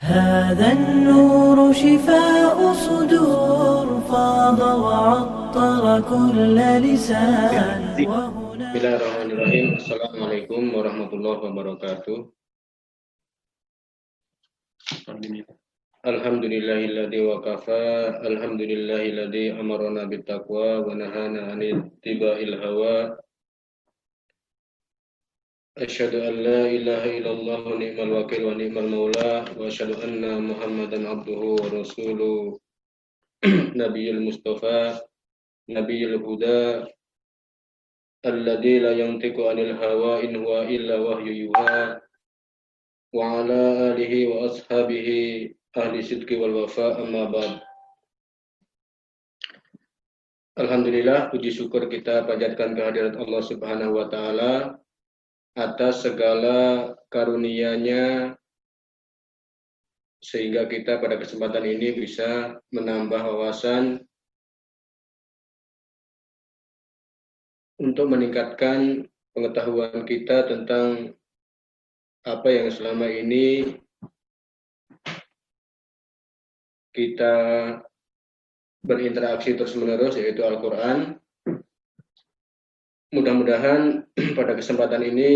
هذا النور شفاء صدور فاض وعطر كل لسان وهنا. Bismillahirrahmanirrahim. Assalamualaikum warahmatullahi wabarakatuh. Alhamdulillahilladzi wa kafa. Alhamdulillahilladzi amarna bittaqwa wa nahana 'anil ittiba'il hawa. Asyhadu an la ilaha illallah wa ni'mal wakil wa ni'mal maula wa asyhadu anna Muhammadan abduhu wa rasuluh. Nabiyul Mustafa, Nabiyul Huda, alladzi la yantiqu 'anil hawa in huwa illa wahyu yuha. Wa ala alihi wa ashabihi ahli sidqi wal wafa, amma ba'd. Alhamdulillah, puji syukur kita panjatkan kehadirat Allah Subhanahu wa taala atas segala karunia-Nya sehingga kita pada kesempatan ini bisa menambah wawasan untuk meningkatkan pengetahuan kita tentang apa yang selama ini kita berinteraksi terus-menerus, yaitu Al-Quran. Mudah-mudahan pada kesempatan ini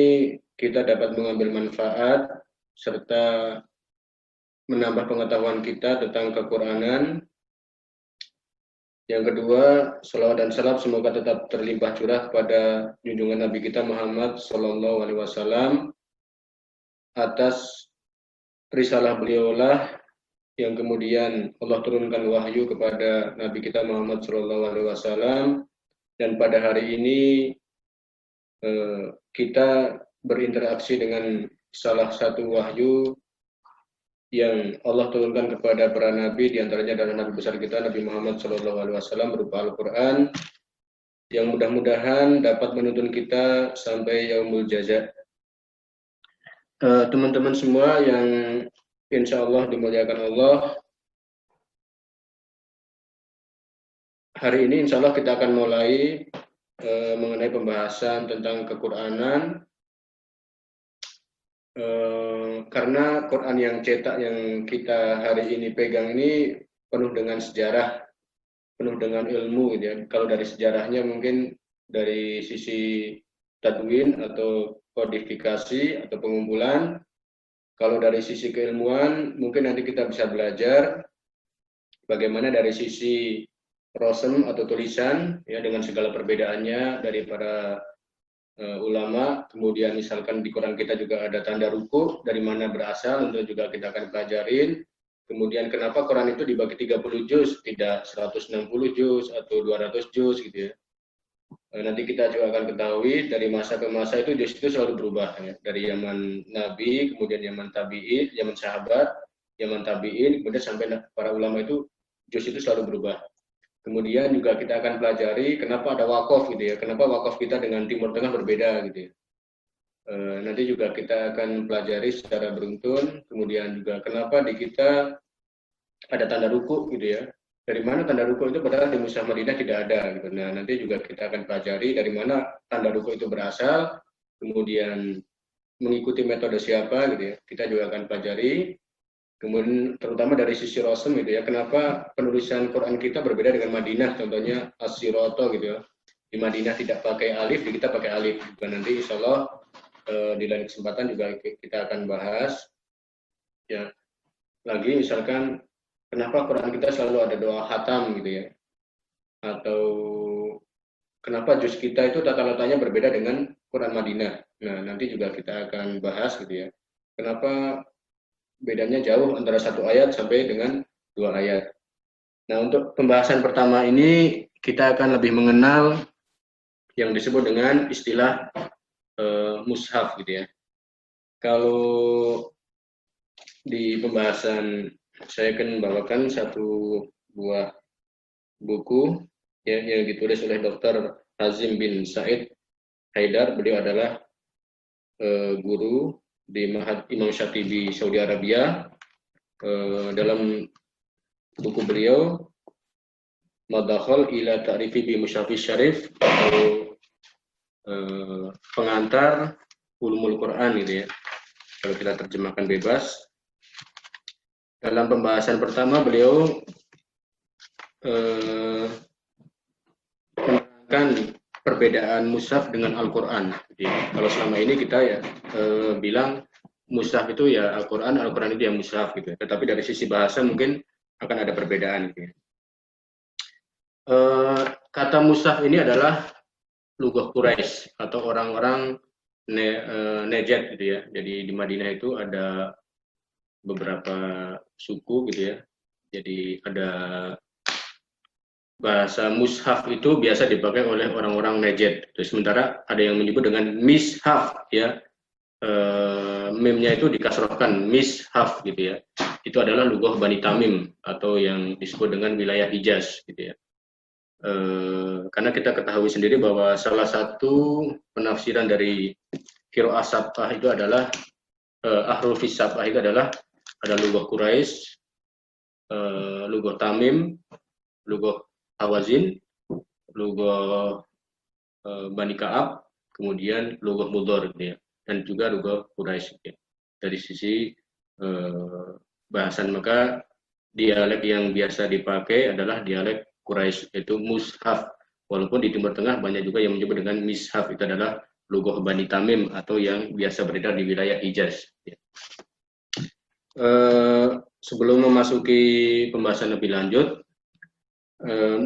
kita dapat mengambil manfaat serta menambah pengetahuan kita tentang Ke-Quranan. Yang kedua, salawat dan salam semoga tetap terlimpah curah kepada junjungan Nabi kita Muhammad SAW atas risalah beliaulah yang kemudian Allah turunkan wahyu kepada Nabi kita Muhammad SAW, dan pada hari ini kita berinteraksi dengan salah satu wahyu yang Allah turunkan kepada para nabi, diantaranya adalah Nabi besar kita Nabi Muhammad SAW, berupa Al-Quran, yang mudah-mudahan dapat menuntun kita sampai yaumul jaza. Teman-teman semua yang insya Allah dimuliakan Allah, hari ini insya Allah kita akan mulai mengenai pembahasan tentang Ke-Quranan, karena Quran yang cetak yang kita hari ini pegang ini penuh dengan sejarah, penuh dengan ilmu gitu ya. Kalau dari sejarahnya mungkin dari sisi tadwin atau kodifikasi atau pengumpulan. Kalau dari sisi keilmuan mungkin nanti kita bisa belajar bagaimana dari sisi rosem atau tulisan ya, dengan segala perbedaannya dari para ulama. Kemudian misalkan di Quran kita juga ada tanda ruku, dari mana berasal, untuk juga kita akan pelajarin. Kemudian kenapa Quran itu dibagi 30 juz, tidak 160 juz atau 200 juz gitu ya. Nanti kita juga akan ketahui dari masa ke masa itu juz itu selalu berubah ya. Dari zaman Nabi, kemudian zaman tabi'in, zaman sahabat, zaman tabi'in, kemudian sampai para ulama itu juz itu selalu berubah. Kemudian juga kita akan pelajari kenapa ada wakaf gitu ya, kenapa wakaf kita dengan Timur Tengah berbeda gitu ya. Nanti juga kita akan pelajari secara beruntun. Kemudian juga kenapa di kita ada tanda ruku gitu ya. Dari mana tanda ruku itu, padahal di Mushaf Madinah tidak ada gitu. Nah, nanti juga kita akan pelajari dari mana tanda ruku itu berasal, kemudian mengikuti metode siapa gitu ya. Kita juga akan pelajari. Kemudian terutama dari sisi rosem gitu ya, kenapa penulisan Quran kita berbeda dengan Madinah, contohnya As-Siroto gitu ya. Di Madinah tidak pakai alif, di kita pakai alif. Dan nanti insya Allah di lain kesempatan juga kita akan bahas ya. Lagi misalkan kenapa Quran kita selalu ada doa khatam gitu ya, atau kenapa juz kita itu tata letaknya berbeda dengan Quran Madinah. Nah, nanti juga kita akan bahas gitu ya, kenapa bedanya jauh antara satu ayat sampai dengan 2 ayat. Nah, untuk pembahasan pertama ini kita akan lebih mengenal yang disebut dengan istilah mushaf gitu ya. Kalau di pembahasan saya akan membawakan satu buah buku ya, yang ditulis oleh Dr. Hazim bin Said Haidar. Beliau adalah guru di Ma'had Imam Syatibi Saudi Arabia. Dalam buku beliau Madakhal ila Ta'rifi bi Mushafis Syarif, atau pengantar ulumul Quran gitu ya, kalau kita terjemahkan bebas. Dalam pembahasan pertama beliau menerangkan perbedaan mushaf dengan Al-Quran. Jadi, kalau selama ini kita ya bilang mushaf itu ya Al-Quran, Al-Quran itu yang mushaf gitu. Tetapi dari sisi bahasa mungkin akan ada perbedaan gitu. Kata mushaf ini adalah lugah Quraisy atau orang-orang Najd gitu ya. Jadi di Madinah itu ada beberapa suku gitu ya. Jadi ada bahasa mushaf itu biasa dipakai oleh orang-orang Najd. Sementara ada yang menyebut dengan mishaf ya. Mimnya itu dikasrohkan mishaf gitu ya. Itu adalah lugah Bani Tamim atau yang disebut dengan wilayah Hijaz gitu ya. Karena kita ketahui sendiri bahwa salah satu penafsiran dari qiraah sab'ah itu adalah ahrufis sab'ah itu adalah ada lugah Quraisy, lugah Tamim, lugah Hawazin, lugah Bani Ka'ab, kemudian lugah Mudhar gitu ya, dan juga lugah Quraisy gitu ya. Dari sisi bahasan maka dialek yang biasa dipakai adalah dialek Quraisy, yaitu mushaf. Walaupun di Timur Tengah banyak juga yang menyebut dengan mishaf, itu adalah lugah Bani Tamim atau yang biasa beredar di wilayah Hijaz. Sebelum memasuki pembahasan lebih lanjut,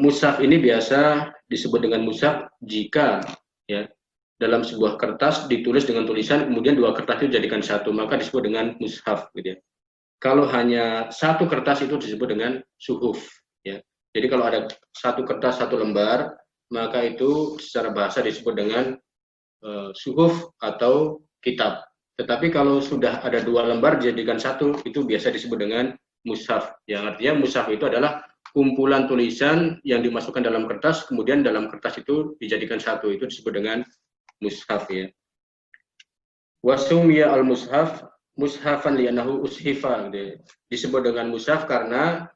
mushaf ini biasa disebut dengan mushaf jika ya dalam sebuah kertas ditulis dengan tulisan, kemudian dua kertas itu dijadikan satu, maka disebut dengan mushaf gitu ya. Kalau hanya satu kertas itu disebut dengan suhuf ya. Jadi kalau ada satu kertas satu lembar, maka itu secara bahasa disebut dengan suhuf atau kitab. Tetapi kalau sudah ada dua lembar dijadikan satu, itu biasa disebut dengan mushaf. Yang artinya mushaf itu adalah kumpulan tulisan yang dimasukkan dalam kertas, kemudian dalam kertas itu dijadikan satu, itu disebut dengan mushaf ya. Wasumya al-mushaf mushafan li'annahu ushifa gitu. Disebut dengan mushaf karena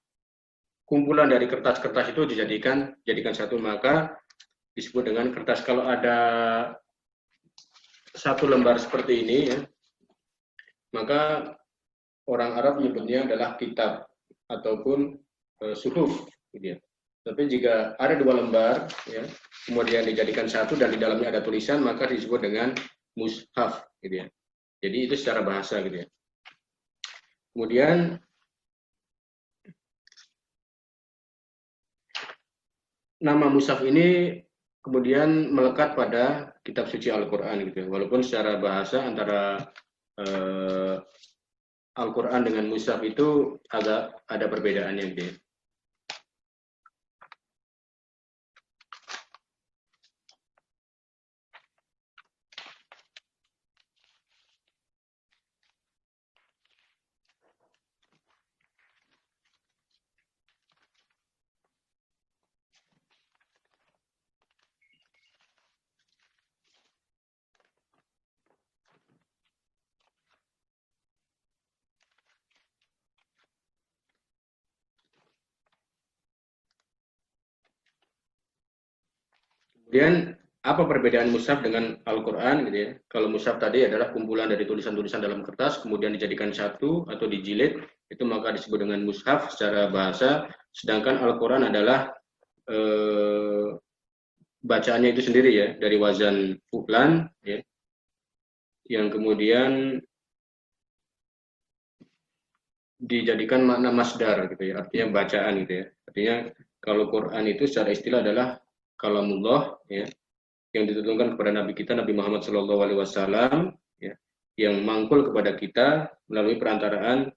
kumpulan dari kertas-kertas itu jadikan satu, maka disebut dengan kertas. Kalau ada satu lembar seperti ini ya, maka orang Arab menyebutnya adalah kitab ataupun suhuf gitu ya. Tapi jika ada dua lembar ya, kemudian dijadikan satu dan di dalamnya ada tulisan, maka disebut dengan mushaf gitu ya. Jadi itu secara bahasa gitu ya. Kemudian nama mushaf ini kemudian melekat pada kitab suci Al-Quran gitu ya. Walaupun secara bahasa antara Al-Quran dengan mushaf itu agak ada perbedaannya gitu ya. Kemudian apa perbedaan mushaf dengan Al-Quran gitu ya? Kalau mushaf tadi adalah kumpulan dari tulisan-tulisan dalam kertas, kemudian dijadikan satu atau dijilid, itu maka disebut dengan mushaf secara bahasa. Sedangkan Al-Quran adalah bacaannya itu sendiri ya, dari wazan fu'lan ya, yang kemudian dijadikan makna masdar gitu ya, artinya bacaan gitu ya. Artinya kalau Quran itu secara istilah adalah kalamullah ya, yang diturunkan kepada Nabi kita Nabi Muhammad SAW ya, yang mangkul kepada kita melalui perantaraan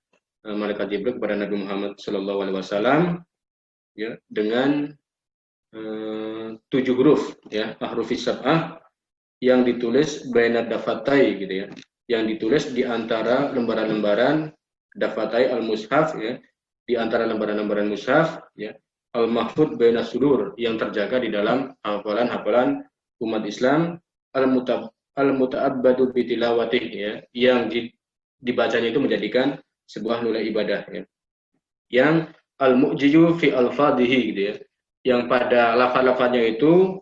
malaikat Jibril kepada Nabi Muhammad SAW ya, dengan 7 huruf ya, ahrufis sab'ah, yang ditulis bainad dafatai gitu ya, yang ditulis di antara lembaran-lembaran dafatai al-mushaf ya, di antara lembaran-lembaran mushaf ya, al-mahfud bainas sudur, yang terjaga di dalam hafalan-hafalan umat Islam, al-muta'abbadu bitilawatih ya, yang dibacanya itu menjadikan sebuah nilai ibadah ya. Yang al-mu'jizu fi al-fadhihi gitu ya, yang pada lafaz-lafaznya itu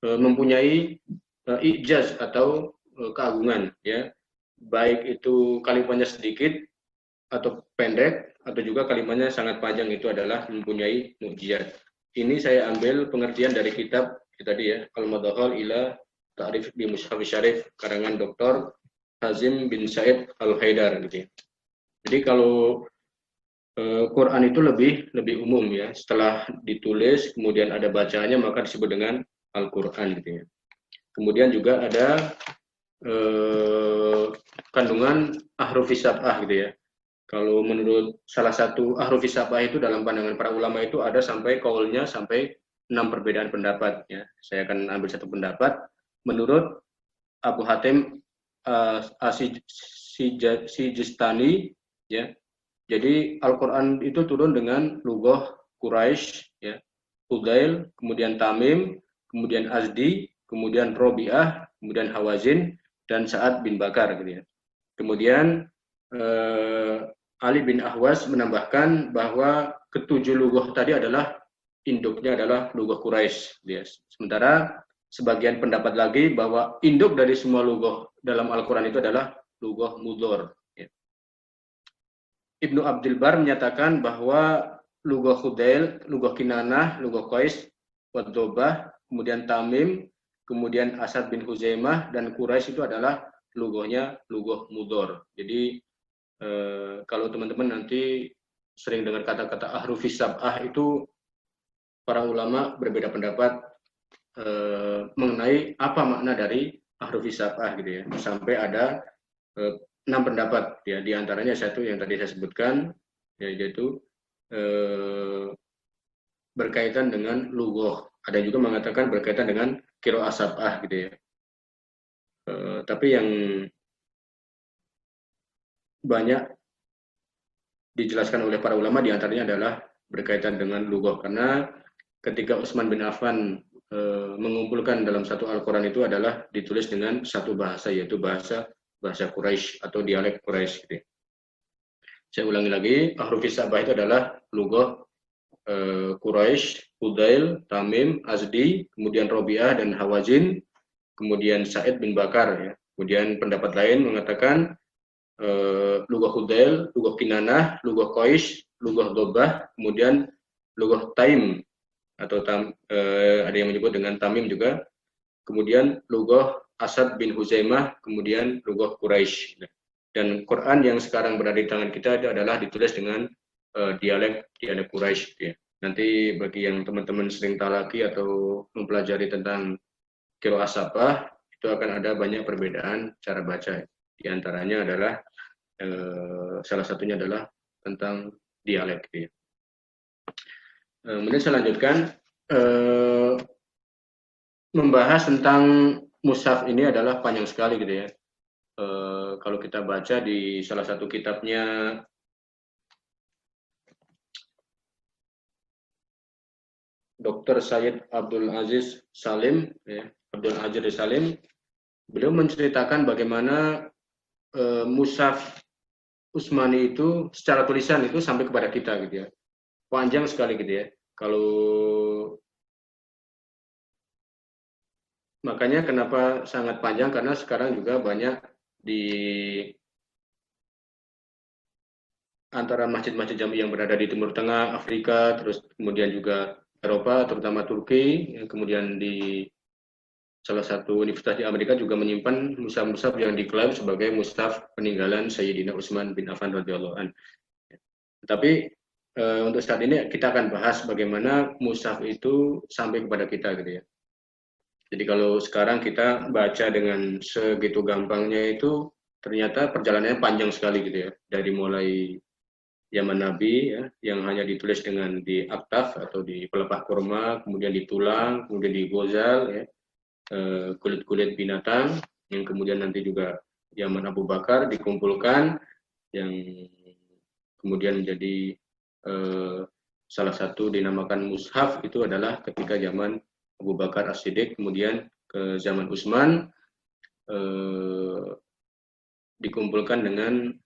mempunyai ijaz atau keagungan ya, baik itu kalimatnya sedikit atau pendek atau juga kalimatnya sangat panjang itu adalah mempunyai mukjizat. Ini saya ambil pengertian dari kitab tadi ya, Al-Madkhal ila Ta'rif bi Mushaf Syarif karangan Dr. Hazim bin Said Al-Haidar gitu ya. Jadi kalau Quran itu lebih umum ya. Setelah ditulis kemudian ada bacaannya maka disebut dengan Al-Quran gitu ya. Kemudian juga ada kandungan ahrufis sab'ah gitu ya. Kalau menurut salah satu ahrufis sab'ah itu dalam pandangan para ulama itu ada sampai kaulnya sampai 6 perbedaan pendapat ya. Saya akan ambil satu pendapat. Menurut Abu Hatim Sijistani ya. Jadi Al-Qur'an itu turun dengan lughah Quraisy ya. Hudail, kemudian Tamim, kemudian Azdi, kemudian Robi'ah, kemudian Hawazin dan Sa'ad bin Bakar gitu ya. Kemudian Ali bin Ahwas menambahkan bahwa ketujuh lughah tadi adalah induknya adalah lughah Quraisy gitu ya. Sementara sebagian pendapat lagi bahwa induk dari semua lughah dalam Al-Qur'an itu adalah lughah mudhor ya. Ibnu Abdul Bar menyatakan bahwa lughah Hudail, lughah Kinanah, lughah Qais, Wadobah, kemudian Tamim, kemudian Asad bin Huzaimah dan Quraisy itu adalah lughahnya lughah mudhor. Jadi kalau teman-teman nanti sering dengar kata-kata ahrufis sab'ah itu para ulama berbeda pendapat mengenai apa makna dari ahrufis sab'ah gitu ya. Sampai ada 6 pendapat ya, di antaranya satu yang tadi saya sebutkan yaitu berkaitan dengan lughah. Ada juga mengatakan berkaitan dengan qiraah sab'ah gitu ya. Tapi yang banyak dijelaskan oleh para ulama diantaranya adalah berkaitan dengan lughah, karena ketika Utsman bin Affan mengumpulkan dalam satu Al-Quran itu adalah ditulis dengan satu bahasa, yaitu bahasa Quraisy atau dialek Quraisy gitu. Saya ulangi lagi, ahrufis sab'ah itu adalah lughah Quraisy, Hudail, Tamim, Azdi, kemudian Robi'ah dan Hawazin, kemudian Sa'id bin Bakar ya. Kemudian pendapat lain mengatakan lughah Hudail, lughah Kinanah, lughah Qais, lughah Dobah, kemudian lughah Taim atau ada yang menyebut dengan Tamim juga, kemudian lughah Asad bin Huzaimah, kemudian lughah Quraisy. Dan Quran yang sekarang berada di tangan kita itu adalah ditulis dengan dialek Quraisy ya. Nanti bagi yang teman-teman sering talaki atau mempelajari tentang qiraah sab'ah itu akan ada banyak perbedaan cara baca. Di antaranya adalah salah satunya adalah tentang dialek gitu ya. Kemudian saya lanjutkan membahas tentang mushaf ini adalah panjang sekali gitu ya. Kalau kita baca di salah satu kitabnya Dr. Sayyid Abdul Aziz Salim ya, Abdul Aziz Salim, beliau menceritakan bagaimana mushaf Utsmani itu secara tulisan itu sampai kepada kita gitu ya. Panjang sekali gitu ya. Kalau makanya kenapa sangat panjang, karena sekarang juga banyak di antara masjid-masjid jami yang berada di Timur Tengah, Afrika, terus kemudian juga Eropa, terutama Turki, kemudian di salah satu universitas di Amerika juga menyimpan mushaf-mushaf yang diklaim sebagai mushaf peninggalan Sayyidina Utsman bin Affan radhiyallahu anhu. Tapi untuk saat ini kita akan bahas bagaimana mushaf itu sampai kepada kita gitu ya. Jadi kalau sekarang kita baca dengan segitu gampangnya itu ternyata perjalanannya panjang sekali gitu ya. Dari mulai zaman Nabi ya, yang hanya ditulis dengan di aktaf atau di pelepah kurma, kemudian ditulang, kemudian digozal ya. Kulit-kulit binatang yang kemudian nanti juga zaman Abu Bakar dikumpulkan, yang kemudian menjadi salah satu dinamakan mushaf itu adalah ketika zaman Abu Bakar As-Siddiq, kemudian ke zaman Utsman dikumpulkan dengan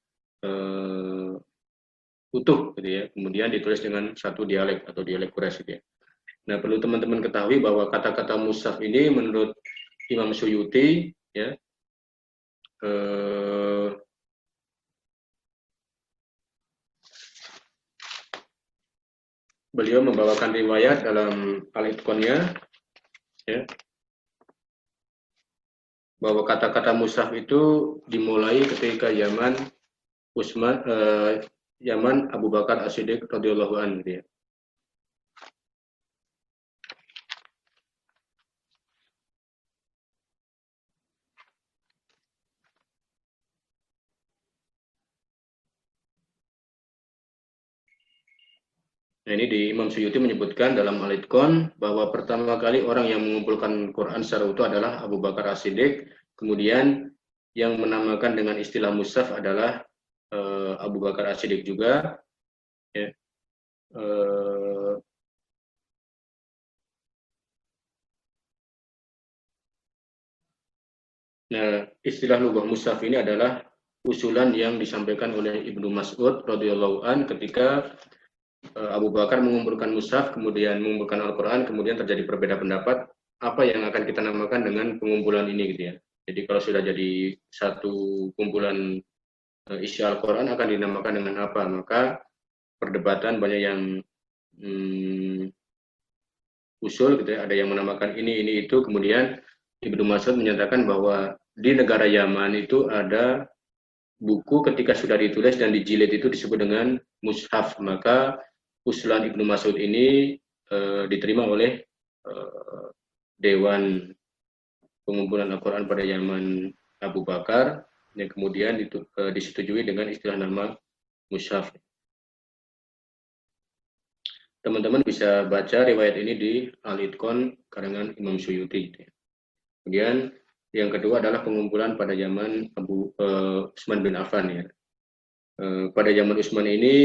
utuh gitu ya, kemudian ditulis dengan satu dialek atau dialek Quraisy gitu ya. Nah, perlu teman-teman ketahui bahwa kata-kata mushaf ini menurut Imam Suyuti ya, beliau membawakan riwayat dalam Al-Itqonnya, ya, bahwa kata-kata mushaf itu dimulai ketika zaman Abu Bakar As-Siddiq radhiyallahu anhu, ya. Nah, ini di Imam Suyuti menyebutkan dalam Al-Itqon bahwa pertama kali orang yang mengumpulkan Quran secara utuh adalah Abu Bakar As-Siddiq, kemudian yang menamakan dengan istilah mushaf adalah Abu Bakar As-Siddiq juga, ya. Nah, istilah lugah mushaf ini adalah usulan yang disampaikan oleh Ibnu Mas'ud radhiyallahu an ketika Abu Bakar mengumpulkan mushaf, kemudian mengumpulkan Al-Quran, kemudian terjadi perbedaan pendapat apa yang akan kita namakan dengan pengumpulan ini, gitu ya. Jadi kalau sudah jadi satu kumpulan isi Al-Quran akan dinamakan dengan apa, maka perdebatan banyak yang usul, gitu ya. Ada yang menamakan ini itu, kemudian Ibnu Mas'ud menyatakan bahwa di negara Yaman itu ada buku ketika sudah ditulis dan dijilid itu disebut dengan mushaf, maka usulan Ibnu Mas'ud ini diterima oleh Dewan Pengumpulan Al-Quran pada zaman Abu Bakar, yang kemudian disetujui dengan istilah nama mushaf. Teman-teman bisa baca riwayat ini di Al-Itqon karangan Imam Suyuti. Kemudian yang kedua adalah pengumpulan pada zaman Utsman bin Affan, ya. Pada zaman Utsman ini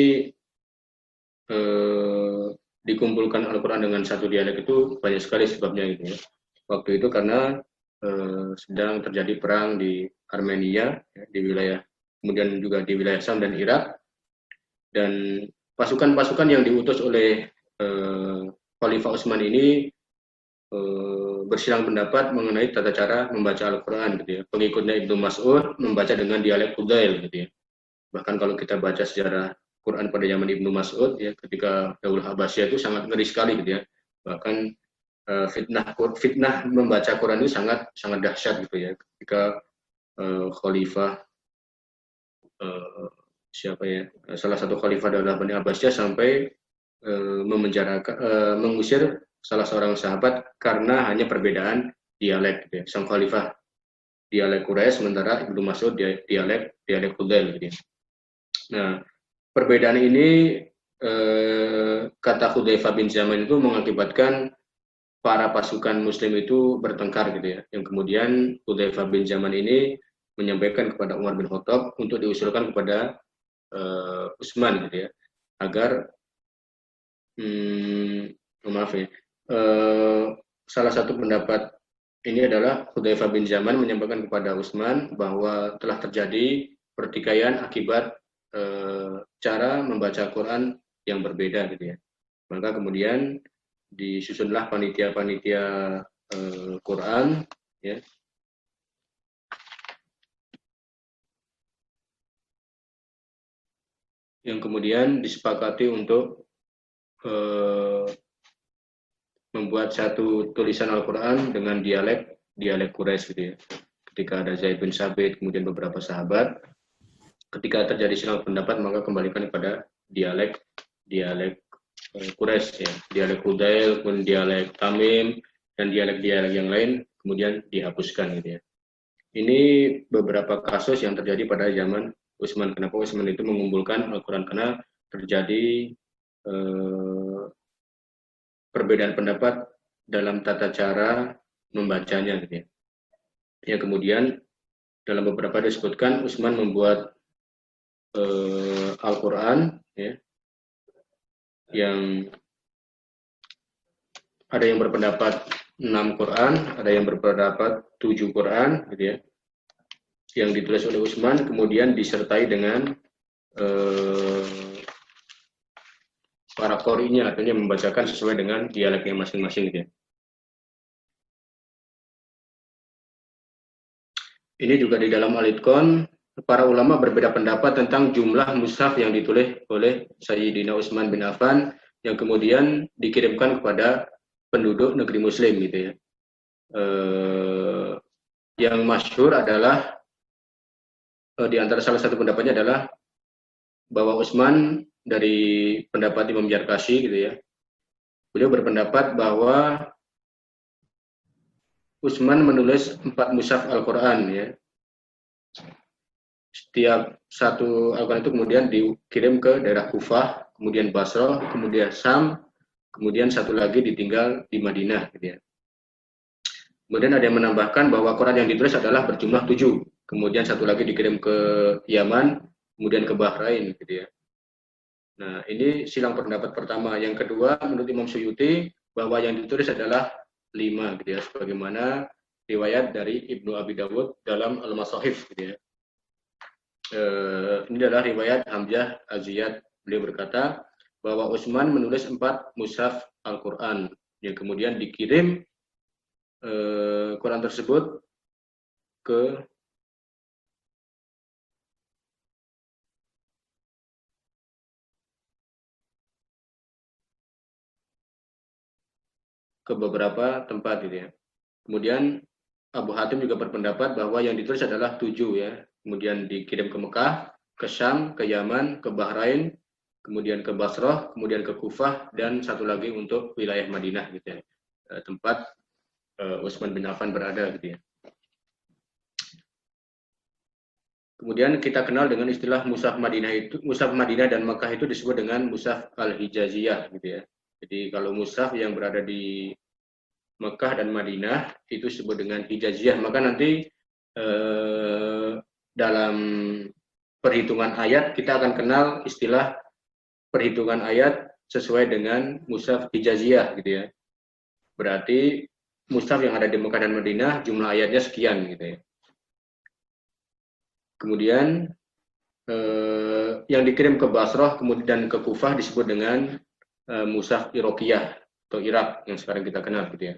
dikumpulkan Al-Quran dengan satu dialek itu banyak sekali sebabnya, gitu ya. Waktu itu karena sedang terjadi perang di Armenia, ya, di wilayah, kemudian juga di wilayah Syam dan Irak, dan pasukan-pasukan yang diutus oleh Khalifah Utsman ini bersilang pendapat mengenai tata cara membaca Al-Quran, gitu ya. Pengikutnya Ibnu Mas'ud membaca dengan dialek Hudail, gitu ya. Bahkan kalau kita baca sejarah Quran pada zaman Ibnu Mas'ud, ya, ketika Daulah Abbasiyah itu sangat ngeri sekali, gitu ya. Bahkan fitnah membaca Quran itu sangat dahsyat, gitu ya. Ketika Khalifah salah satu Khalifah Daulah Bani Abbasiyah sampai mengusir salah seorang sahabat karena hanya perbedaan dialek, gitu ya. Sang Khalifah dialek Quraisy, sementara Ibnu Mas'ud dialek Hudail, gitu ya. Nah, perbedaan ini kata Hudzaifah bin Yaman itu mengakibatkan para pasukan Muslim itu bertengkar, gitu ya. Yang kemudian Hudzaifah bin Yaman ini menyampaikan kepada Umar bin Khattab untuk diusulkan kepada Utsman, gitu ya, agar salah satu pendapat ini adalah Hudzaifah bin Yaman menyampaikan kepada Utsman bahwa telah terjadi pertikaian akibat cara membaca Quran yang berbeda, gitu ya. Maka kemudian disusunlah panitia-panitia Quran, ya, yang kemudian disepakati untuk membuat satu tulisan Al-Quran dengan dialek Quraisy, gitu ya. Ketika ada Zaid bin Sabit, kemudian beberapa sahabat, ketika terjadi silang pendapat maka kembalikan kepada dialek Quraisy, ya, dialek Hudail, kemudian dialek Tamim, dan dialek-dialek yang lain kemudian dihapuskan, gitu ya. Ini beberapa kasus yang terjadi pada zaman Utsman. Kenapa Utsman itu mengumpulkan Al-Quran? Karena terjadi perbedaan pendapat dalam tata cara membacanya, gitu ya. Yang kemudian dalam beberapa disebutkan Utsman membuat Al-Quran, ya, yang ada yang berpendapat 6 Quran, ada yang berpendapat 7 Quran, gitu ya, yang ditulis oleh Utsman, kemudian disertai dengan para qori'nya, artinya membacakan sesuai dengan dialeknya masing-masing, gitu ya. Ini juga di dalam Al-Itqon, para ulama berbeda pendapat tentang jumlah mushaf yang ditulis oleh Sayyidina Utsman bin Affan. yang kemudian dikirimkan kepada penduduk negeri Muslim gitu ya. Yang masyhur adalah di antara salah satu pendapatnya adalah bahwa Utsman dari pendapat Imam Jarkashi gitu ya. Beliau berpendapat bahwa Utsman menulis 4 mushaf Al-Quran ya. Setiap satu Al-Quran itu kemudian dikirim ke daerah Kufah, kemudian Basrah, kemudian Syam, kemudian satu lagi ditinggal di Madinah gitu ya. Kemudian ada yang menambahkan bahwa Quran yang ditulis adalah berjumlah 7, kemudian satu lagi dikirim ke Yaman, kemudian ke Bahrain gitu ya. Nah, ini silang pendapat pertama. Yang kedua, menurut Imam Suyuti, bahwa yang ditulis adalah 5 gitu ya, sebagaimana riwayat dari Ibnu Abi Dawud dalam Al-Masahif gitu ya. Ini adalah riwayat Hamzah Az-Ziyad. Beliau berkata bahwa Utsman menulis 4 mushaf Al-Quran yang kemudian dikirim Quran tersebut ke beberapa tempat gitu ya. Kemudian Abu Hatim juga berpendapat bahwa yang ditulis adalah 7 ya. Kemudian dikirim ke Mekah, ke Syam, ke Yaman, ke Bahrain, kemudian ke Basrah, kemudian ke Kufah, dan satu lagi untuk wilayah Madinah gitu ya. Tempat Utsman bin Affan berada gitu ya. Kemudian kita kenal dengan istilah Mushaf Madinah itu, Mushaf Madinah dan Mekah itu disebut dengan Mushaf Al-Hijaziyah gitu ya. Jadi kalau mushaf yang berada di Mekah dan Madinah itu disebut dengan Hijaziyah, maka nanti dalam perhitungan ayat kita akan kenal istilah perhitungan ayat sesuai dengan mushaf Hijaziyah gitu ya. Berarti mushaf yang ada di Mekah dan Madinah jumlah ayatnya sekian gitu ya. Kemudian yang dikirim ke Basrah kemudian ke Kufah disebut dengan mushaf Iraqiyah atau Irak yang sekarang kita kenal gitu ya.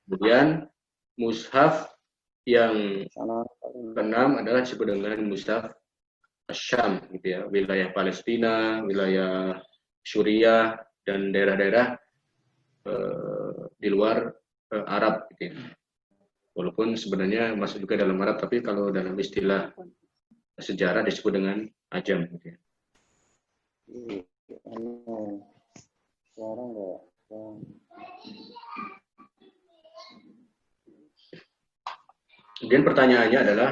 Kemudian mushaf yang keenam adalah disebut dengan mushaf Syam gitu ya, wilayah Palestina, wilayah Suriah dan daerah-daerah di luar Arab gitu ya. Walaupun sebenarnya masuk juga dalam Arab, tapi kalau dalam istilah sejarah disebut dengan Ajam gitu ya. Kemudian pertanyaannya adalah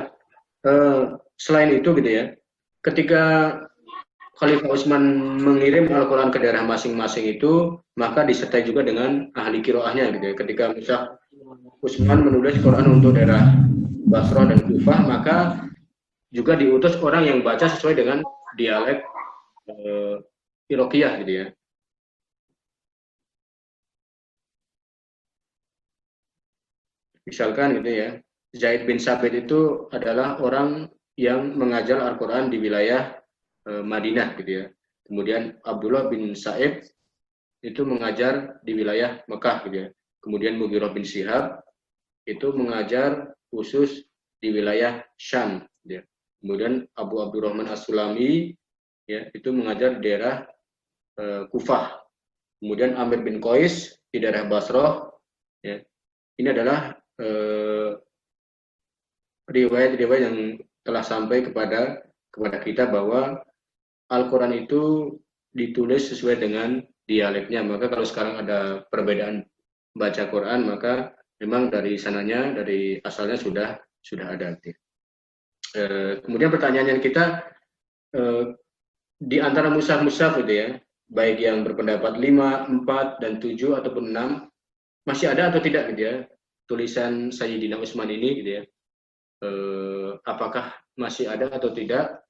selain itu gitu ya, ketika Khalifah Utsman mengirim Al-Quran ke daerah masing-masing itu, maka disertai juga dengan ahli kiroahnya gitu ya. Ketika misal Utsman menulis Quran untuk daerah Basrah dan Kufah, maka juga diutus orang yang baca sesuai dengan dialek Iraqiyah gitu ya. Misalkan gitu ya, Zaid bin Sabit itu adalah orang yang mengajar Al-Quran di wilayah Madinah gitu ya. Kemudian Abdullah bin Sa'id itu mengajar di wilayah Mekah gitu ya. Kemudian Mughirah bin Syihab itu mengajar khusus di wilayah Syam gitu ya. Kemudian Abu Abdurrahman As-Sulami ya, itu mengajar di daerah Kufah. Kemudian Amir bin Qais di daerah Basrah ya. Ini adalah riwayat-riwayat yang telah sampai kepada kita bahwa Al-Quran itu ditulis sesuai dengan dialeknya. Maka kalau sekarang ada perbedaan baca Quran, maka memang dari sananya, dari asalnya sudah ada. Kemudian pertanyaan kita, di antara mushaf-mushaf itu ya, baik yang berpendapat 5, 4, dan 7 ataupun 6, masih ada atau tidak gitu ya, tulisan Sayyidina Utsman ini gitu ya. Apakah masih ada atau tidak?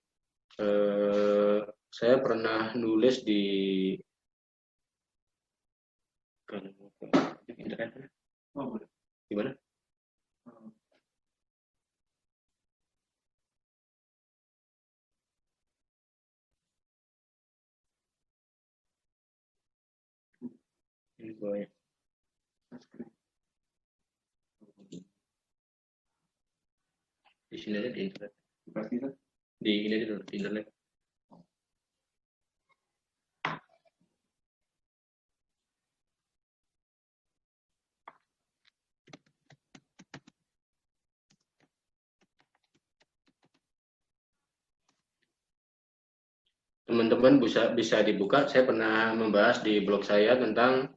Saya pernah nulis di internet. Gimana? Di sini aja di internet. Di ini aja dulu di internet. teman-teman bisa dibuka. Saya pernah membahas di blog saya tentang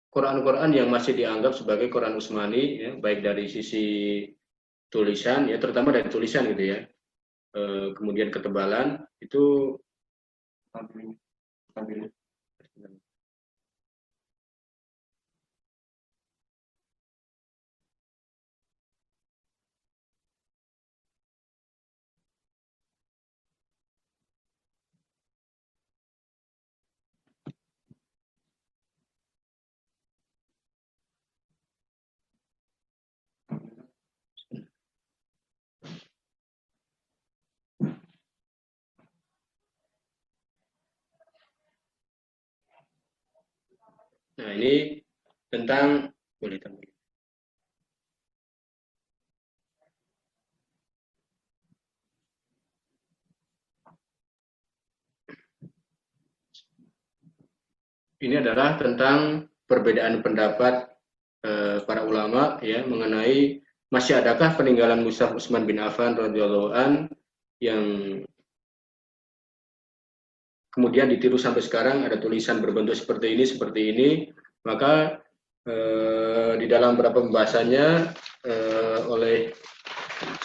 Quran-Quran yang masih dianggap sebagai Quran Utsmani, ya, baik dari sisi tulisan, ya, terutama dari tulisan gitu ya. Kemudian ketebalan itu. Nah, ini tentang boleh tambah. Ini adalah tentang perbedaan pendapat para ulama ya mengenai masih adakah peninggalan mushaf Utsman bin Affan radhiyallahu an yang kemudian ditiru sampai sekarang, ada tulisan berbentuk seperti ini, maka di dalam beberapa pembahasannya oleh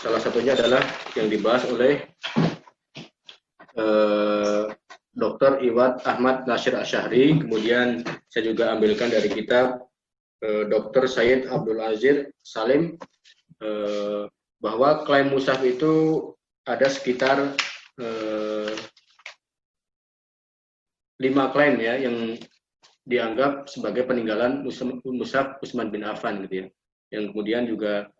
salah satunya adalah yang dibahas oleh Dr. Iwad Ahmad Nasir Asy'ari, kemudian saya juga ambilkan dari kitab Dr. Said Abdul Aziz Salim, bahwa klaim mushaf itu ada sekitar 5 klaim ya yang dianggap sebagai peninggalan mushaf Utsman bin Affan gitu ya, yang kemudian juga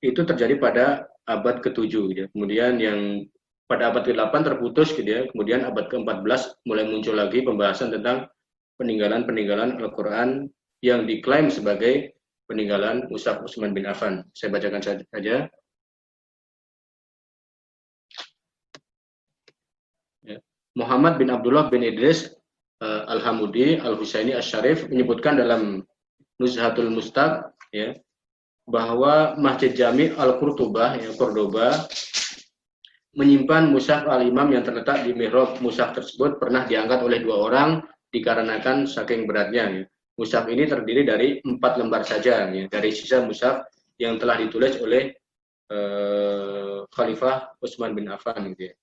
itu terjadi pada abad ke-7 gitu ya. Kemudian yang pada abad ke-8 terputus gitu ya. Kemudian abad ke-14 mulai muncul lagi pembahasan tentang peninggalan-peninggalan Al-Qur'an yang diklaim sebagai peninggalan mushaf Utsman bin Affan. Saya bacakan saja. Ya. Muhammad bin Abdullah bin Idris Al-Hamudi Al-Husaini Asy-Syarif menyebutkan dalam Nuzhatul Mustaq ya, bahwa Masjid Jami Al-Qurtubah yang Cordoba menyimpan mushaf Al-Imam yang terletak di mihrab. Mushaf tersebut pernah diangkat oleh 2 orang dikarenakan saking beratnya ya. Mushaf ini terdiri dari 4 lembar saja ya, dari sisa mushaf yang telah ditulis oleh Khalifah Utsman bin Affan gitu ya.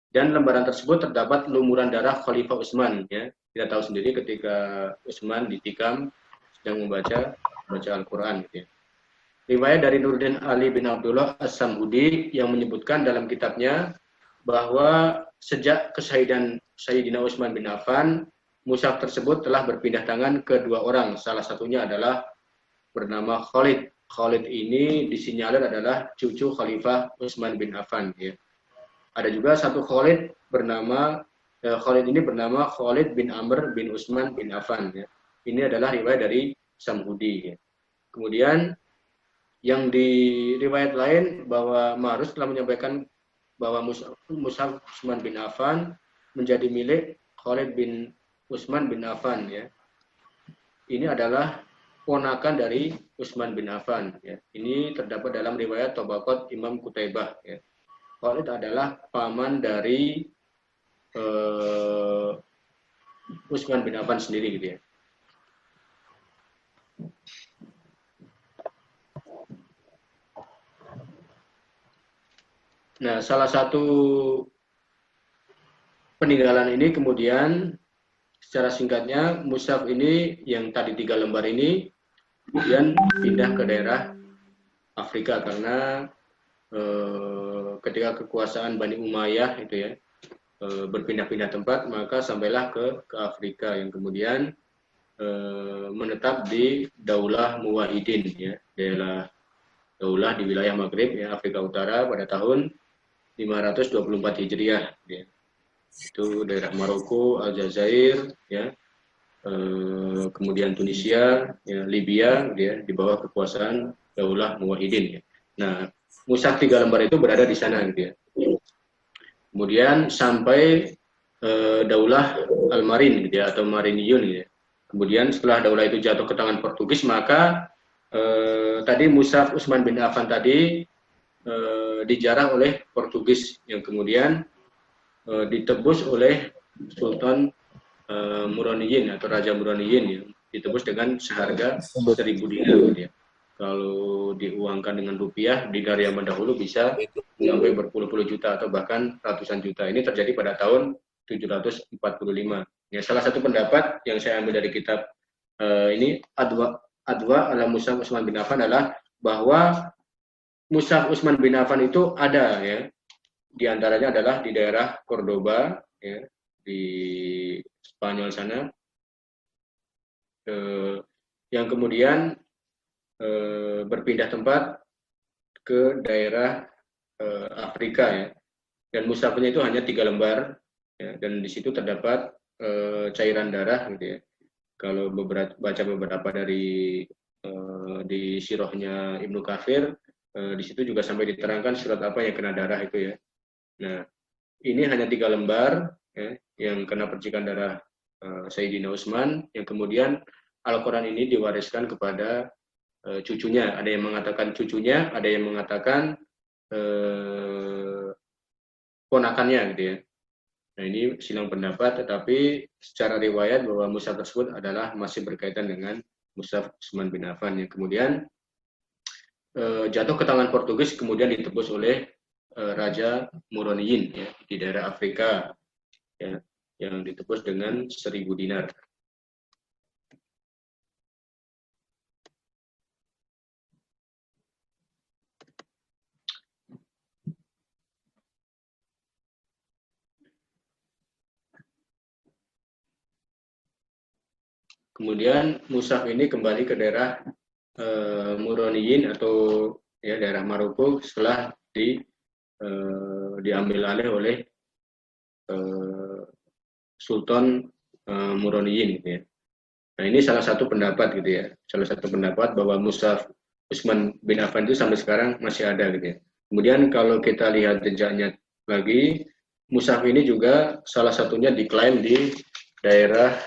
Dan lembaran tersebut terdapat lumuran darah Khalifah Utsman ya. Kita tahu sendiri ketika Utsman ditikam sedang membaca Al-Qur'an gitu ya. Riwayat dari Nuruddin Ali bin Abdullah As-Samhudi yang menyebutkan dalam kitabnya bahwa sejak kesyahidan Sayyidina Utsman bin Affan, mushaf tersebut telah berpindah tangan ke 2 orang. Salah satunya adalah bernama Khalid. Khalid ini disinyalir adalah cucu Khalifah Utsman bin Affan ya. Ada juga satu Khalid bernama Khalid ini bernama Khalid bin Amr bin Utsman bin Affan ya. Ini adalah riwayat dari Samhudi ya. Kemudian yang di riwayat lain bahwa Ma'ruf telah menyampaikan bahwa mushaf Utsman bin Affan menjadi milik Khalid bin Utsman bin Affan ya. Ini adalah ponakan dari Utsman bin Affan ya. Ini terdapat dalam riwayat Tabaqat Imam Qutaibah ya. Khalid adalah paman dari Utsman bin Affan sendiri gitu ya. Nah, salah satu peninggalan ini kemudian secara singkatnya mushaf ini yang tadi 3 lembar ini kemudian pindah ke daerah Afrika karena ketika kekuasaan Bani Umayyah itu ya berpindah-pindah tempat, maka sampailah ke Afrika yang kemudian menetap di Daulah Muwahhidin ya, daerah daulah di wilayah Maghrib ya, Afrika Utara pada tahun 524 Hijriah ya. Itu daerah Maroko, Aljazair ya, kemudian Tunisia ya, Libya ya, di bawah kekuasaan Daulah Muwahhidin ya. Nah, mushaf 3 lembar itu berada di sana gitu ya. Kemudian sampai Daulah Al-Marin gitu ya, atau Mariniyun gitu ya. Kemudian setelah daulah itu jatuh ke tangan Portugis, maka tadi mushaf Utsman bin Affan tadi dijarah oleh Portugis yang kemudian ditebus oleh Sultan Muroniyin atau Raja Muroniyin, ya, ditebus dengan seharga 1.000 dinar gitu ya. Kalau diuangkan dengan rupiah di zaman dahulu bisa sampai berpuluh-puluh juta atau bahkan ratusan juta. Ini terjadi pada tahun 745. Ya, salah satu pendapat yang saya ambil dari kitab ini Adwa ala Mushaf Utsman bin Affan adalah bahwa Mushaf Utsman bin Affan itu ada, ya. Di antaranya adalah di daerah Cordoba, ya, di Spanyol sana, yang kemudian berpindah tempat ke daerah Afrika, ya. Dan mushafnya itu hanya 3 lembar, ya, dan di situ terdapat cairan darah gitu ya. Kalau baca beberapa dari di sirahnya Ibnu Katsir, di situ juga sampai diterangkan surat apa yang kena darah itu, ya. Nah, ini hanya 3 lembar, ya, yang kena percikan darah Sayyidina Utsman, yang kemudian Al-Quran ini diwariskan kepada cucunya. Ada yang mengatakan cucunya, ada yang mengatakan ponakannya gitu ya. Nah, ini silang pendapat, tetapi secara riwayat bahwa mushaf tersebut adalah masih berkaitan dengan mushaf Utsman bin Affan, yang kemudian jatuh ke tangan Portugis, kemudian ditebus oleh Raja Muroniyin, ya, di daerah Afrika, ya, yang ditebus dengan 1.000 dinar. Kemudian mushaf ini kembali ke daerah Muroniyin atau, ya, daerah Maroko setelah diambil alih oleh Sultan Muroniyin gitu ya. Nah, ini salah satu pendapat gitu ya. Salah satu pendapat bahwa mushaf Utsman bin Affan itu sampai sekarang masih ada gitu ya. Kemudian kalau kita lihat jejaknya lagi, mushaf ini juga salah satunya diklaim di daerah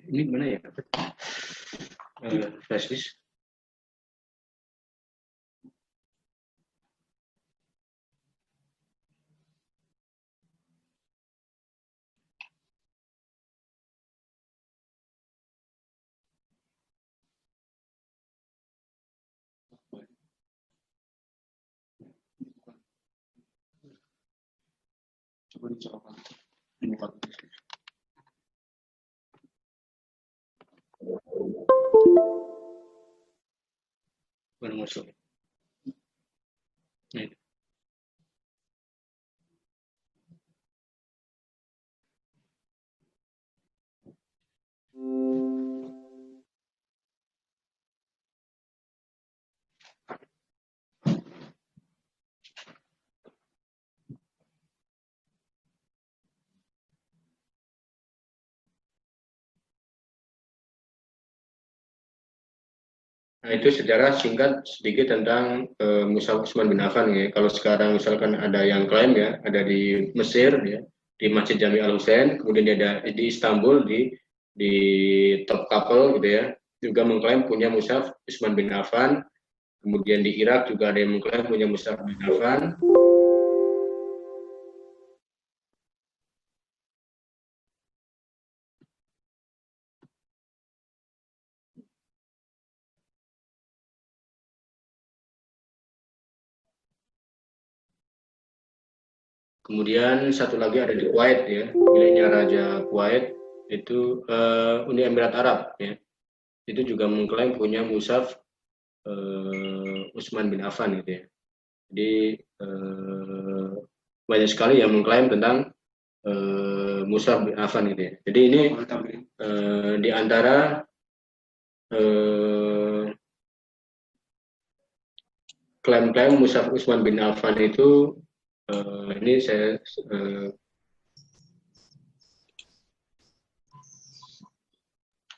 ini mana ya? Flash disk. Coba dicoba. Baru masuk. Nah, Nah, itu sejarah singkat sedikit tentang mushaf Utsman bin Affan ya. Kalau sekarang misalkan ada yang klaim ya, ada di Mesir ya, di Masjid Jami Al Husain, kemudian ada di Istanbul di Topkapı gitu ya, juga mengklaim punya mushaf Utsman bin Affan. Kemudian di Irak juga ada yang mengklaim punya mushaf bin Affan. Kemudian satu lagi ada di Kuwait ya, miliknya Raja Kuwait itu Uni Emirat Arab ya. Itu juga mengklaim punya mushaf Utsman bin Affan gitu ya. Jadi banyak sekali yang mengklaim tentang mushaf bin Affan gitu ya. Jadi ini di antara klaim-klaim mushaf Utsman bin Affan itu Ini saya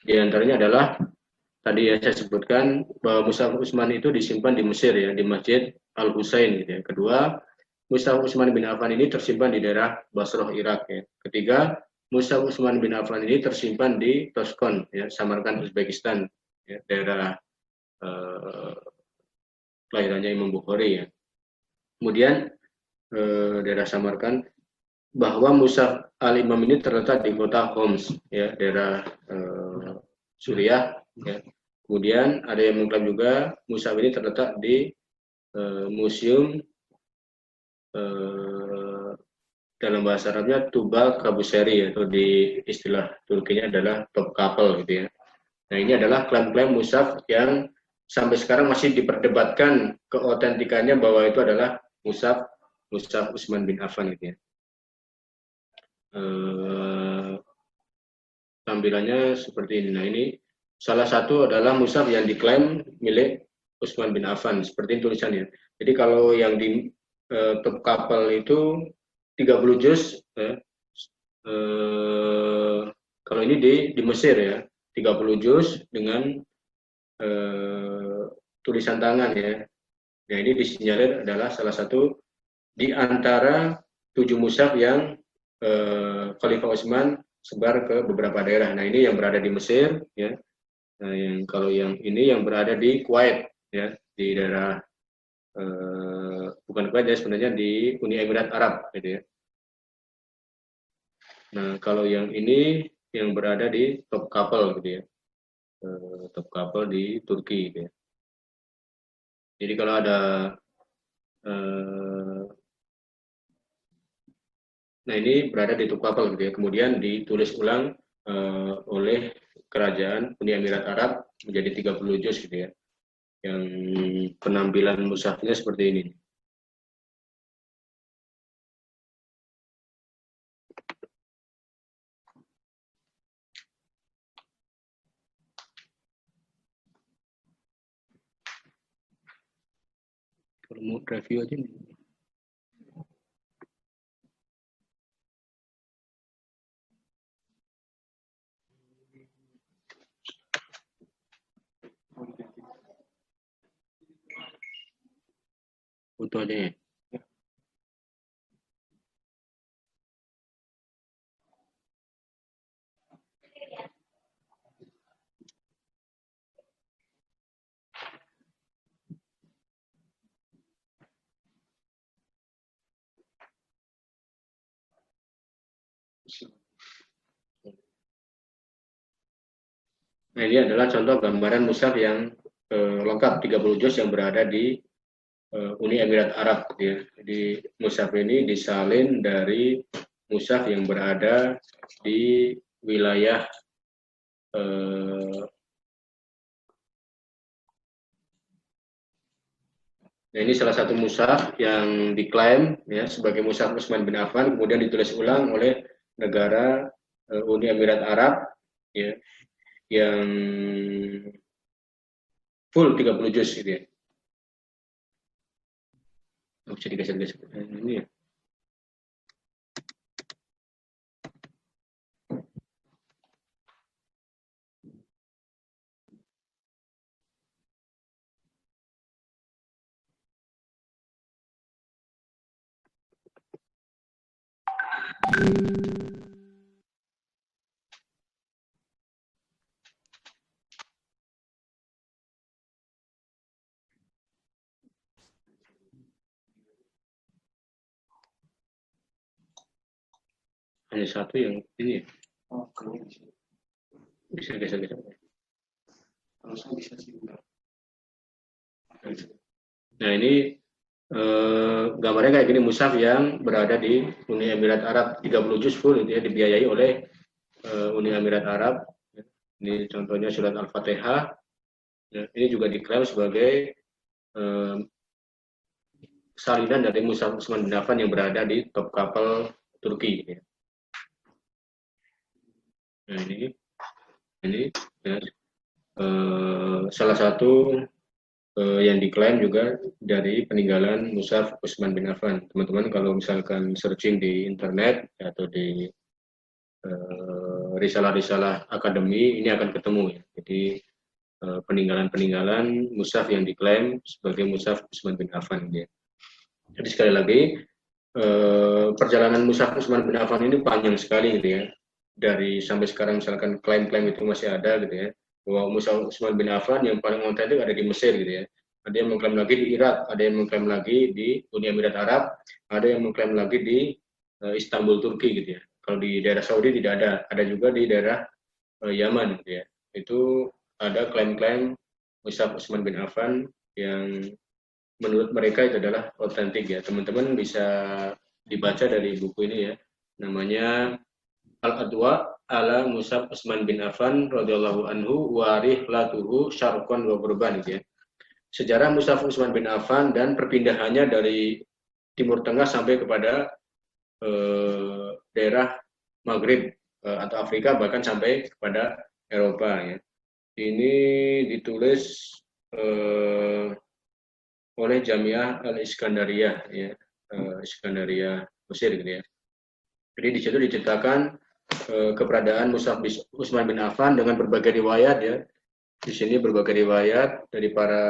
di antaranya adalah tadi ya saya sebutkan bahwa Mushaf Utsman itu disimpan di Mesir ya, di Masjid Al Husain gitu ya. Kedua, Mushaf Utsman bin Affan ini tersimpan di daerah Basrah, Irak ya. Ketiga, Mushaf Utsman bin Affan ini tersimpan di Toskon ya, Samarkand, Uzbekistan ya, daerah kelahirannya Imam Bukhari ya. Kemudian daerah Samarkand, bahwa Mushaf Al-Imam ini terletak di kota Homs ya, daerah Suriah ya. Kemudian ada yang mengklaim juga Mushaf ini terletak di museum dalam bahasa Arabnya Tubal Kabuseri, atau di istilah Turkinya adalah Topkapı gitu ya. Nah, ini adalah klaim-klaim mushaf yang sampai sekarang masih diperdebatkan keotentikannya bahwa itu adalah mushaf Utsman bin Affan gitu ya. Tampilannya seperti ini. Nah, ini salah satu adalah mushaf yang diklaim milik Utsman bin Affan, seperti tulisannya. Jadi kalau yang di Topkapı itu 30 juz ya. Kalau ini di Mesir ya, 30 juz dengan tulisan tangan ya. Nah, ini disinyalir adalah salah satu di antara 7 mushaf yang Khalifah Utsman sebar ke beberapa daerah. Nah, ini yang berada di Mesir ya. Nah, kalau yang ini yang berada di Kuwait ya, di daerah bukan Kuwait ya, sebenarnya di Uni Emirat Arab gitu ya. Nah, kalau yang ini yang berada di Topkapı gitu ya. Topkapı di Turki gitu ya. Jadi kalau ada nah, ini berada di Topkapı gitu ya. Kemudian ditulis ulang oleh kerajaan Uni Emirat Arab menjadi 30 juz gitu ya. Yang penampilan mushafnya seperti ini. Kalau mau review aja nih. Foto aja ya. Nah, ini adalah contoh gambaran mushaf yang lengkap 30 juz yang berada di Uni Emirat Arab ya. Jadi mushaf ini disalin dari mushaf yang berada di wilayah nah, ini salah satu mushaf yang diklaim ya sebagai mushaf Utsman bin Affan, kemudian ditulis ulang oleh negara Uni Emirat Arab ya, yang full 30 juz gitu ya. Bisa digeser-geser ini ya. Hanya satu yang ini ya. Bisa geser-geser. Harusnya bisa sih. Nah, ini gambarnya kayak gini, mushaf yang berada di Uni Emirat Arab 30 juz full itu ya, dibiayai oleh Uni Emirat Arab. Ini contohnya surat Al-Fatihah. Ya, ini juga diklaim sebagai salinan dari mushaf Utsman bin Affan yang berada di Topkapı, Turki. Ya. Nah, ini ya, salah satu yang diklaim juga dari peninggalan Mushaf Utsman bin Affan. Teman-teman kalau misalkan searching di internet atau di risalah-risalah akademi ini akan ketemu ya. Jadi peninggalan-peninggalan mushaf yang diklaim sebagai Mushaf Utsman bin Affan ya. Jadi sekali lagi perjalanan Mushaf Utsman bin Affan ini panjang sekali gitu ya. Dari sampai sekarang misalkan klaim-klaim itu masih ada gitu ya. Bahwa Mushaf Utsman bin Affan yang paling otentik ada di Mesir gitu ya. Ada yang mengklaim lagi di Irak, ada yang mengklaim lagi di Uni Emirat Arab, ada yang mengklaim lagi di Istanbul, Turki gitu ya. Kalau di daerah Saudi tidak ada juga di daerah Yaman gitu ya. Itu ada klaim-klaim Mushaf Utsman bin Affan yang menurut mereka itu adalah otentik ya. Teman-teman bisa dibaca dari buku ini ya. Namanya Al-Adwa ala Mushaf Utsman bin Affan radhiyallahu anhu wa rihlatuhu syarqan wa ghurban gitu ya. Sejarah Mushaf Utsman bin Affan dan perpindahannya dari Timur Tengah sampai kepada daerah Maghrib atau Afrika bahkan sampai kepada Eropa ya. Ini ditulis oleh Jamiah Al-Iskandariyah ya, Iskandariyah Mesir gitu ya. Jadi di situ diceritakan keberadaan Mushaf Utsman bin Affan dengan berbagai riwayat ya. Di sini berbagai riwayat dari para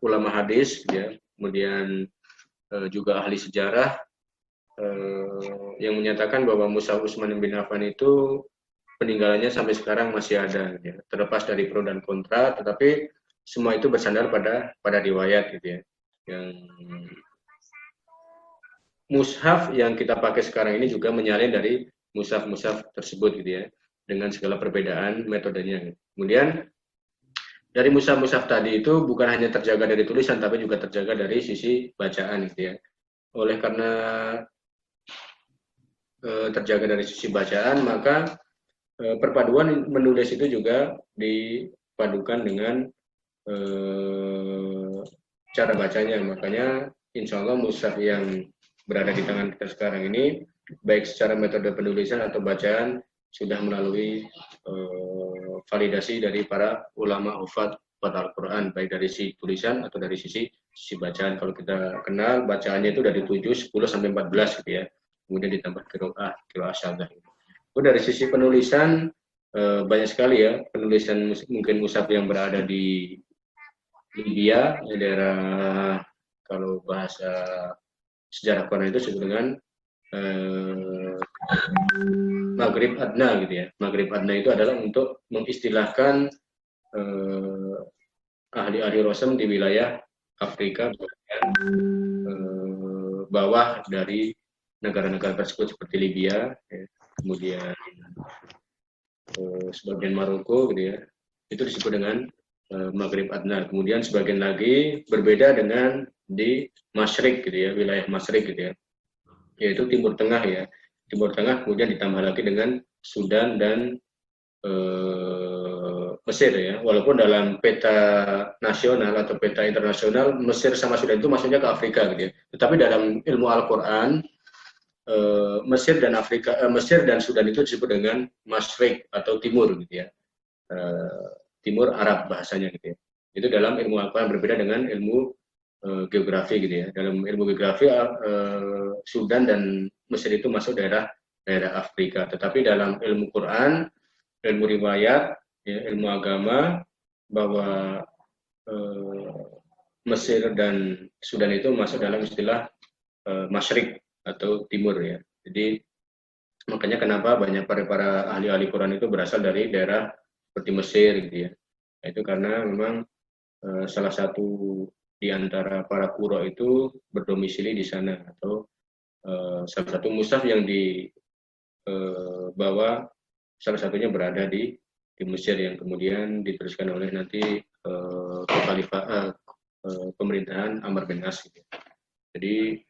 ulama hadis gitu ya. Kemudian juga ahli sejarah yang menyatakan bahwa Mushaf Utsman bin Affan itu peninggalannya sampai sekarang masih ada ya. Terlepas dari pro dan kontra, tetapi semua itu bersandar pada riwayat gitu ya. Yang mushaf yang kita pakai sekarang ini juga menyalin dari mushaf-mushaf tersebut gitu ya, dengan segala perbedaan metodenya. Kemudian dari mushaf-mushaf tadi itu bukan hanya terjaga dari tulisan, tapi juga terjaga dari sisi bacaan gitu ya. Oleh karena terjaga dari sisi bacaan, maka perpaduan menulis itu juga dipadukan dengan cara bacanya. Makanya insya Allah mushaf yang berada di tangan kita sekarang ini, baik secara metode penulisan atau bacaan, sudah melalui validasi dari para ulama hufadz Al-Quran, baik dari sisi tulisan atau dari sisi bacaan. Kalau kita kenal, bacaannya itu dari 7, 10, sampai 14 gitu ya. Kemudian ditambah qiraah syaddah. Dari sisi penulisan, banyak sekali ya penulisan mungkin mushaf yang berada di Libya, di daerah, kalau bahasa sejarah Quran itu disebut dengan Maghrib Adna gitu ya. Maghrib Adna itu adalah untuk mengistilahkan ahli-ahli Rosem di wilayah Afrika bagian bawah dari negara-negara tersebut seperti Libya, ya. Kemudian sebagian Maroko gitu ya. Itu disebut dengan Maghrib Adna. Kemudian sebagian lagi berbeda dengan di Masyrik gitu ya, wilayah Masyrik gitu ya. Yaitu Timur Tengah ya. Timur Tengah kemudian ditambah lagi dengan Sudan dan Mesir ya. Walaupun dalam peta nasional atau peta internasional Mesir sama Sudan itu maksudnya ke Afrika gitu ya. Tetapi dalam ilmu Al-Qur'an Mesir dan Sudan itu disebut dengan Masyrik atau Timur gitu ya. Timur Arab bahasanya gitu ya. Itu dalam ilmu Al-Qur'an, berbeda dengan ilmu geografi gitu ya. Dalam ilmu geografi Sudan dan Mesir itu masuk daerah Afrika. Tetapi dalam ilmu Quran, ilmu riwayat, ya, ilmu agama, bahwa Mesir dan Sudan itu masuk dalam istilah Masyrik atau Timur ya. Jadi makanya kenapa banyak para ahli-ahli Quran itu berasal dari daerah seperti Mesir gitu ya. Itu karena memang salah satu di antara para qurra itu berdomisili di sana, atau salah satu mushaf yang dibawa salah satunya berada di Mesir yang kemudian diteruskan oleh nanti pemerintahan Amr bin As gitu. Jadi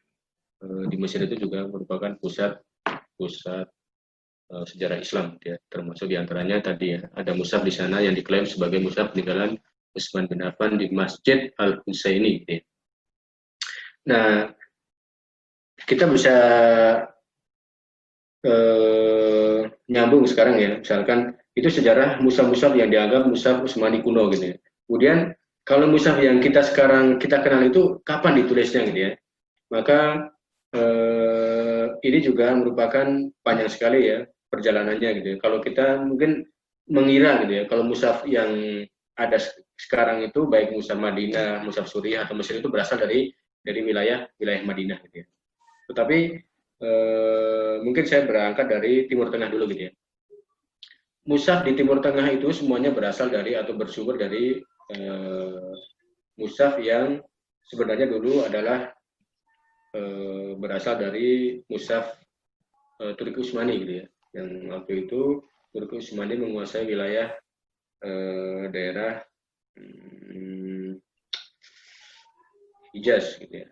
di Mesir itu juga merupakan pusat sejarah Islam ya, termasuk diantaranya tadi ya, ada mushaf di sana yang diklaim sebagai mushaf peninggalan Utsman bin Affan di Masjid Al-Husaini gitu ya. Nah, kita bisa nyambung sekarang ya, misalkan itu sejarah mushaf-mushaf yang dianggap mushaf Utsmani kuno gitu ya. Kemudian kalau mushaf yang kita sekarang kita kenal itu kapan ditulisnya gitu ya. Maka ini juga merupakan panjang sekali ya perjalanannya gitu ya. Kalau kita mungkin mengira gitu ya, kalau mushaf yang ada sekarang itu baik mushaf Madinah, mushaf Suriah atau Mesir itu berasal dari wilayah Madinah gitu ya. Tetapi mungkin saya berangkat dari Timur Tengah dulu gitu ya. Mushaf di Timur Tengah itu semuanya berasal dari atau bersumber dari mushaf yang sebenarnya dulu adalah berasal dari mushaf Turki Utsmani gitu ya. Yang waktu itu Turki Utsmani menguasai wilayah daerah Hijaz gitu ya.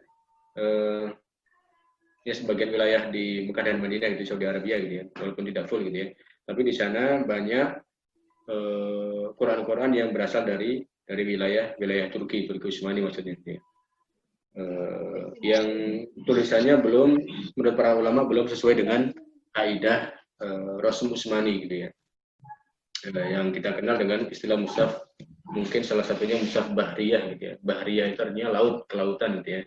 Ya sebagian wilayah di Mekah dan Madinah gitu, Saudi Arabia gitu ya, walaupun tidak full gitu ya. Tapi di sana banyak Quran-Quran yang berasal dari wilayah Turki Utsmani maksudnya gitu ya. Yang tulisannya belum, menurut para ulama belum sesuai dengan kaidah Rasul Utsmani gitu ya. Yang kita kenal dengan istilah mushaf, mungkin salah satunya mushaf Bahriyah gitu ya. Bahriyah itu artinya laut, kelautan gitu ya.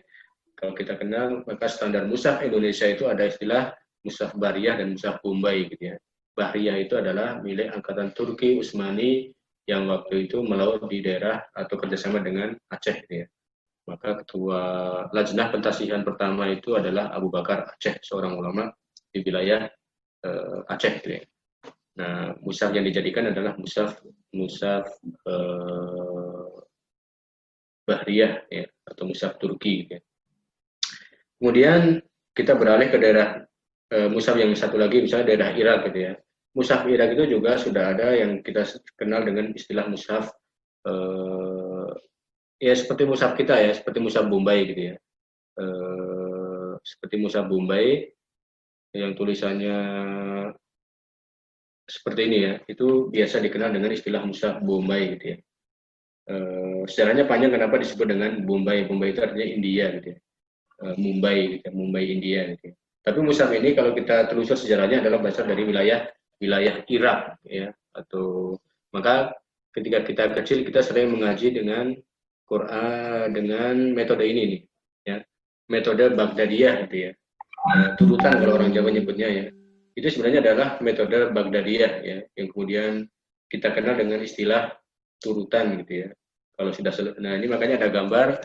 Kalau kita kenal, maka standar mushaf Indonesia itu ada istilah mushaf Bahriyah dan mushaf Bombay gitu ya. Bahriyah itu adalah milik angkatan Turki Utsmani yang waktu itu melaut di daerah atau kerjasama dengan Aceh gitu ya. Maka ketua Lajnah Pentasihan pertama itu adalah Abu Bakar Aceh, seorang ulama di wilayah Aceh gitu ya. Nah, mushaf yang dijadikan adalah mushaf Bahriyah ya, atau mushaf Turki gitu ya. Kemudian kita beralih ke daerah mushaf yang satu lagi, misalnya daerah Irak gitu ya. Mushaf Irak itu juga sudah ada yang kita kenal dengan istilah mushaf ya seperti mushaf kita ya, seperti mushaf Bombay gitu ya. Seperti mushaf Bombay yang tulisannya seperti ini ya, itu biasa dikenal dengan istilah mushaf Bombay gitu ya. Sejarahnya panjang kenapa disebut dengan Bombay. Bombay itu artinya India gitu ya. Mumbai gitu, Mumbai India gitu. Tapi mushaf ini kalau kita telusur sejarahnya adalah berasal dari wilayah Irak ya, atau maka ketika kita kecil kita sering mengaji dengan Quran dengan metode ini nih ya, metode Baghdadiyah gitu ya. Turutan kalau orang Jawa nyebutnya ya. Itu sebenarnya adalah metode Baghdadiyah ya, yang kemudian kita kenal dengan istilah turutan gitu ya. Kalau sudah nah ini makanya ada gambar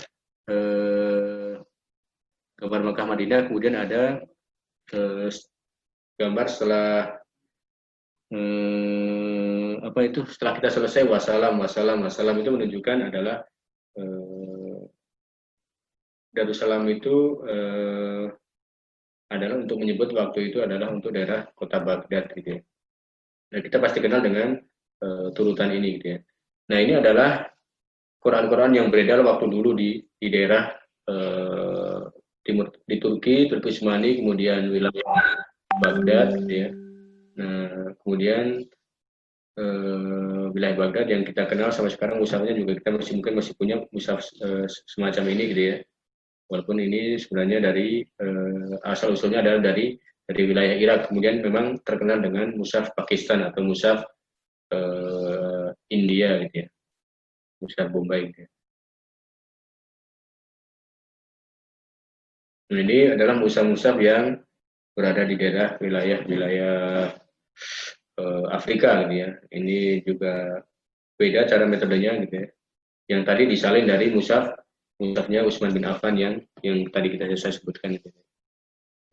gambar Makkah Madinah, kemudian ada gambar setelah apa itu, setelah kita selesai wassalam itu menunjukkan adalah Darussalam itu adalah untuk menyebut waktu itu adalah untuk daerah kota Baghdad gitu ya. Nah, kita pasti kenal dengan turutan ini gitu ya. Nah, ini adalah Quran-Quran yang beredar waktu dulu di daerah timur, di Turki Utsmani, kemudian wilayah Baghdad gitu ya. Nah, kemudian wilayah Baghdad yang kita kenal sampai sekarang mushafnya juga kita mungkin masih punya mushaf semacam ini gitu ya. Walaupun ini sebenarnya dari asal usulnya adalah dari wilayah Irak, kemudian memang terkenal dengan mushaf Pakistan atau mushaf India gitu ya. Mushaf Bombay gitu ya. Ini adalah mushaf-mushaf yang berada di daerah wilayah Afrika gitu ya. Ini juga beda cara metodenya gitu ya. Yang tadi disalin dari mushafnya Utsman bin Affan yang tadi saya sebutkan gitu.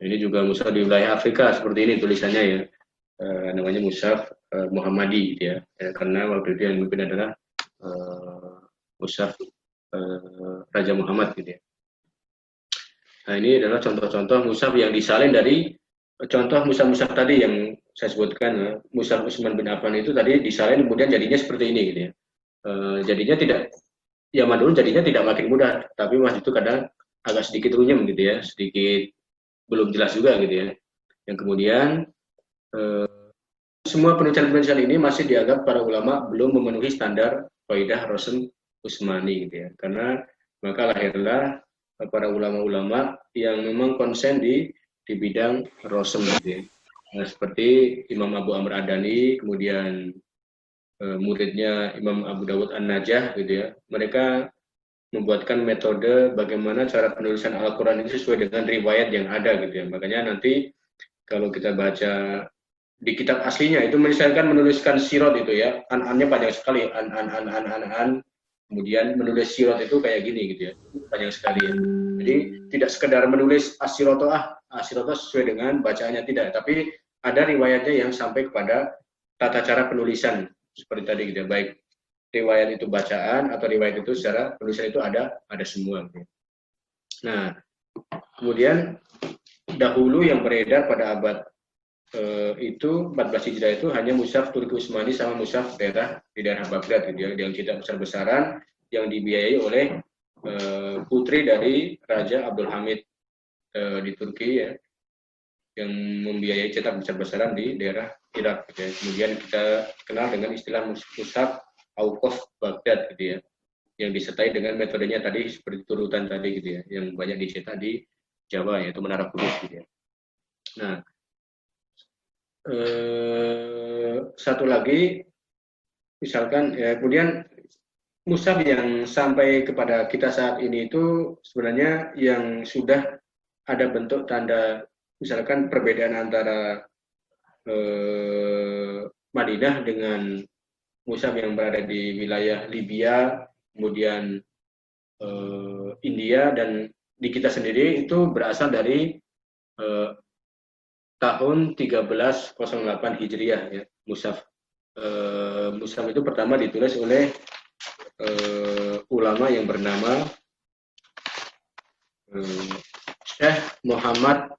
Ini juga mushaf di wilayah Afrika seperti ini tulisannya ya. Namanya mushaf Muhammadi gitu ya. Karena waktu itu yang memimpin adalah mushaf Raja Muhammad gitu ya. Nah, ini adalah contoh-contoh mushaf yang disalin dari contoh mushaf-mushaf tadi yang saya sebutkan. Mushaf Utsman bin Affan itu tadi disalin kemudian jadinya seperti ini gitu ya. Jadinya tidak, zaman dulu jadinya tidak makin mudah, tapi waktu itu kadang agak sedikit runyem gitu ya, sedikit belum jelas juga gitu ya. Yang kemudian semua penelitian-penelitian ini masih dianggap para ulama belum memenuhi standar kaidah Rasul Utsmani gitu ya. Karena maka lahirlah para ulama-ulama yang memang konsen di bidang Rasul gitu ya. Nah, seperti Imam Abu Amr Adani, kemudian muridnya Imam Abu Dawud An-Najah gitu ya. Mereka membuatkan metode bagaimana cara penulisan Al-Quran itu sesuai dengan riwayat yang ada gitu ya. Makanya nanti kalau kita baca di kitab aslinya itu misalkan menuliskan sirot itu ya, an-annya panjang sekali, an, kemudian menulis sirot itu kayak gini gitu ya, panjang sekali ya. Jadi tidak sekedar menulis asiroto asiroto sesuai dengan bacaannya, tidak, tapi ada riwayatnya yang sampai kepada tata cara penulisan seperti tadi gitu ya, baik riwayat itu bacaan atau riwayat itu secara penulisan itu ada semua. Nah, kemudian dahulu yang beredar pada abad itu 14 Hijriah itu hanya mushaf Turki Utsmani sama mushaf di daerah Baghdad gitu ya, yang tidak besar-besaran yang dibiayai oleh putri dari Raja Abdul Hamid di Turki ya, yang membiayai cetak besar-besaran di daerah Irak gitu ya. Kemudian kita kenal dengan istilah mushaf Auqaf Baghdad gitu ya, yang disertai dengan metodenya tadi seperti turutan tadi gitu ya, yang banyak dicetak di Jawa yaitu Menara Kudus gitu ya. Nah, satu lagi misalkan ya, kemudian mushaf yang sampai kepada kita saat ini itu sebenarnya yang sudah ada bentuk tanda misalkan perbedaan antara Madinah dengan mushaf yang berada di wilayah Libya, kemudian India, dan di kita sendiri itu berasal dari tahun 1308 Hijriah ya, mushaf. Mushaf itu pertama ditulis oleh ulama yang bernama Syekh Muhammad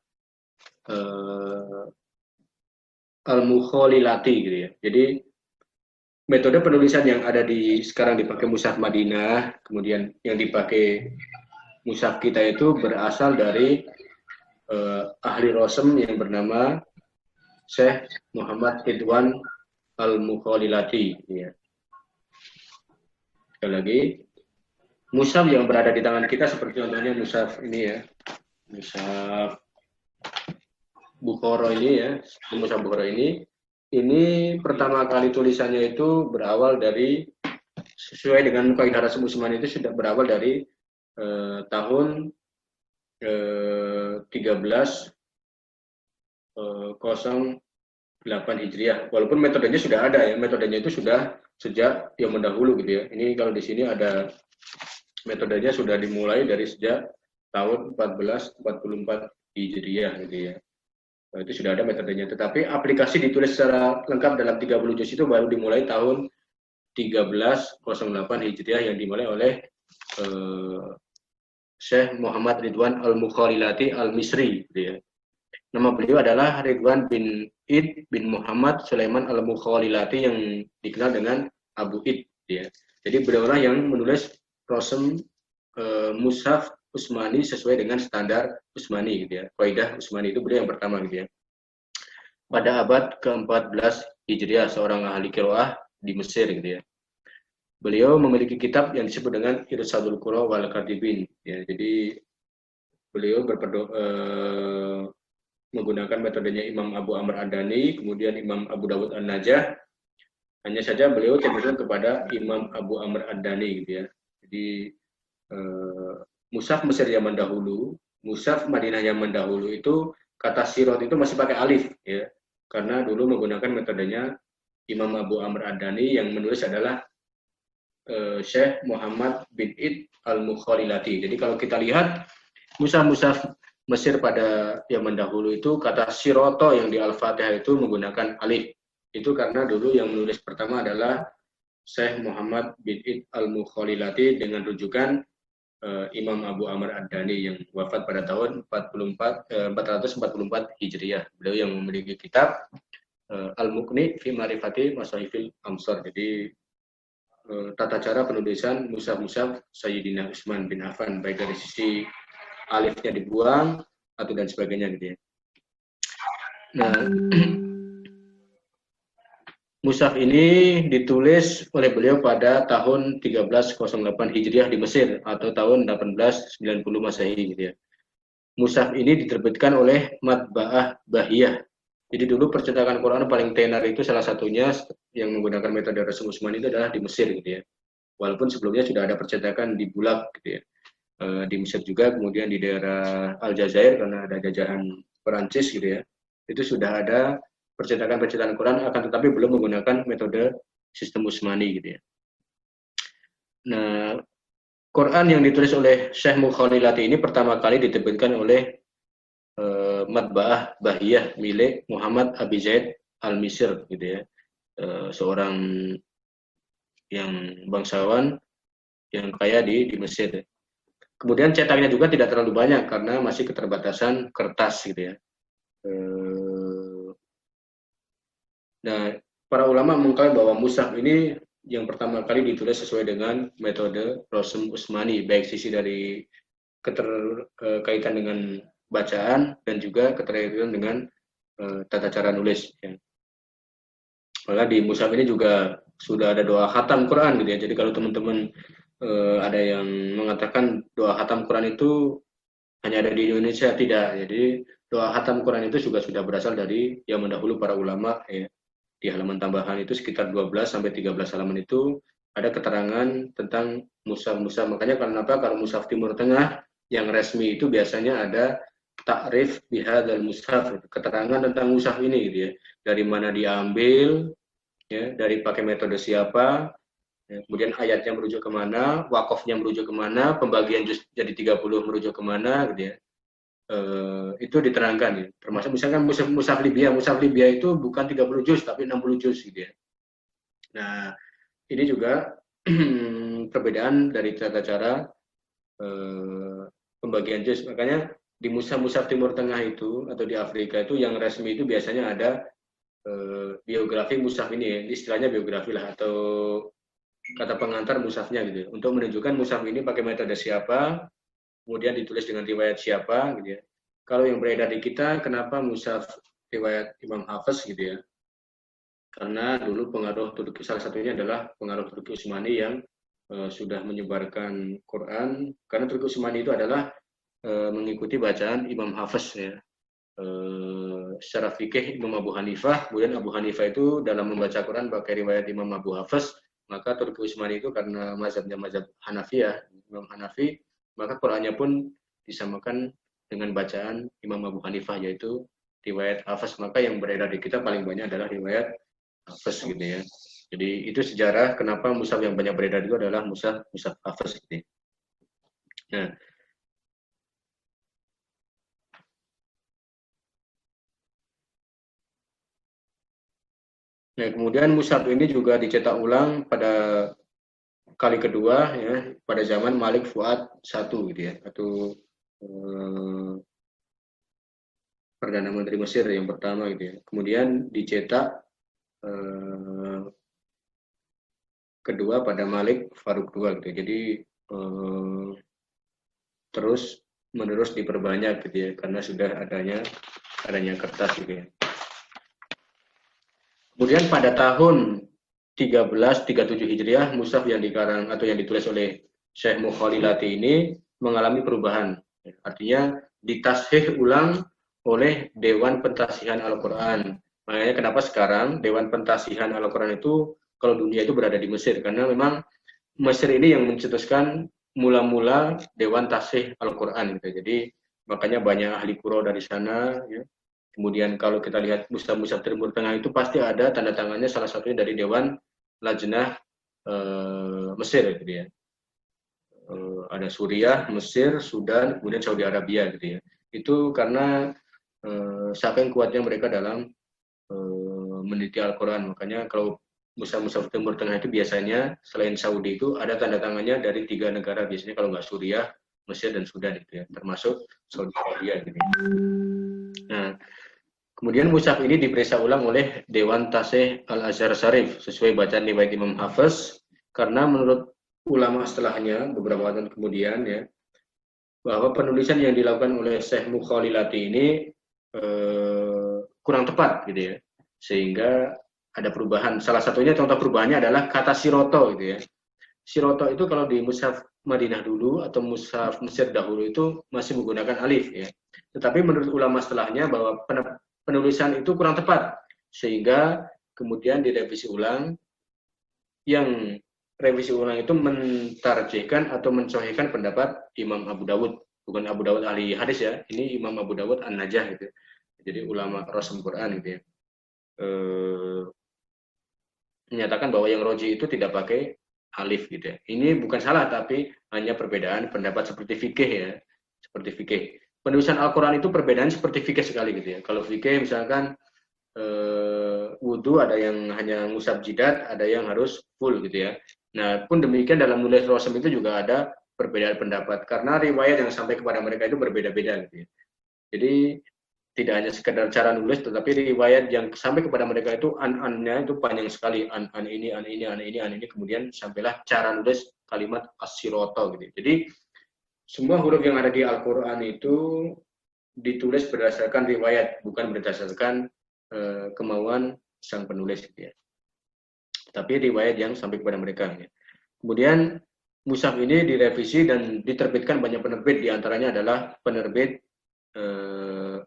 Al-Mukhalilati gitu ya. Jadi metode penulisan yang ada di sekarang dipakai mushaf Madinah, kemudian yang dipakai mushaf kita itu berasal dari ahli rosem yang bernama Syekh Muhammad Ridwan Al-Mukhalilati ya. Sekali lagi, mushaf yang berada di tangan kita seperti contohnya mushaf ini ya, mushaf Bukhara ini ya, mushaf Bukhara ini pertama kali tulisannya itu berawal dari, sesuai dengan kaidah Rasul Utsmani itu sudah berawal dari tahun 1308 Hijriah. Walaupun metodenya sudah ada ya, metodenya itu sudah sejak yang mendahulu gitu ya. Ini kalau di sini ada metodenya sudah dimulai dari sejak tahun 1444 Hijriah gitu ya. Nah, itu sudah ada metodenya, tetapi aplikasi ditulis secara lengkap dalam 30 juz itu baru dimulai tahun 1308 Hijriah yang dimulai oleh Syekh Muhammad Ridwan Al-Mukhalilati Al-Misri gitu ya. Nama beliau adalah Ridwan bin Id bin Muhammad Sulaiman Al-Mukhalilati yang dikenal dengan Abu Id gitu ya. Jadi beliaulah yang menulis rosem mushaf Utsmani sesuai dengan standar Utsmani gitu ya. Kaidah Utsmani itu beliau yang pertama gitu ya. Pada abad ke-14 Hijriah, seorang ahli qiraah di Mesir gitu ya. Beliau memiliki kitab yang disebut dengan Irsadul Qurra wal Katibin ya. Jadi beliau menggunakan metodenya Imam Abu Amr Ad-Dani, kemudian Imam Abu Dawud An-Najah. Hanya saja beliau cenderung kepada Imam Abu Amr Ad-Dani gitu ya. Jadi mushaf Mesir zaman dahulu, mushaf Madinah zaman dahulu itu kata sirot itu masih pakai alif ya, karena dulu menggunakan metodenya Imam Abu Amr Ad-Dani, yang menulis adalah Syekh Muhammad bin Id Al-Mukhalilati. Jadi kalau kita lihat mushaf-mushaf Mesir pada zaman dahulu itu kata siroto yang di Al-Fatihah itu menggunakan alif. Itu karena dulu yang menulis pertama adalah Syekh Muhammad bin Id Al-Mukhalilati dengan rujukan Imam Abu Amr Ad-Dani yang wafat pada tahun 444 Hijriah. Beliau yang memiliki kitab Al-Muqni fi Ma'rifati Masahifil Amsar. Jadi tata cara penulisan mushaf-mushaf Sayyidina Utsman bin Affan, baik dari sisi alifnya dibuang atau dan sebagainya gitu ya. Nah, mushaf ini ditulis oleh beliau pada tahun 1308 Hijriah di Mesir atau tahun 1890 Masehi gitu ya. Mushaf ini diterbitkan oleh Matba'ah Bahiyah. Jadi dulu percetakan Quran paling tenar itu salah satunya yang menggunakan metode Rasul Utsmani itu adalah di Mesir gitu ya. Walaupun sebelumnya sudah ada percetakan di Bulak gitu ya. Di Mesir juga, kemudian di daerah Aljazair karena ada jajahan Perancis gitu ya. Itu sudah ada percetakan Quran, akan tetapi belum menggunakan metode sistem Utsmani gitu ya. Nah, Quran yang ditulis oleh Syekh Mukhalilati ini pertama kali diterbitkan oleh Matba'ah Bahiyah milik Muhammad Abi Zaid Al-Misr gitu ya. Seorang yang bangsawan yang kaya di Mesir. Kemudian cetaknya juga tidak terlalu banyak karena masih keterbatasan kertas gitu ya. Nah, para ulama mengklaim bahwa mushaf ini yang pertama kali ditulis sesuai dengan metode Rasm Utsmani, baik sisi dari keterkaitan dengan bacaan dan juga keterkaitan dengan tata cara nulis. Ya. Maka di mushaf ini juga sudah ada doa khatam Quran gitu ya. Jadi kalau teman-teman ada yang mengatakan doa khatam Quran itu hanya ada di Indonesia, tidak. Jadi doa khatam Quran itu juga sudah berasal dari yang mendahulu para ulama ya. Di halaman tambahan itu sekitar 12 sampai 13 halaman itu ada keterangan tentang mushaf-mushaf. Makanya kenapa kalau mushaf Timur Tengah yang resmi itu biasanya ada takrif bihadzal mushaf, keterangan tentang mushaf ini gitu ya. Dari mana diambil, ya, dari pakai metode siapa, ya, kemudian ayatnya merujuk kemana, wakofnya merujuk kemana, pembagian juz jadi 30 merujuk kemana gitu ya. Itu diterangkan ya. Termasuk misalkan mushaf Libya itu bukan 30 juz tapi 60 juz gitu ya. Nah, ini juga perbedaan dari tata cara pembagian juz. Makanya di mushaf Timur Tengah itu atau di Afrika itu yang resmi itu biasanya ada biografi mushaf ini ya. Istilahnya biografi lah atau kata pengantar mushafnya gitu ya. Untuk menunjukkan mushaf ini pakai metode siapa, kemudian ditulis dengan riwayat siapa gitu ya. Kalau yang beredar di kita, kenapa mushaf riwayat Imam Hafiz gitu ya? Karena dulu pengaruh Turki, salah satunya adalah pengaruh Turki Utsmani yang sudah menyebarkan Quran. Karena Turki Utsmani itu adalah mengikuti bacaan Imam Hafiz ya. Secara fikih Imam Abu Hanifah, kemudian Abu Hanifah itu dalam membaca Quran pakai riwayat Imam Abu Hafiz, maka Turki Utsmani itu karena mazhabnya mazhab Hanafiyah, Imam Hanafi, maka Qurannya pun disamakan dengan bacaan Imam Abu Hanifah yaitu riwayat Hafiz. Maka yang beredar di kita paling banyak adalah riwayat Hafiz gitu ya. Jadi itu sejarah kenapa mushaf yang banyak beredar itu adalah mushaf Hafiz gitu. Nah, kemudian mushaf ini juga dicetak ulang pada kali kedua ya pada zaman Malik Fuad I gitu ya, atau Perdana Menteri Mesir yang pertama gitu ya. Kemudian dicetak kedua pada Malik Faruk II gitu. Jadi terus menerus diperbanyak gitu ya karena sudah adanya kertas gitu ya. Kemudian pada tahun 1337 Hijriah, mushaf yang dikarang atau yang ditulis oleh Syekh Mukhalilati ini mengalami perubahan. Artinya ditashih ulang oleh Dewan Pentasihan Al-Quran. Makanya kenapa sekarang Dewan Pentasihan Al-Quran itu kalau dunia itu berada di Mesir, karena memang Mesir ini yang mencetuskan mula-mula Dewan Tashih Al-Quran gitu. Jadi makanya banyak ahli qurra dari sana ya. Kemudian kalau kita lihat mushaf-mushaf Timur Tengah itu pasti ada tanda tangannya salah satunya dari Dewan Lajnah Mesir gitu ya. Ada Suriah, Mesir, Sudan, kemudian Saudi Arabia gitu ya. Itu karena saking kuatnya mereka dalam meneliti Al-Quran. Makanya kalau mushaf-mushaf Timur Tengah itu biasanya selain Saudi itu ada tanda tangannya dari 3 negara. Biasanya kalau nggak Suriah, Mesir, dan Sudan gitu ya. Termasuk Saudi Arabia gitu ya. Nah, kemudian mushaf ini diperiksa ulang oleh Dewan Tashih Al-Azhar Syarif sesuai bacaan riwayat Imam Hafiz, karena menurut ulama setelahnya beberapa tahun kemudian ya bahwa penulisan yang dilakukan oleh Syekh Mukhalilati ini kurang tepat gitu ya, sehingga ada perubahan. Salah satunya contoh perubahannya adalah kata siroto gitu ya. Siroto itu kalau di mushaf Madinah dulu atau mushaf Mesir dahulu itu masih menggunakan alif ya. Tetapi menurut ulama setelahnya bahwa penulisan itu kurang tepat, sehingga kemudian direvisi ulang yang revisi ulang itu mentarjihkan atau mensohhikan pendapat Imam Abu Dawud, bukan Abu Dawud ahli hadis ya, ini Imam Abu Dawud An-Najah gitu. Jadi ulama Rasul Quran gitu ya. Menyatakan bahwa yang roji itu tidak pakai alif gitu ya. Ini bukan salah, tapi hanya perbedaan pendapat seperti fikih ya, seperti fikih. Penulisan Al-Quran itu perbedaan seperti fikih sekali gitu ya. Kalau fikih misalkan wudhu ada yang hanya ngusap jidat, ada yang harus full gitu ya. Nah pun demikian dalam nulis rosem itu juga ada perbedaan pendapat karena riwayat yang sampai kepada mereka itu berbeda-beda gitu ya. Jadi tidak hanya sekedar cara nulis, tetapi riwayat yang sampai kepada mereka itu an-annya itu panjang sekali, an ini, kemudian sampailah cara nulis kalimat as-siroto gitu. Jadi semua huruf yang ada di Al-Quran itu ditulis berdasarkan riwayat, bukan berdasarkan kemauan sang penulis gitu ya. Tapi riwayat yang sampai kepada mereka. Ya. Kemudian mushaf ini direvisi dan diterbitkan banyak penerbit, diantaranya adalah penerbit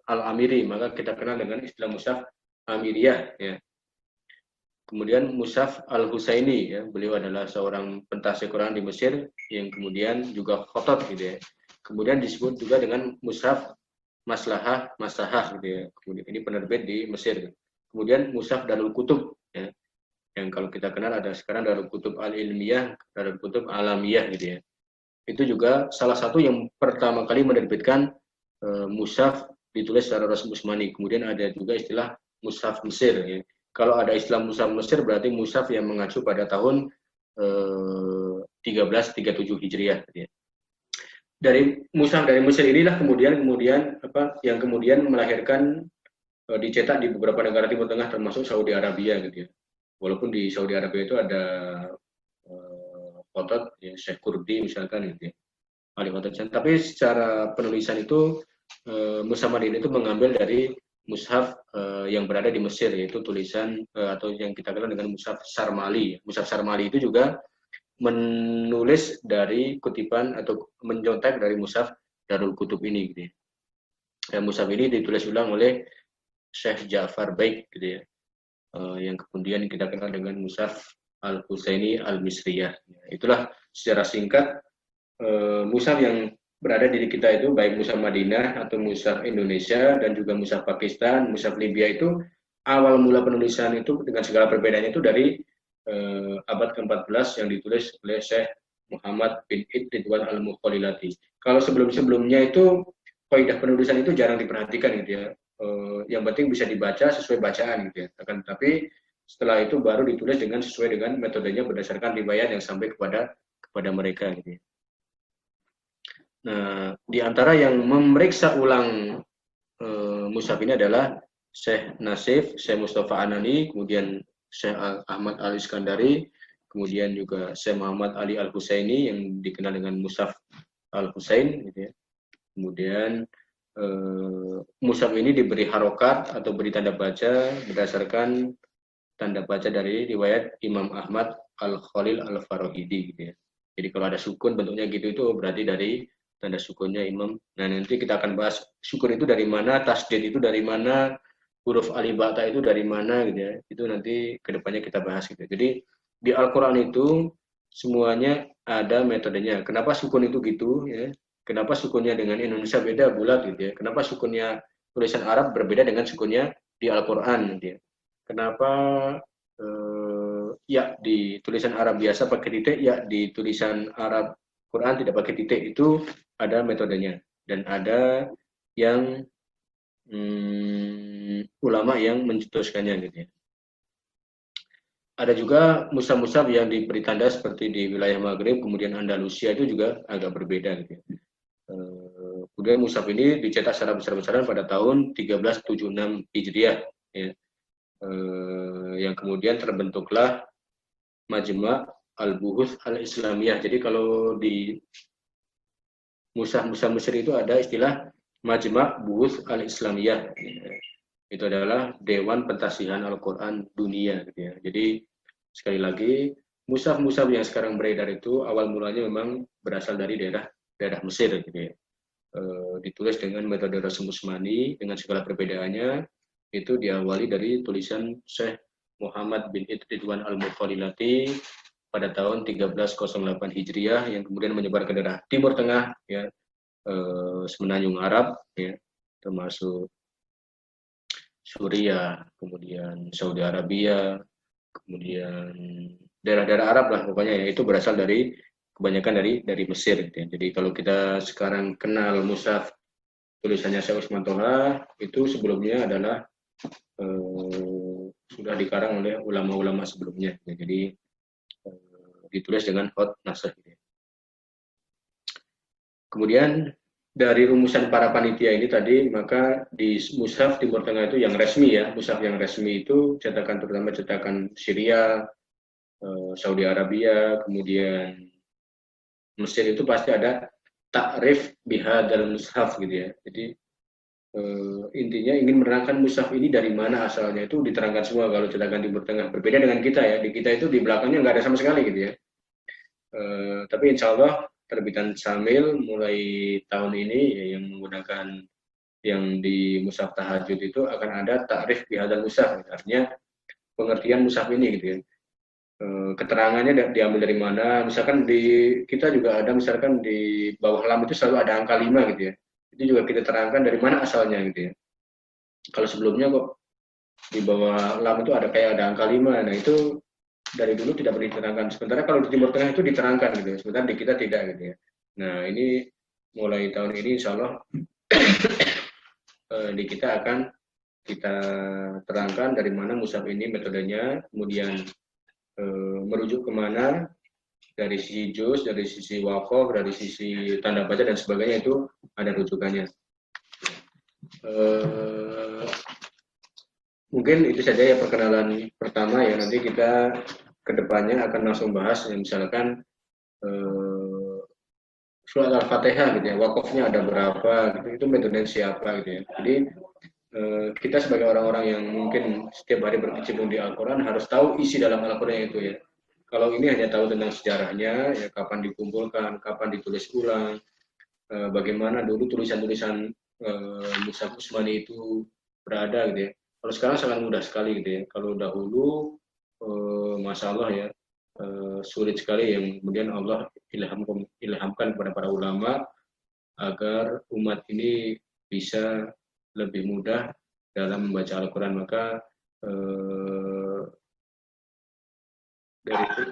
Al-Amiri, maka kita kenal dengan istilah mushaf Amiriyah ya. Kemudian mushaf Al-Husaini ya, beliau adalah seorang pentasih Quran di Mesir yang kemudian juga khotot gitu ya. Kemudian disebut juga dengan mushaf Maslahah gitu ya. Kemudian ini penerbit di Mesir. Kemudian mushaf Darul Kutub ya. Yang kalau kita kenal ada sekarang Darul Kutub Al-Ilmiyah, Darul Kutub Alamiyah gitu ya. Itu juga salah satu yang pertama kali menerbitkan mushaf ditulis secara resmi Utsmani. Kemudian ada juga istilah mushaf Mesir ya. Kalau ada istilah mushaf Mesir berarti mushaf yang mengacu pada tahun 1337 Hijriah ya. Dari mushaf dari Mesir inilah kemudian apa yang kemudian melahirkan dicetak di beberapa negara Timur Tengah termasuk Saudi Arabia gitu ya. Walaupun di Saudi Arabia itu ada khotot ya, Syekh Kurdi misalkan gitu ya. Ali khotot. Tapi secara penulisan itu mushaf Madinah itu mengambil dari mushaf yang berada di Mesir, yaitu tulisan atau yang kita kenal dengan mushaf Sarmali. Mushaf Sarmali itu juga menulis dari kutipan atau mencontek dari mushaf Darul Kutub ini gitu ya. Dan mushaf ini ditulis ulang oleh Syekh Ja'far Baik gitu ya. Yang kemudian kita kenal dengan mushaf Al-Husaini Al-Misriyah. Itulah secara singkat mushaf yang berada di kita itu, baik mushaf Madinah atau mushaf Indonesia dan juga mushaf Pakistan, mushaf Libya itu awal mula penulisan itu dengan segala perbedaannya itu dari abad ke-14 yang ditulis oleh Syekh Muhammad bin Ridwan Al-Mukhalilati. Kalau sebelum-sebelumnya itu kaidah penulisan itu jarang diperhatikan gitu ya. Yang penting bisa dibaca sesuai bacaan gitu ya. Tapi setelah itu baru ditulis dengan sesuai dengan metodenya berdasarkan riwayat yang sampai kepada mereka gitu ya. Nah, di antara yang memeriksa ulang mushaf ini adalah Syekh Nasif, Syekh Mustafa Anani, kemudian Syekh Ahmad Al-Iskandari, kemudian juga Syekh Muhammad Ali Al-Husaini yang dikenal dengan mushaf Al-Husain gitu ya. Kemudian mushaf ini diberi harokat atau beri tanda baca berdasarkan tanda baca dari riwayat Imam Ahmad Al-Khalil Al-Farahidi gitu ya. Jadi kalau ada sukun bentuknya gitu itu berarti dari tanda sukunnya Imam. Nah, nanti kita akan bahas sukun itu dari mana, tasdid itu dari mana, huruf alif ba ta itu dari mana gitu ya. Itu nanti kedepannya kita bahas gitu. Jadi di Al-Quran itu semuanya ada metodenya. Kenapa sukun itu gitu ya? Kenapa sukunnya dengan Indonesia beda bulat gitu ya? Kenapa sukunnya tulisan Arab berbeda dengan sukunnya di Al-Quran gitu ya? Kenapa ya di tulisan Arab biasa pakai titik, ya di tulisan Arab Quran tidak pakai titik, itu ada metodenya dan ada yang ulama yang mencetuskannya gitu ya. Ada juga mushaf-mushaf yang diberi tanda seperti di wilayah Maghrib, kemudian Andalusia itu juga agak berbeda gitu ya. Kemudian mushaf ini dicetak secara besar-besaran pada tahun 1376 Hijriah ya. Yang kemudian terbentuklah Majma' Al-Buhuth Al-Islamiyah. Jadi kalau di mushaf-mushaf Mesir itu ada istilah Majma' Buhuth Al-Islamiyah. Itu adalah Dewan Pentasihan Al-Quran Dunia gitu ya. Jadi sekali lagi mushaf-mushaf yang sekarang beredar itu awal mulanya memang berasal dari daerah Mesir gitu ya. Ditulis dengan metode Rasul Utsmani dengan segala perbedaannya. Itu diawali dari tulisan Syekh Muhammad bin Ridwan Al-Mukhalilati, pada tahun 1308 Hijriah yang kemudian menyebar ke daerah Timur Tengah, ya, Semenanjung Arab, ya, termasuk Suriah, kemudian Saudi Arabia, kemudian daerah-daerah Arab lah pokoknya, ya, itu berasal dari kebanyakan dari Mesir, gitu ya. Jadi kalau kita sekarang kenal mushaf tulisannya Syekh Utsman Toha, itu sebelumnya adalah sudah dikarang oleh ulama-ulama sebelumnya, ya. Jadi ditulis dengan khot nasakh, gitu ya. Kemudian dari rumusan para panitia ini tadi, maka di mushaf Timur Tengah itu yang resmi, ya, mushaf yang resmi itu cetakan, terutama cetakan Syria, Saudi Arabia, kemudian Mesir, itu pasti ada takrif bihadzal mushaf, gitu ya. Jadi intinya ingin menerangkan mushaf ini dari mana asalnya, itu diterangkan semua kalau cetakan Timur Tengah. Berbeda dengan kita, ya, di kita itu di belakangnya nggak ada sama sekali, gitu ya. Tapi insya Allah terbitan Syamil mulai tahun ini, ya, yang menggunakan yang di mushaf tahajud itu akan ada takrif bihadzal mushaf, artinya pengertian mushaf ini, gitu ya. Keterangannya diambil dari mana, misalkan di kita juga ada, misalkan di bawah lam itu selalu ada angka 5, gitu ya. Itu juga kita terangkan dari mana asalnya, gitu ya. Kalau sebelumnya kok di bawah lam itu ada kayak ada angka 5, nah itu dari dulu tidak pernah diterangkan. Sementara kalau di Timur Tengah itu diterangkan, gitu ya. Sementara di kita tidak, gitu ya. Nah, ini mulai tahun ini insya Allah di kita akan kita terangkan dari mana mushaf ini metodenya, kemudian merujuk kemana, dari sisi juz, dari sisi waqaf, dari sisi tanda baca dan sebagainya, itu ada rujukannya. Mungkin itu saja ya perkenalan pertama, ya. Nanti kita kedepannya akan langsung bahas, ya, misalkan surat Al-Fatihah, gitu ya, wakafnya ada berapa, gitu, itu metode siapa, gitu ya. Jadi kita sebagai orang-orang yang mungkin setiap hari berkecimpung di Al-Quran harus tahu isi dalam Al-Quran itu, ya. Kalau ini hanya tahu tentang sejarahnya, ya, kapan dikumpulkan, kapan ditulis ulang, bagaimana dulu tulisan-tulisan mushaf Utsmani itu berada, gitu ya. Kalau sekarang sangat mudah sekali, gitu ya. Kalau dahulu masya Allah, ya, sulit sekali, yang kemudian Allah ilhamkan kepada para ulama agar umat ini bisa lebih mudah dalam membaca Al-Quran. Maka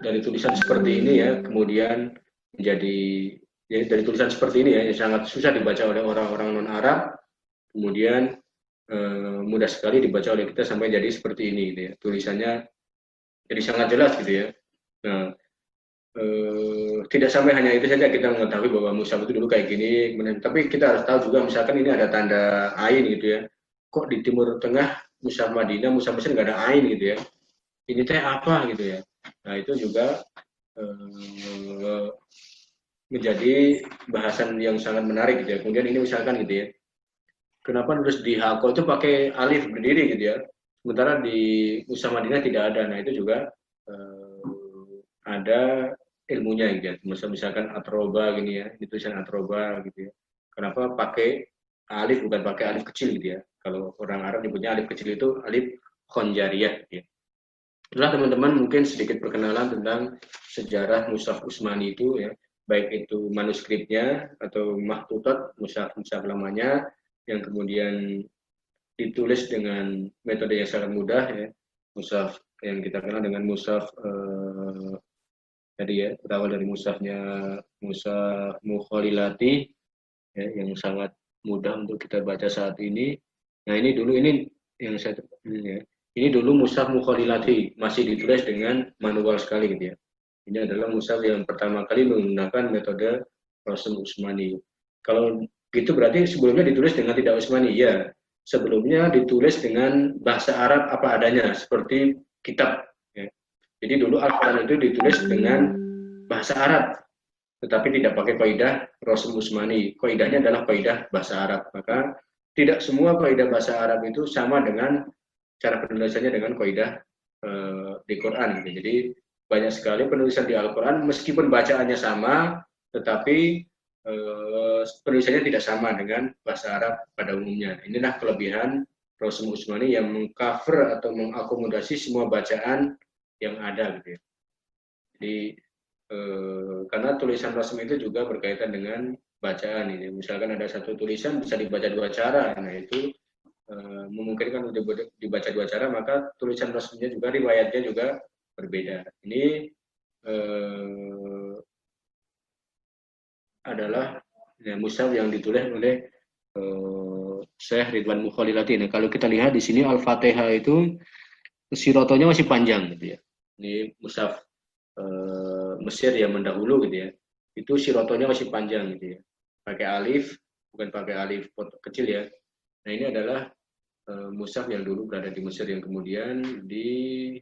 dari tulisan seperti ini, ya, kemudian menjadi, ya, dari tulisan seperti ini, ya, yang sangat susah dibaca oleh orang-orang non-Arab, kemudian mudah sekali dibaca oleh kita sampai jadi seperti ini, gitu ya. Tulisannya jadi sangat jelas, gitu ya. Nah, tidak sampai hanya itu saja kita mengetahui bahwa mushaf itu dulu kayak gini, kemudian, tapi kita harus tahu juga, misalkan ini ada tanda ain, gitu ya. Kok di Timur Tengah mushaf Madinah, mushaf Mesir nggak ada ain, gitu ya. Ini teh apa, gitu ya. Nah, itu juga menjadi bahasan yang sangat menarik, gitu ya. Kemudian ini misalkan, gitu ya, kenapa nulis di hako itu pakai alif berdiri, gitu ya, sementara di mushaf Madinah tidak ada. Nah, itu juga ada ilmunya, gitu ya. Misalkan atroba, gini ya, ini tulisan atroba, gitu ya. Kenapa pakai alif bukan pakai alif kecil, gitu ya. Kalau orang Arab nyebutnya alif kecil itu alif khonjariyah, gitu ya. Itulah teman-teman mungkin sedikit perkenalan tentang sejarah mushaf Utsmani itu, ya, baik itu manuskripnya atau mahtutat, mushaf lamanya yang kemudian ditulis dengan metode yang sangat mudah, ya. Mushaf yang kita kenal dengan mushaf tadi, ya, berawal dari mushafnya mushaf Mukhalilati, ya, yang sangat mudah untuk kita baca saat ini. Nah, ini dulu, ini yang saya, ya, ini dulu mushaf Mukhalilati masih ditulis dengan manual sekali, gitu ya. Ini adalah mushaf yang pertama kali menggunakan metode Rasm Utsmani. Kalau gitu berarti sebelumnya ditulis dengan tidak Utsmani, ya. Sebelumnya ditulis dengan bahasa Arab apa adanya, seperti kitab, ya. Jadi dulu Al-Quran itu ditulis dengan bahasa Arab, tetapi tidak pakai kaidah Rasm Utsmani. Kaidahnya adalah kaidah bahasa Arab. Maka tidak semua kaidah bahasa Arab itu sama dengan cara penulisannya dengan kaidah di Quran. Jadi banyak sekali penulisan di Al-Quran meskipun bacaannya sama, tetapi penulisannya tidak sama dengan bahasa Arab pada umumnya. Inilah kelebihan Rasm Utsmani yang mengcover atau mengakomodasi semua bacaan yang ada, gitu ya. Jadi karena tulisan rasmi itu juga berkaitan dengan bacaan ini. Misalkan ada satu tulisan bisa dibaca dua cara, nah itu memungkinkan untuk dibaca dua cara, maka tulisan resminya juga, riwayatnya juga berbeda. Ini adalah ya, mushaf yang ditulis oleh Syekh Ridwan Mukhalilati. Nah, kalau kita lihat di sini Al-Fatihah itu sirotonya masih panjang gitu ya. Ini mushaf Mesir yang mendahulu gitu ya. Itu sirotonya masih panjang gitu ya. Pakai alif, bukan pakai alif kecil ya. Nah, ini adalah mushaf yang dulu berada di Mesir yang kemudian di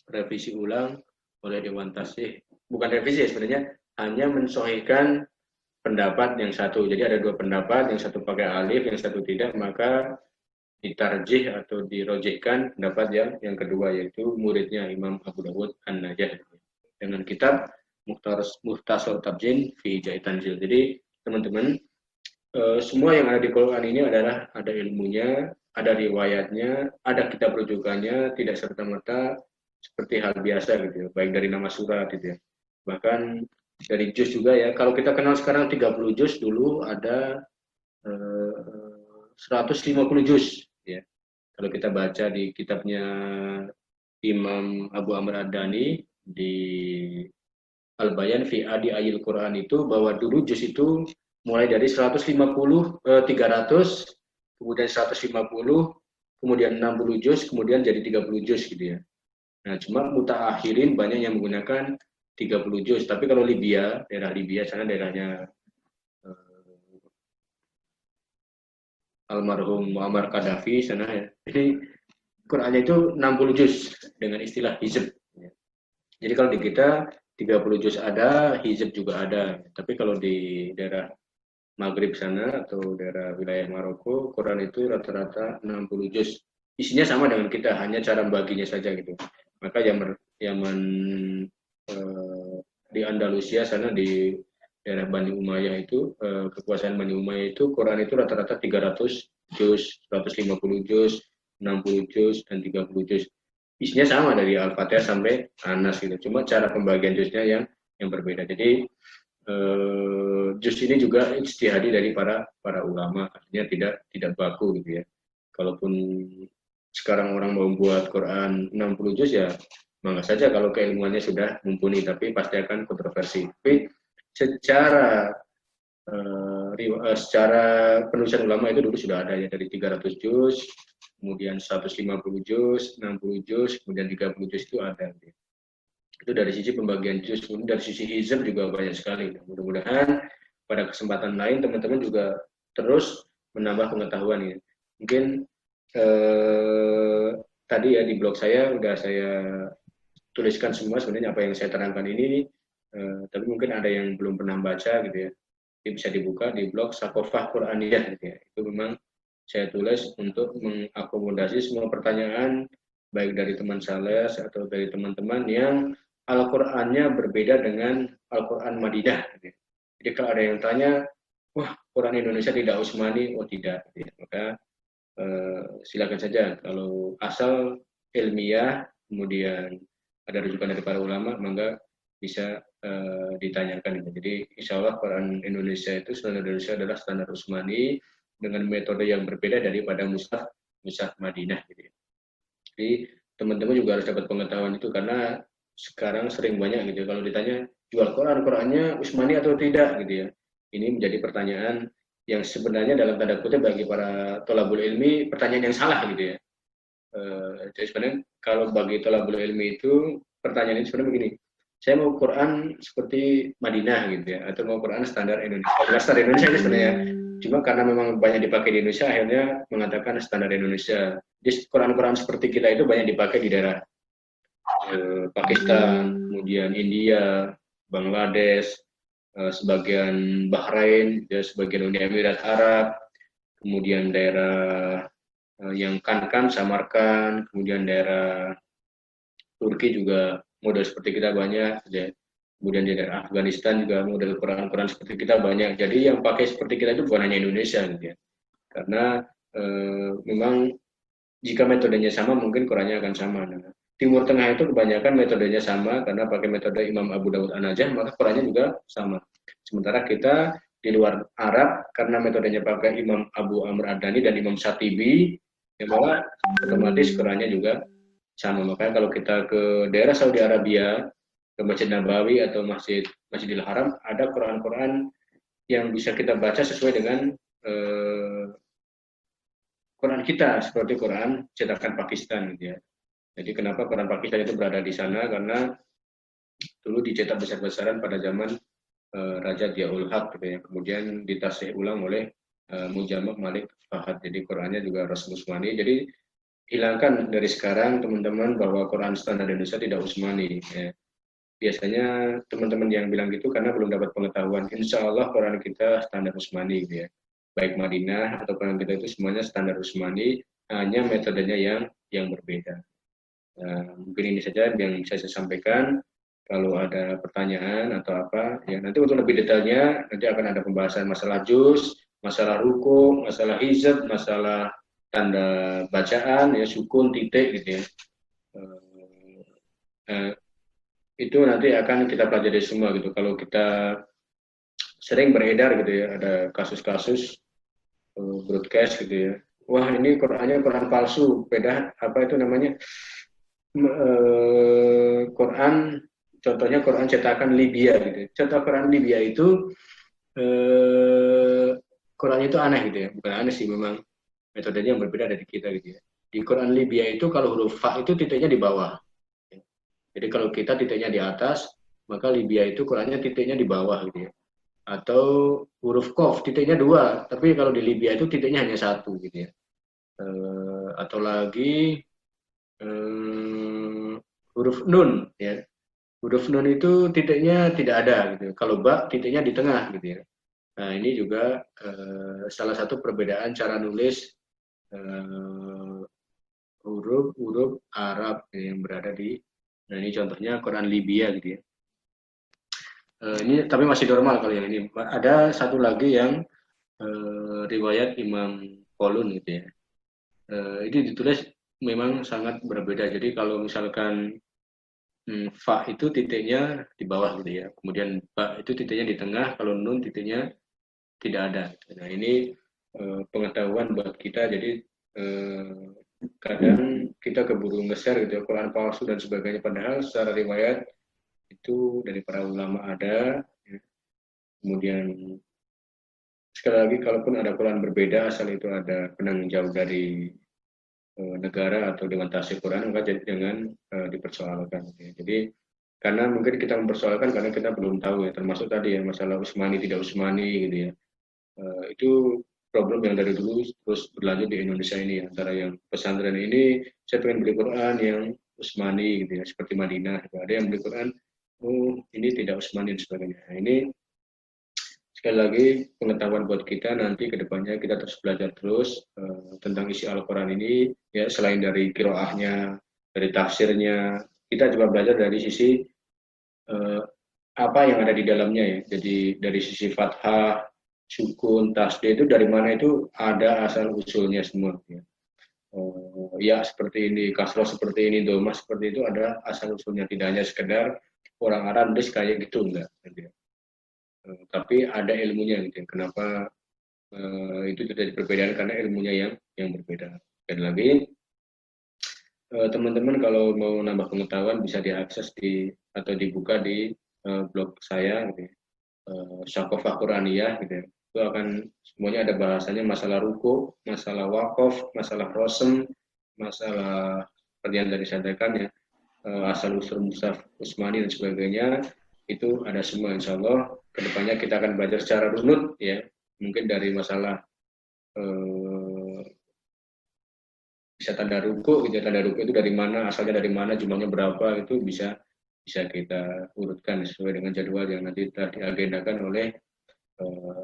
revisi ulang oleh Dewan Tasih. Bukan revisi sebenarnya, hanya mensohikan pendapat yang satu. Jadi ada dua pendapat, yang satu pakai alif, yang satu tidak, maka ditarjih atau dirojihkan pendapat yang kedua, yaitu muridnya Imam Abu Dawud An-Najah dengan kitab Mukhtasar Tabjin fi Ja'i Tanzil. Jadi teman-teman, semua yang ada di Quran ini adalah ada ilmunya, ada riwayatnya, ada kitab rujukannya, tidak serta-merta seperti hal biasa gitu ya, baik dari nama surat gitu ya. Bahkan dari juz juga ya, kalau kita kenal sekarang 30 juz, dulu ada 150 juz ya. Kalau kita baca di kitabnya Imam Abu Amr Ad-Dani di Al-Bayan fi Adi Ayil Quran itu, bahwa dulu juz itu mulai dari 150, 300, kemudian 150, kemudian 60 juz, kemudian jadi 30 juz gitu ya. Nah, cuma mutaakhirin banyak yang menggunakan 30 juz. Tapi kalau Libya, daerah Libya sana daerahnya almarhum Muammar Gaddafi sana ya. Jadi Qurannya itu 60 juz dengan istilah hizb. Jadi kalau di kita 30 juz ada, hizb juga ada. Tapi kalau di daerah Maghrib sana atau daerah wilayah Maroko, Quran itu rata-rata 60 juz. Isinya sama dengan kita, hanya cara baginya saja gitu. Maka Yaman di Andalusia sana, di daerah Bani Umayyah itu, kekuasaan Bani Umayyah itu, Quran itu rata-rata 300 juz, 150 juz, 60 juz, dan 30 juz. Isinya sama dari Al-Fatihah sampai Anas gitu. Cuma cara pembagian juznya yang berbeda. Jadi juz ini juga ijtihadi dari para ulama, artinya tidak baku gitu ya. Kalaupun sekarang orang mau buat Quran 60 juz ya mangga saja kalau keilmuannya sudah mumpuni, tapi pasti akan kontroversi. Tapi secara penulisan ulama itu dulu sudah ada ya, dari 300 juz, kemudian 150 juz, 60 juz, kemudian 30 juz itu ada. Itu dari sisi pembagian juz. Kemudian dari sisi hizb juga banyak sekali. Mudah-mudahan pada kesempatan lain teman-teman juga terus menambah pengetahuan ya. Mungkin tadi ya di blog saya udah saya tuliskan semua sebenarnya apa yang saya terangkan ini, tapi mungkin ada yang belum pernah baca gitu ya. Jadi bisa dibuka di blog Sakofah Quraniyah gitu ya. Itu memang saya tulis untuk mengakomodasi semua pertanyaan baik dari teman Sales atau dari teman-teman yang Al-Qur'annya berbeda dengan Al-Qur'an Madinah gitu ya. Jadi kalau ada yang tanya, wah Quran Indonesia tidak Utsmani, oh tidak gitu ya. Maka silakan saja, kalau asal ilmiah kemudian ada rujukan dari para ulama, maka bisa ditanyakan. Jadi insya Allah Quran Indonesia itu, standar Indonesia adalah standar Utsmani dengan metode yang berbeda daripada mushaf Madinah. Jadi teman-teman juga harus dapat pengetahuan itu, karena sekarang sering banyak gitu kalau ditanya jual Qurannya Utsmani atau tidak gitu ya. Ini menjadi pertanyaan yang sebenarnya dalam tanda kutip bagi para thalabul ilmi pertanyaan yang salah gitu ya. Jadi sebenarnya kalau bagi thalabul ilmi itu pertanyaan ini sebenarnya begini, saya mau Quran seperti Madinah gitu ya, atau mau Quran standar Indonesia. Standar Indonesia ini sebenarnya cuma karena memang banyak dipakai di Indonesia, akhirnya mengatakan standar Indonesia. Jadi Quran-Quran seperti kita itu banyak dipakai di daerah Pakistan, kemudian India, Bangladesh, sebagian Bahrain, sebagian Uni Emirat Arab, kemudian daerah yang Kankan, Samarkand, kemudian daerah Turki juga model seperti kita banyak, ya. Kemudian di daerah Afghanistan juga model Quran seperti kita banyak. Jadi yang pakai seperti kita itu bukan hanya Indonesia, gitu ya. Karena memang jika metodenya sama, mungkin Qurannya akan sama. Nah, Timur Tengah itu kebanyakan metodenya sama karena pakai metode Imam Abu Dawud An-Najah, maka Qurannya juga sama. Sementara kita di luar Arab karena metodenya pakai Imam Abu Amr Ad-Dani dan Imam Syatibi, ya maka otomatis Qurannya juga sama. Makanya kalau kita ke daerah Saudi Arabia, ke Masjid Nabawi atau Masjidil Haram, ada Quran-Quran yang bisa kita baca sesuai dengan Quran kita, seperti Quran cetakan Pakistan gitu ya. Jadi kenapa Quran Pakistan itu berada di sana? Karena dulu dicetak besar-besaran pada zaman Raja Ziaul Haq gitu ya. Kemudian ditasih ulang oleh Mujammak Malik Fahad. Jadi Qurannya juga Rasul Usmani. Jadi hilangkan dari sekarang teman-teman bahwa Quran standar Indonesia tidak Usmani. Ya. Biasanya teman-teman yang bilang gitu karena belum dapat pengetahuan. Insya Allah Quran kita standar Usmani gitu ya. Baik Madinah atau Quran kita itu semuanya standar Usmani, hanya metodenya yang berbeda. Mungkin ini saja yang bisa saya sampaikan. Kalau ada pertanyaan atau apa, ya nanti untuk lebih detailnya nanti akan ada pembahasan masalah juz, masalah ruku, masalah hizab, masalah tanda bacaan, ya sukun, titik gitu ya. Itu nanti akan kita pelajari semua gitu. Kalau kita sering beredar gitu ya, ada kasus-kasus broadcast gitu ya. Wah ini Qurannya Quran palsu, beda apa itu namanya? Quran, contohnya Quran cetakan Libya gitu. Cetak Quran Libya itu Quran itu aneh gitu ya, bukan aneh sih, memang metodenya yang berbeda dari kita gitu ya. Di Quran Libya itu kalau huruf fa itu titiknya di bawah. Jadi kalau kita titiknya di atas, maka Libya itu Qurannya titiknya di bawah gitu ya. Atau huruf Qaf titiknya 2, tapi kalau di Libya itu titiknya hanya 1 gitu ya. Atau lagi huruf nun ya, huruf nun itu titiknya tidak ada gitu. Kalau ba titiknya di tengah gitu ya. Nah ini juga salah satu perbedaan cara nulis huruf Arab yang berada di. Nah ini contohnya Quran Libya gitu ya. Ini tapi masih normal kali ya ini. Ada satu lagi yang riwayat Imam Qolun gitu ya. Ini ditulis memang sangat berbeda. Jadi kalau misalkan fa itu titiknya di bawah gitu ya. Kemudian ba itu titiknya di tengah, kalau nun titiknya tidak ada. Nah, ini pengetahuan buat kita. Jadi kadang kita keburu nge-share gitu ya, Quran palsu dan sebagainya, padahal secara riwayat itu dari para ulama ada ya. Kemudian sekali lagi kalaupun ada Quran berbeda, asal itu ada penanggung jawab dari negara atau Dewan Tafsir Quran, maka jangan dipersoalkan ya. Jadi karena mungkin kita mempersoalkan karena kita belum tahu ya, termasuk tadi ya masalah Usmani tidak Usmani gitu ya. Itu problem yang dari dulu terus berlanjut di Indonesia ini, antara yang pesantren ini saya pengen beli Quran yang Usmani gitu ya, seperti Madinah gitu. Ada yang beli Quran oh ini tidak Usmani dan sebagainya. Nah, ini sekali lagi pengetahuan buat kita, nanti kedepannya kita terus belajar terus tentang isi Al-Quran ini ya, selain dari qiraahnya, dari tafsirnya, kita juga belajar dari sisi apa yang ada di dalamnya ya. Jadi dari sisi fathah, sukun, tasdid itu dari mana itu ada asal usulnya semua ya. Ya seperti ini, kasroh seperti ini, domah seperti itu, ada asal usulnya, tidak hanya sekedar orang Arab nulis kayak gitu, enggak gitu ya. Tapi ada ilmunya gitu ya. Kenapa itu terjadi perbedaan? Karena ilmunya yang berbeda. Dan lagi teman-teman kalau mau nambah pengetahuan bisa diakses di atau dibuka di blog saya gitu ya. Syakofah Quraniyah gitu ya. Itu akan semuanya ada bahasanya, masalah ruku, masalah wakaf, masalah rosem, masalah seperti yang tadi disampaikan ya, asal usul mushaf Utsmani dan sebagainya, itu ada semua. Insya Allah kedepannya kita akan belajar secara runut ya, mungkin dari masalah bisa tanda ruku gitu, tanda ruku itu dari mana, asalnya dari mana, jumlahnya berapa, itu bisa kita urutkan sesuai dengan jadwal yang nanti telah diagendakan oleh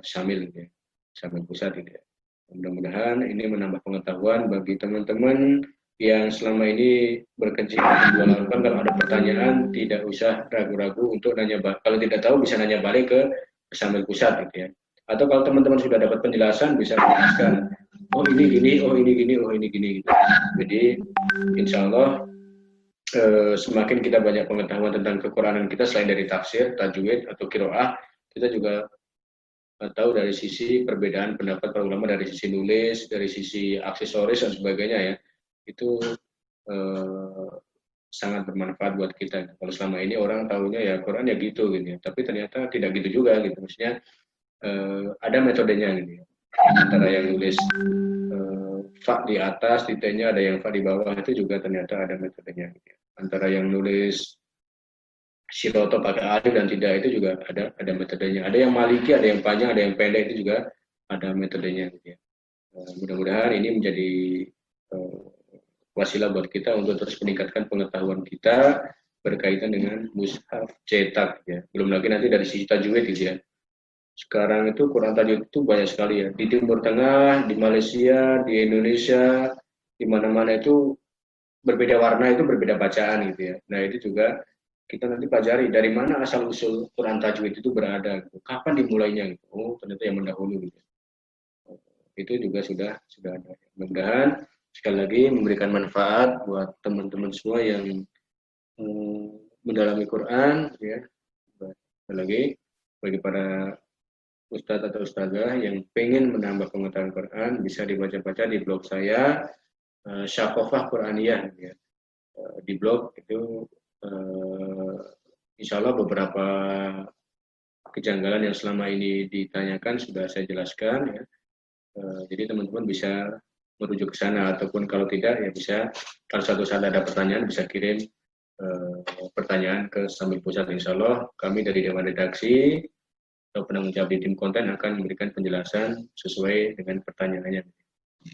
Syamil gitu ya, Syamil Pusat gitu ya. Mudah-mudahan ini menambah pengetahuan bagi teman-teman yang selama ini berkecimpung jualan. Kalau ada pertanyaan tidak usah ragu-ragu untuk nanya, kalau tidak tahu bisa nanya balik ke Syamil Pusat gitu ya. Atau kalau teman-teman sudah dapat penjelasan bisa menjelaskan, oh ini gini, oh ini gini, oh ini gini gitu. Jadi insya Allah semakin kita banyak pengetahuan tentang Al-Qur'anan kita selain dari tafsir, tajwid atau qiraah, kita juga tahu dari sisi perbedaan pendapat para ulama dari sisi nulis, dari sisi aksesoris dan sebagainya ya. Itu sangat bermanfaat buat kita. Kalau selama ini orang tahunya ya Quran ya gitu ya. Tapi ternyata tidak gitu juga gitu. Maksudnya ada metodenya gitu ya. Antara yang nulis fa di atas, titiknya ada yang fa di bawah, itu juga ternyata ada metodenya gitu ya. Antara yang nulis Siroto pakai alif dan tidak itu juga ada metodenya. Ada yang maliki, ada yang panjang, ada yang pendek, itu juga ada metodenya gitu ya. Mudah-mudahan ini menjadi wasilah buat kita untuk terus meningkatkan pengetahuan kita berkaitan dengan mushaf cetak ya. Belum lagi nanti dari sisi tajwid gitu ya. Sekarang itu Quran tajwid itu banyak sekali ya. Di Timur Tengah, di Malaysia, di Indonesia, di mana-mana itu berbeda warna, itu berbeda bacaan gitu ya. Nah itu juga kita nanti pelajari dari mana asal usul Quran tajwid itu berada, gitu. Kapan dimulainya gitu. Oh ternyata yang mendahulu gitu. Itu juga sudah ada. Mudah-mudahan sekali lagi memberikan manfaat buat teman-teman semua yang mendalami Quran ya. Sekali lagi bagi para ustadz atau ustazah yang pengen menambah pengetahuan Quran bisa dibaca-baca di blog saya Syakofah Quraniyah ya. Di blog itu insya Allah beberapa kejanggalan yang selama ini ditanyakan sudah saya jelaskan ya. Jadi teman-teman bisa merujuk ke sana ataupun kalau tidak ya bisa kalau suatu saat ada pertanyaan bisa kirim pertanyaan ke Sambil Pusat. Insya Allah kami dari Dewan Redaksi atau penanggung jawab di tim konten akan memberikan penjelasan sesuai dengan pertanyaannya.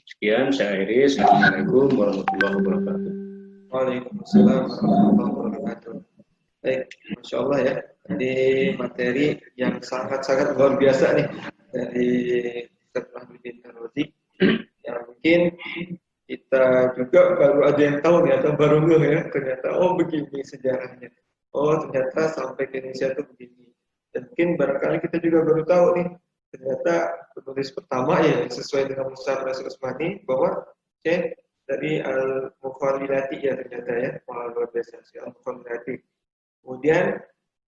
Sekian, saya akhiri. Assalamualaikum warahmatullahi wabarakatuh. Waalaikumsalam warahmatullahi wabarakatuh. Baik, Masya Allah ya. Ini materi yang sangat-sangat luar biasa nih dari Ustaz Mahmudin Tarodi. Yang mungkin kita juga baru ada yang tahu nih atau baru ngeh ya. Ternyata oh begini sejarahnya. Oh ternyata sampai ke Indonesia itu begini. Dan mungkin barangkali kita juga baru tahu nih. Ternyata penulis pertama ya sesuai dengan Mushaf Rasul Utsmani bahwa dari Al-Mufawwilati ya ternyata ya, luar biasa sih Al-Mufawwilati. Kemudian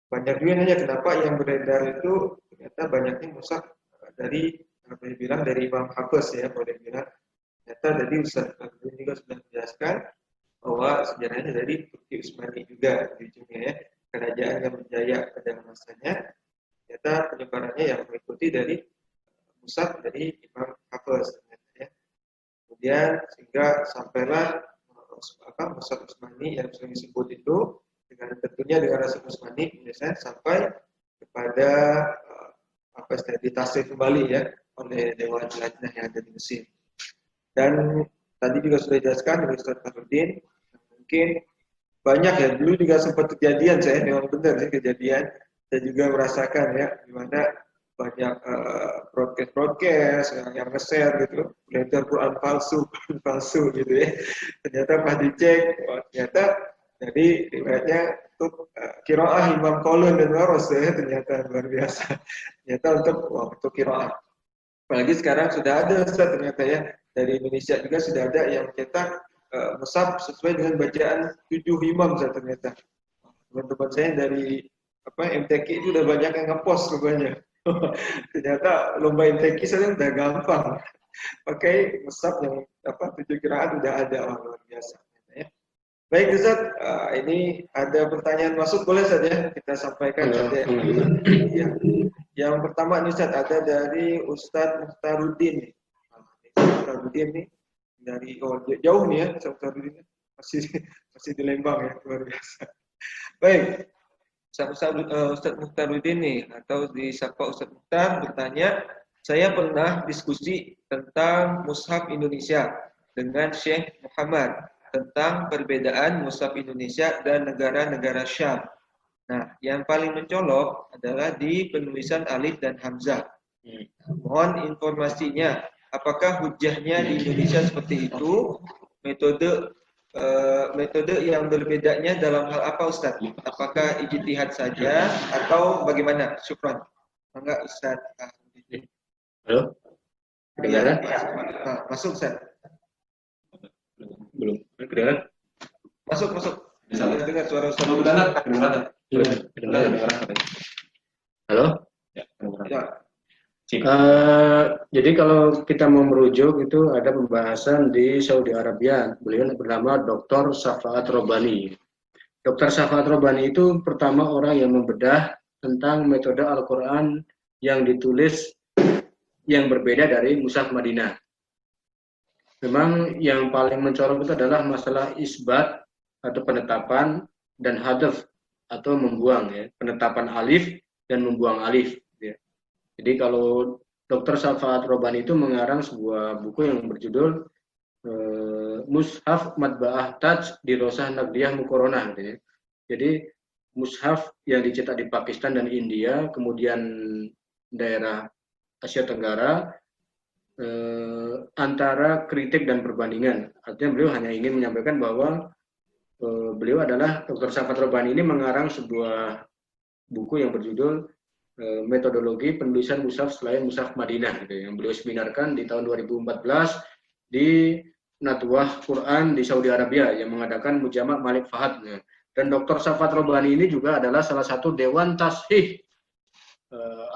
banyak juga nanya kenapa yang beredar itu ternyata banyaknya mushaf dari boleh bilang dari Imam Hafiz ya, boleh bilang ternyata dari Ustaz Abdul juga sudah menjelaskan bahwa sejarahnya dari Turki Utsmani juga di ujungnya ya, kerajaan yang menjaya pada masanya. Ternyata penyebarannya yang mengikuti dari mushaf dari Imam Hafiz ya. Kemudian sehingga sampailah Mushaf Utsmani yang sering disebut itu dengan tentunya dengan Rasul Utsmani biasanya sampai kepada ditasrif kembali ya oleh Dewan Lajnah yang ada di Mesir. Dan tadi juga sudah dijelaskan oleh Ustaz Farudin, mungkin banyak ya dulu juga sempat kejadian saya memang benar ya kejadian saya juga merasakan ya gimana banyak broadcast yang nge-share gitu, belajar Quran palsu gitu ya. Ternyata pas dicek, ternyata jadi riwayatnya untuk qiraah Imam Qaulun dan Waros ya, ternyata luar biasa. Ternyata untuk qiraah. Apalagi sekarang sudah ada Ustaz ternyata ya dari Indonesia juga sudah ada yang mencetak mushaf sesuai dengan bacaan 7 imam Ustaz ternyata. Teman-teman saya dari MTQ itu udah banyak yang ngepost rupanya. Ternyata lomba MTQ saja udah gampang. Pakai mushaf yang 7 qiraat udah ada, luar biasa ya. Baik Ustaz, ini ada pertanyaan masuk boleh saja kita sampaikan saja. Ya. Yang pertama nih Ustaz ada dari Ustaz Muhtarudin. Muhtarudin nih dari jauh nih ya Ustaz Muhtarudin masih di Lembang ya, luar biasa. Baik. Ustaz Muhtarudin nih atau disapa Ustaz Muhtar bertanya, saya pernah diskusi tentang Mushaf Indonesia dengan Syekh Muhammad tentang perbedaan mushaf Indonesia dan negara-negara Syam. Nah, yang paling mencolok adalah di penulisan alif dan hamzah. Mohon informasinya, apakah hujahnya di Indonesia seperti itu? Metode yang berbedanya dalam hal apa Ustaz? Apakah ijtihad saja atau bagaimana? Syukran. Enggak Ustaz. Halo? Kedengaran? Masuk Ustaz. Belum. Kedengaran? Masuk. Saya dengar suara Ustaz. Halo? Ya. Jadi kalau kita mau merujuk itu ada pembahasan di Saudi Arabia. Beliau bernama Dr. Safaat Robani. Dr. Safaat Robani itu pertama orang yang membedah tentang metode Al-Quran yang ditulis yang berbeda dari Mushaf Madinah. Memang yang paling mencolok itu adalah masalah isbat atau penetapan dan hadaf atau membuang, ya, penetapan alif dan membuang alif. Ya. Jadi kalau Dr. Safaat Robani itu mengarang sebuah buku yang berjudul Mushaf Matba'ah Taj di Rosah Naqdiyah Muqaronah. Gitu ya. Jadi mushaf yang dicetak di Pakistan dan India, kemudian daerah Asia Tenggara, antara kritik dan perbandingan. Artinya beliau hanya ingin menyampaikan bahwa beliau adalah Dr. Safaat Robani ini mengarang sebuah buku yang berjudul Metodologi Penulisan Mushaf selain Mushaf Madinah, gitu, yang beliau seminarkan di tahun 2014 di Nadwah Quran di Saudi Arabia yang mengadakan Mujama' Malik Fahad. Dan Dr. Safaat Robani ini juga adalah salah satu Dewan Tashih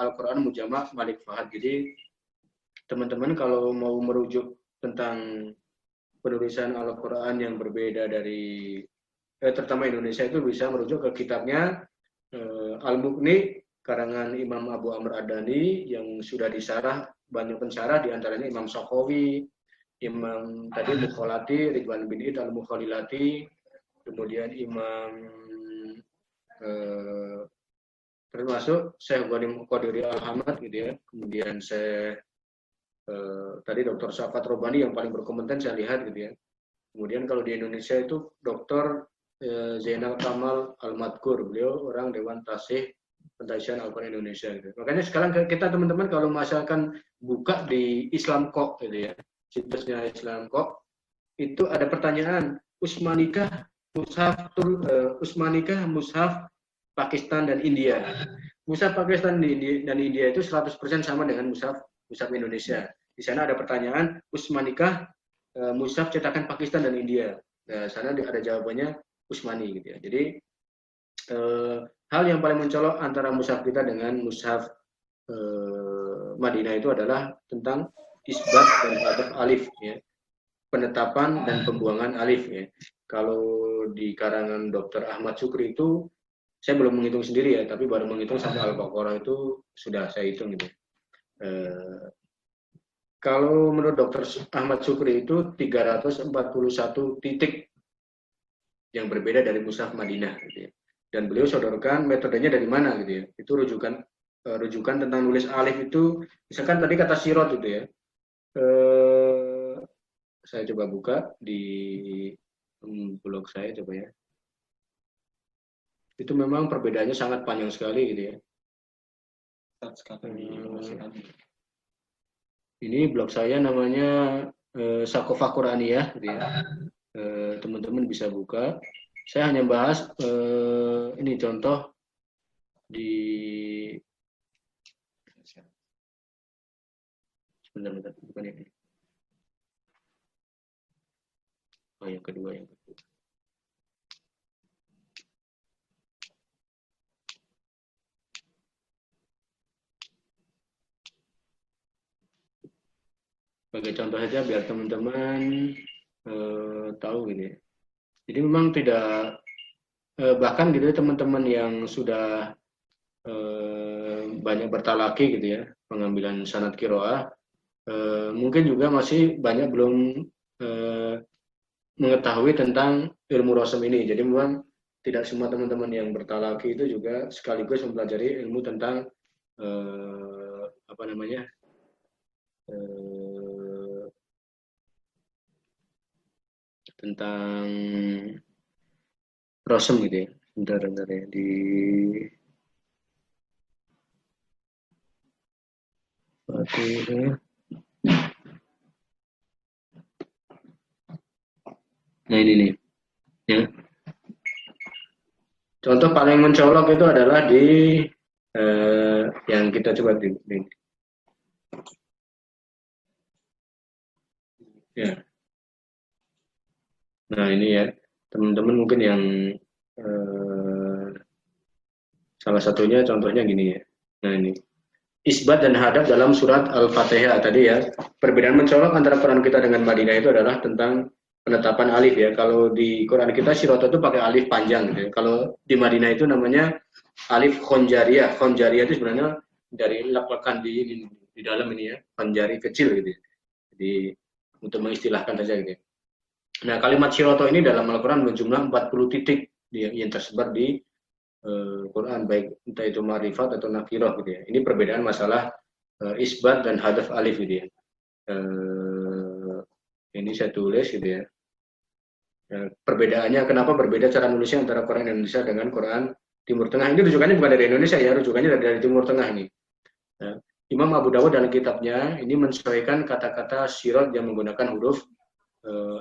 Al-Quran Mujama' Malik Fahad. Jadi teman-teman kalau mau merujuk tentang penulisan Al-Quran yang berbeda dari terutama Indonesia itu bisa merujuk ke kitabnya Al-Mughni karangan Imam Abu Amr Adani yang sudah disarah banyak pensarah, diantaranya Imam Sakhawi, Imam tadi Mukhalati, Ridwan bin Id Al-Mukhalilati, kemudian Imam termasuk Syekh Ghanim Qadiri Al-Hamad gitu ya, kemudian Syekh tadi Dr. Safaat Robani yang paling berkompeten saya lihat gitu ya. Kemudian kalau di Indonesia itu Dr. Zainal Kamal Al-Madkur, beliau orang Dewan Tashih Pentadhisan Al-Quran Indonesia gitu. Makanya sekarang kita teman-teman kalau misalkan buka di Islamkok gitu ya, situsnya Islamkok, itu ada pertanyaan Usmanikah Mushaf Pakistan dan India. Mushaf Pakistan dan India itu 100% sama dengan Mushaf Indonesia. Di sana ada pertanyaan Usmanikah Mushaf cetakan Pakistan dan India. Nah, sana ada jawabannya Usmani gitu ya. Jadi hal yang paling mencolok antara mushaf kita dengan mushaf Madinah itu adalah tentang isbat dan hadaf alif ya. Penetapan dan pembuangan alif ya. Kalau di karangan Dr. Ahmad Syukri itu saya belum menghitung sendiri ya, tapi baru menghitung sampai Al-Baqarah itu sudah saya hitung gitu. Kalau menurut Dr. Ahmad Syukri itu 341 titik yang berbeda dari mushaf Madinah gitu ya. Dan beliau sodorkan metodenya dari mana gitu ya. Itu rujukan tentang nulis alif itu, misalkan tadi kata sirot itu ya. Saya coba buka di blog saya coba ya. Itu memang perbedaannya sangat panjang sekali gitu ya. Ini blog saya namanya Sakofah Quraniyah gitu ya. Teman-teman bisa buka. Saya hanya bahas ini contoh di sebentar bukan ini. Oh, yang kedua. Sebagai contoh saja biar teman-teman tahu gitu ya. Jadi memang tidak bahkan gitu ya, teman-teman yang sudah banyak bertalaki gitu ya, pengambilan sanad qiraah, mungkin juga masih banyak belum mengetahui tentang ilmu rasam ini. Jadi memang tidak semua teman-teman yang bertalaki itu juga sekaligus mempelajari ilmu tentang tentang rasam gitu ya. Bentar ya di nah ini nih ya. Contoh paling mencolok itu adalah di yang kita coba di ya. Nah ini ya, teman-teman mungkin yang Salah satunya contohnya gini ya. Nah ini isbat dan hadaf dalam surat Al-Fatihah tadi ya. Perbedaan mencolok antara Quran kita dengan Madinah itu adalah tentang penetapan alif ya. Kalau di Quran kita Siroto itu pakai alif panjang gitu ya. Kalau di Madinah itu namanya alif khonjariyah. Khonjariyah itu sebenarnya dari lak-lakan di dalam ini ya, khonjari kecil gitu ya. Jadi untuk mengistilahkan saja gitu ya. Nah, kalimat Siroto ini dalam Al-Quran berjumlah 40 titik yang tersebar di Quran, baik entah itu ma'rifat atau nakiroh gitu ya. Ini perbedaan masalah isbat dan hadaf alif gitu ya. Ini saya tulis gitu ya. Perbedaannya, kenapa berbeda cara nulisnya antara Quran Indonesia dengan Quran Timur Tengah. Ini rujukannya bukan dari Indonesia ya, rujukannya dari Timur Tengah ini. Imam Abu Dawud dalam kitabnya ini menyesuaikan kata-kata sirot yang menggunakan huruf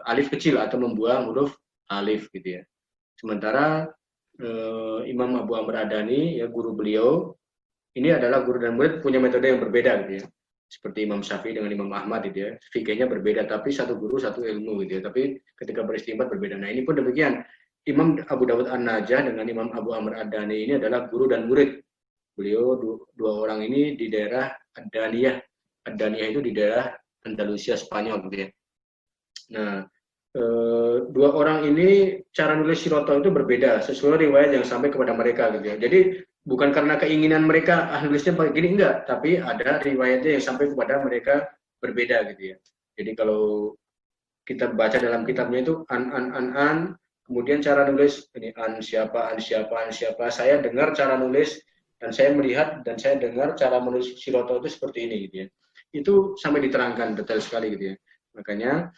alif kecil atau membuang huruf alif gitu ya. Sementara Imam Abu Amr Adani, ya guru beliau, ini adalah guru dan murid punya metode yang berbeda gitu ya. Seperti Imam Syafi'i dengan Imam Ahmad gitu ya. Fikihnya berbeda, tapi satu guru satu ilmu gitu ya. Tapi ketika beristimbat berbeda. Nah ini pun demikian. Imam Abu Dawud An-Najah dengan Imam Abu Amr Adani ini adalah guru dan murid. Beliau dua orang ini di daerah Addaniyah. Addaniyah itu di daerah Andalusia, Spanyol gitu ya. Nah, dua orang ini cara nulis Siroto itu berbeda sesuai riwayat yang sampai kepada mereka gitu ya. Jadi bukan karena keinginan mereka nulisnya begini enggak, tapi ada riwayatnya yang sampai kepada mereka berbeda gitu ya. Jadi kalau kita baca dalam kitabnya itu an, kemudian cara nulis ini an siapa, saya dengar cara nulis dan saya melihat dan saya dengar cara menulis Siroto itu seperti ini gitu ya. Itu sampai diterangkan detail sekali gitu ya. Makanya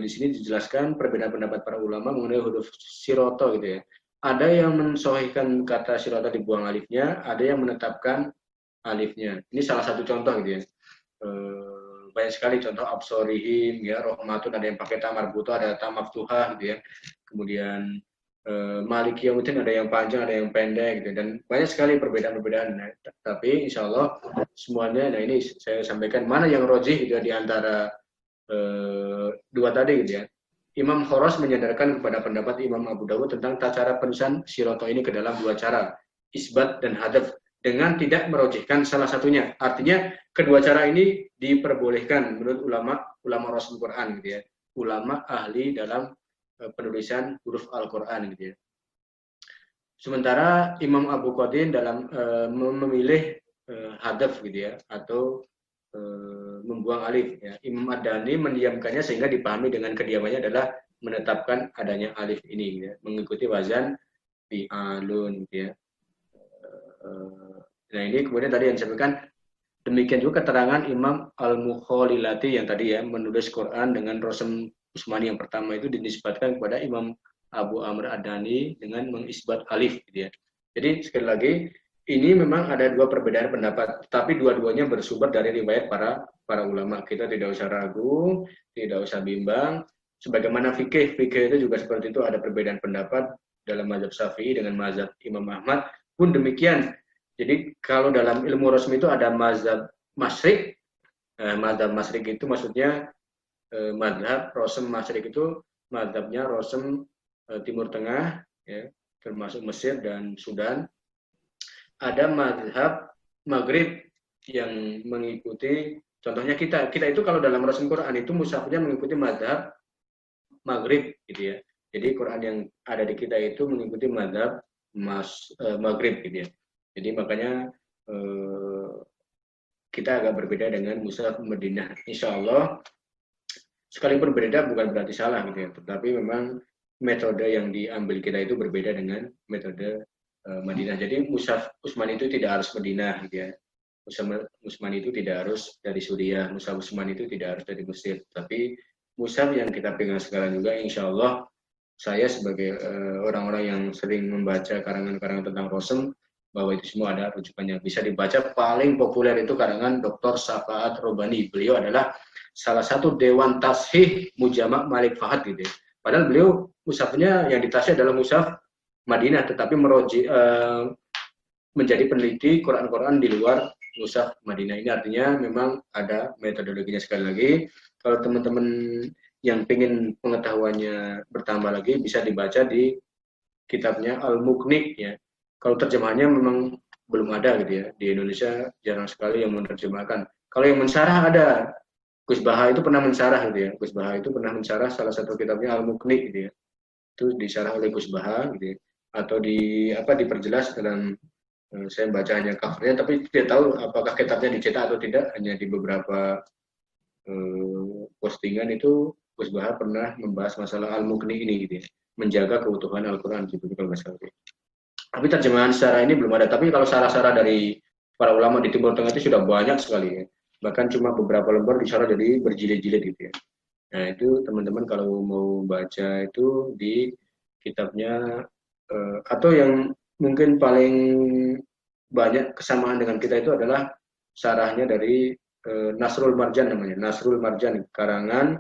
di sini dijelaskan perbedaan pendapat para ulama mengenai huruf Siroto gitu ya. Ada yang mensohhikan kata Siroto dibuang alifnya, ada yang menetapkan alifnya. Ini salah satu contoh gitu ya. Banyak sekali contoh absorihim ya, rohmatun ada yang pakai ta marbuto, ada ta maftuhah gitu ya. Kemudian Maliki Yaumiddin ada yang panjang, ada yang pendek gitu. Dan banyak sekali perbedaan-perbedaan. Nah, tapi insya Allah semuanya, nah ini saya sampaikan mana yang rojih gitu ya, di antara dua tadi gitu ya. Imam Khoros menyadarkan kepada pendapat Imam Abu Dawud tentang cara penulisan Siroto ini ke dalam dua cara, isbat dan hadaf, dengan tidak merojihkan salah satunya. Artinya kedua cara ini diperbolehkan menurut ulama Rasul Quran gitu ya, ulama ahli dalam penulisan huruf Al-Quran gitu ya. Sementara Imam Abu Qadim dalam memilih hadaf gitu ya, atau membuang alif ya. Imam Ad-Dani mendiamkannya sehingga dipahami dengan kediamannya adalah menetapkan adanya alif ini gitu ya, mengikuti wazan fi'alun gitu ya. Nah ini kemudian tadi yang disampaikan, demikian juga keterangan Imam Al-Mukhalilati yang tadi ya menulis Quran dengan Rosem Usmani yang pertama itu dinisbatkan kepada Imam Abu Amr Ad-Dani dengan mengisbat alif gitu ya. Jadi sekali lagi ini memang ada dua perbedaan pendapat, tapi dua-duanya bersumber dari riwayat para ulama. Kita tidak usah ragu, tidak usah bimbang. Sebagaimana fikih itu juga seperti itu, ada perbedaan pendapat dalam mazhab Syafi'i dengan mazhab Imam Ahmad pun demikian. Jadi kalau dalam ilmu rasmi itu ada mazhab Masyrik. Mazhab Masyrik itu maksudnya mazhab Rosem Masyrik itu mazhabnya Rosem Timur Tengah, ya, termasuk Mesir dan Sudan. Ada mazhab Maghrib yang mengikuti, contohnya kita itu kalau dalam Rasul Quran itu mushafnya mengikuti mazhab Maghrib gitu ya. Jadi Quran yang ada di kita itu mengikuti mazhab Maghrib gitu ya. Jadi makanya kita agak berbeda dengan mushaf Madinah. Insya Allah sekalipun berbeda bukan berarti salah gitu ya. Tetapi memang metode yang diambil kita itu berbeda dengan metode Madinah. Jadi mushaf Utsmani itu tidak harus Madinah gitu ya. Mushaf Utsmani itu tidak harus dari Suriah, mushaf Utsmani itu tidak harus dari Mesir. Tapi mushaf yang kita pegang sekarang juga insya Allah, saya sebagai orang-orang yang sering membaca karangan-karangan tentang Rosem, bahwa itu semua ada rujukannya. Bisa dibaca, paling populer itu karangan Dr. Safaat Robani. Beliau adalah salah satu Dewan Tashih Mujama' Malik Fahad gitu ya. Padahal beliau mushafnya yang ditashih adalah mushaf Madinah, tetapi menjadi peneliti Quran-Quran di luar mushaf Madinah. Ini artinya memang ada metodologinya. Sekali lagi, kalau teman-teman yang ingin pengetahuannya bertambah lagi, bisa dibaca di kitabnya Al-Mughni ya. Kalau terjemahannya memang belum ada gitu ya. Di Indonesia jarang sekali yang menerjemahkan. Kalau yang mensarah ada. Gus Baha itu pernah mensarah gitu ya. Gus Baha itu pernah mensarah salah satu kitabnya Al-Muqni gitu ya. Itu disarah oleh Gus Baha gitu ya. Atau diperjelas dalam saya baca hanya covernya, tapi tidak tahu apakah kitabnya dicetak atau tidak. Hanya di beberapa postingan itu Gus Baha pernah membahas masalah Al-Muqni ini gitu ya. Menjaga keutuhan Al-Quran gitu kalau nggak salah. Tapi terjemahan secara ini belum ada. Tapi kalau sarah-sarah dari para ulama di Timur Tengah itu sudah banyak sekali ya. Bahkan cuma beberapa lembar disarah jadi berjilid-jilid gitu ya. Nah itu teman-teman kalau mau baca itu di kitabnya atau yang mungkin paling banyak kesamaan dengan kita itu adalah sarahnya dari Nasrul Marjan namanya. Nasrul Marjan karangan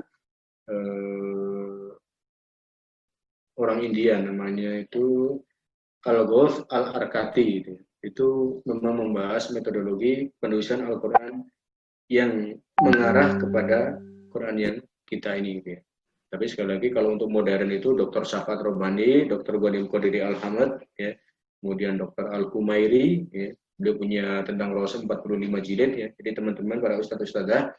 orang India namanya itu Al-Ghawth Al-Arkati gitu. Itu memang membahas metodologi penulisan Al-Quran yang mengarah kepada Quran yang kita ini gitu ya. Tapi sekali lagi kalau untuk modern itu Dr. Safat Robani, Dr. Ghanim Qadiri Al-Hamad ya, kemudian Dr. Al-Kumairi ya, beliau punya tentang Rasul 45 jilid ya. Jadi teman-teman para ustadz-ustadzah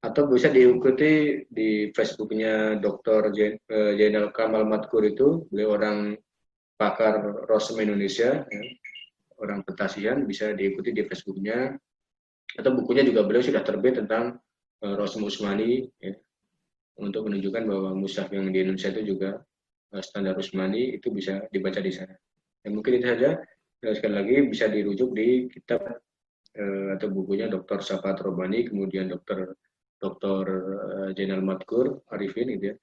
atau bisa diikuti di Facebooknya Dr. Zainal Kamal Madkur itu, beliau orang pakar Rosem Indonesia ya, orang Petasian, bisa diikuti di Facebooknya. Atau bukunya juga beliau sudah terbit tentang Rosem Usmani ya, untuk menunjukkan bahwa mushaf yang di Indonesia itu juga standar Usmani, itu bisa dibaca di sana. Ya, mungkin itu saja. Sekali lagi bisa dirujuk di kitab atau bukunya Dr. Safat Robani, kemudian Dr. Zainal Madkur Arifin gitu ya,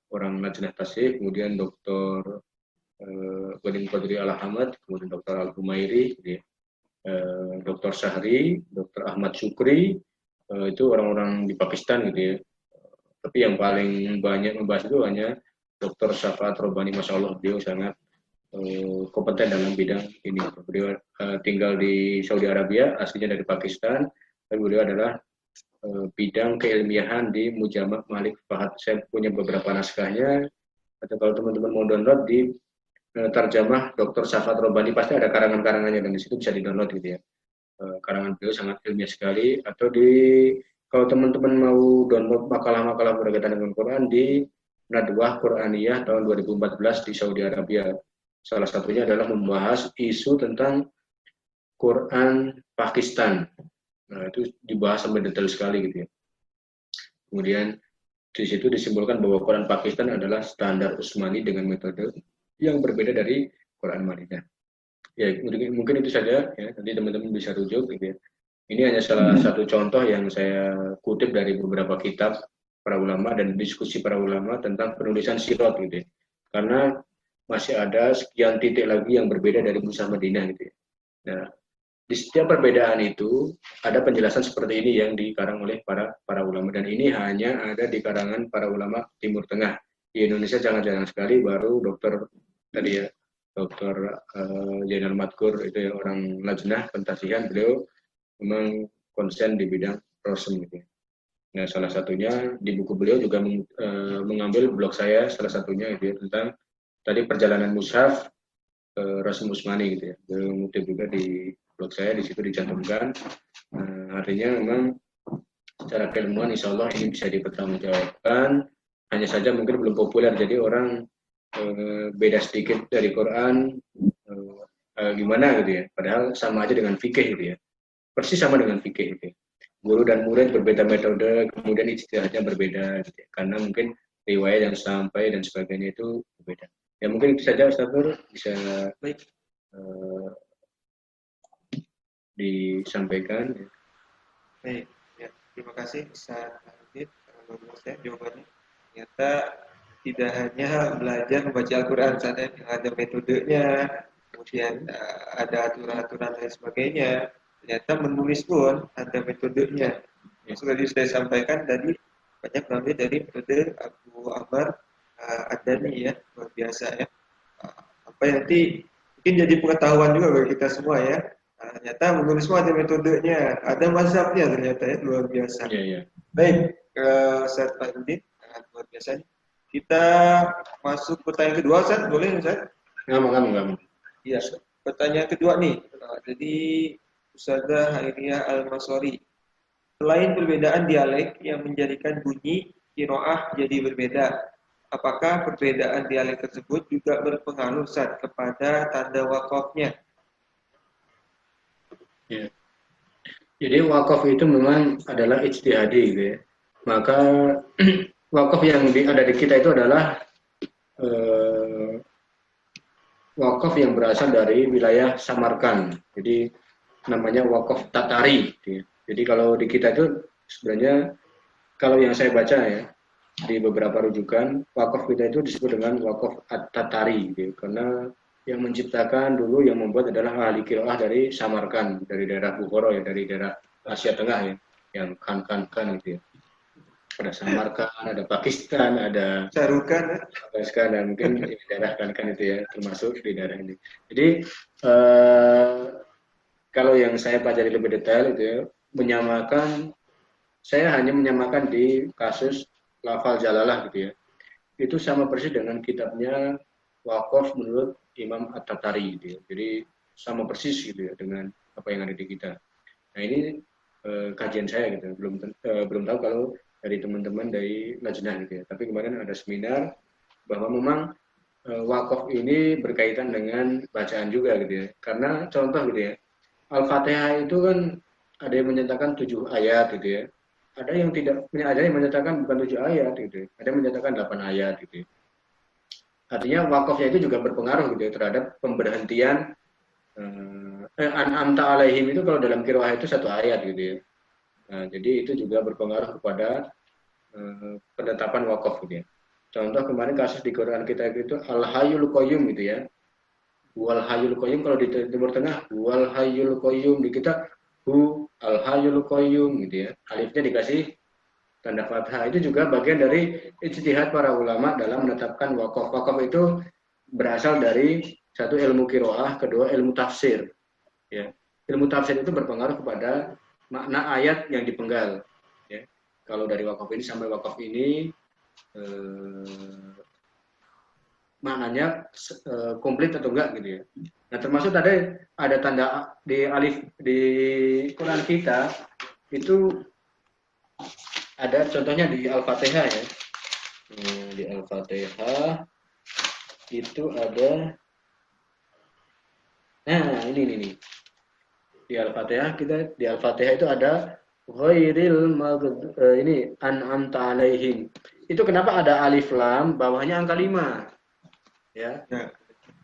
orang Najnah Tasih, kemudian Dr. Ghanim Qadiri Al-Hamad, kemudian Dr. Al-Humairi gitu ya. Dr. Syahri, Dr. Ahmad Syukri, itu orang-orang di Pakistan gitu ya. Tapi yang paling banyak membahas itu hanya Dr. Safat Robani, Masya Allah, beliau sangat kompeten dalam bidang ini. Beliau tinggal di Saudi Arabia, aslinya dari Pakistan, dan beliau adalah bidang keilmiahan di Mujama' Malik Fahad. Saya punya beberapa naskahnya, atau kalau teman-teman mau download di terjemah Dr. Safat Robani, pasti ada karangan-karangannya, dan di situ bisa di-download gitu ya. Karangan beliau sangat ilmiah sekali. Atau kalau teman-teman mau download makalah-makalah berkaitan dengan Quran di Nadwah Quraniyah tahun 2014 di Saudi Arabia. Salah satunya adalah membahas isu tentang Quran Pakistan. Nah, itu dibahas sampai detail sekali gitu ya. Kemudian di situ disimpulkan bahwa Quran Pakistan adalah standar Utsmani dengan metode yang berbeda dari Quran Madinah. Ya, mungkin itu saja ya. Nanti teman-teman bisa rujuk gitu ya. Ini hanya salah satu contoh yang saya kutip dari beberapa kitab para ulama dan diskusi para ulama tentang penulisan sirat gitu ya. Karena masih ada sekian titik lagi yang berbeda dari Mushaf Madinah gitu ya. Nah, di setiap perbedaan itu ada penjelasan seperti ini yang dikarang oleh para ulama, dan ini hanya ada di karangan para ulama Timur Tengah. Di Indonesia jarang-jarang sekali, baru Dr. Zainal Madkur itu yang orang Lajnah Pentasihan, beliau memang konsen di bidang Rosem gitu ya. Nah, salah satunya di buku beliau juga mengambil blog saya, salah satunya itu ya, tentang tadi perjalanan mushaf Rosem Utsmani gitu ya. Beliau mengutip juga di blog saya, di situ dicantumkan. Artinya memang secara keilmuan insya Allah ini bisa dipertanggungjawabkan. Hanya saja mungkin belum populer, jadi orang beda sedikit dari Quran gimana gitu ya. Padahal sama aja dengan fikih gitu ya. Persis sama dengan fikih gitu ya. Guru dan murid berbeda metode, kemudian ijtihadnya berbeda gitu ya. Karena mungkin riwayat yang sampai dan sebagainya itu berbeda. Ya mungkin itu saja Ustaz Nur, bisa disampaikan. Baik, ya, terima kasih Ustaz Arifin. Menurut saya jawabannya ternyata tidak hanya belajar membaca Al-Quran saja, yang ada metodenya, kemudian ada aturan-aturan dan sebagainya. Ternyata menulis pun ada metodenya. Yang sudah saya sampaikan tadi banyak mengambil dari metode Abu Amr Ad-Dani ya, luar biasa ya. Apa yang nanti mungkin jadi pengetahuan juga bagi kita semua ya. Ternyata menulis semua ada metodenya, ada mazhabnya ternyata ya, luar biasa. Yeah. Baik, Ustaz Fadudin, luar biasa. Kita masuk pertanyaan kedua, Ustaz, boleh Ustaz? Nggak. Iya, pertanyaan kedua nih. Jadi Ustazah Hairiyah Al-Masori, selain perbedaan dialek yang menjadikan bunyi qiraah jadi berbeda, apakah perbedaan dialek tersebut juga berpengaruh Ustaz kepada tanda wakofnya? Ya. Jadi wakaf itu memang adalah ijtihadi gitu ya. Maka wakaf yang ada di kita itu adalah wakaf yang berasal dari wilayah Samarkand. Jadi namanya wakaf Tatari. Jadi kalau di kita itu sebenarnya kalau yang saya baca ya di beberapa rujukan wakaf kita itu disebut dengan wakaf Tatari, gitu. Karena yang menciptakan dulu yang membuat adalah ahli qiraah dari Samarkand, dari daerah Bukhara ya, dari daerah Asia Tengah ya, yang kan gitu ya. Ada Samarkand, ada Pakistan, ada Sarukan, Afghanistan, dan mungkin di daerah kan itu ya, termasuk di daerah ini. Jadi kalau yang saya pelajari lebih detail itu ya, saya hanya menyamakan di kasus lafal jalalah gitu ya. Itu sama persis dengan kitabnya Waqaf menurut Imam At-Tatari gitu ya. Jadi sama persis gitu ya dengan apa yang ada di kita. Nah ini kajian saya gitu. Belum tahu kalau dari teman-teman dari Lajnah gitu ya. Tapi kemarin ada seminar bahwa memang Waqaf ini berkaitan dengan bacaan juga gitu ya. Karena contoh gitu ya, Al-Fatihah itu kan ada yang menyatakan 7 ayat gitu ya. Ada yang menyatakan bukan 7 ayat gitu ya. Ada yang menyatakan 8 ayat gitu ya. Artinya wakafnya itu juga berpengaruh gitu ya terhadap pemberhentian an'amta alaihim itu kalau dalam qiraah itu 1 ayat gitu ya. Nah, jadi itu juga berpengaruh kepada penetapan wakaf gitu ya. Contoh kemarin kasus di Quran kita itu Al-Hayyul Qayyum gitu ya. Wal Hayyul Qayyum kalau di Timur Tengah Wal Hayyul Qayyum, di kita Hu Al Hayyul Qayyum gitu ya. Alifnya dikasih tanda fathah. Itu juga bagian dari ijtihad para ulama dalam menetapkan wakaf. Wakaf itu berasal dari satu ilmu qiraah, kedua ilmu tafsir. Ya. Ilmu tafsir itu berpengaruh kepada makna ayat yang dipenggal. Ya. Kalau dari wakaf ini sampai wakaf ini maknanya komplit atau enggak gitu ya. Nah termasuk tadi ada tanda di alif di Quran kita itu ada contohnya di Al-Fatihah ya. Di Al-Fatihah itu ada, nah ini di Al-Fatihah itu ada ghairil ini an'amta alaihim. Itu kenapa ada alif lam bawahnya angka 5 ya.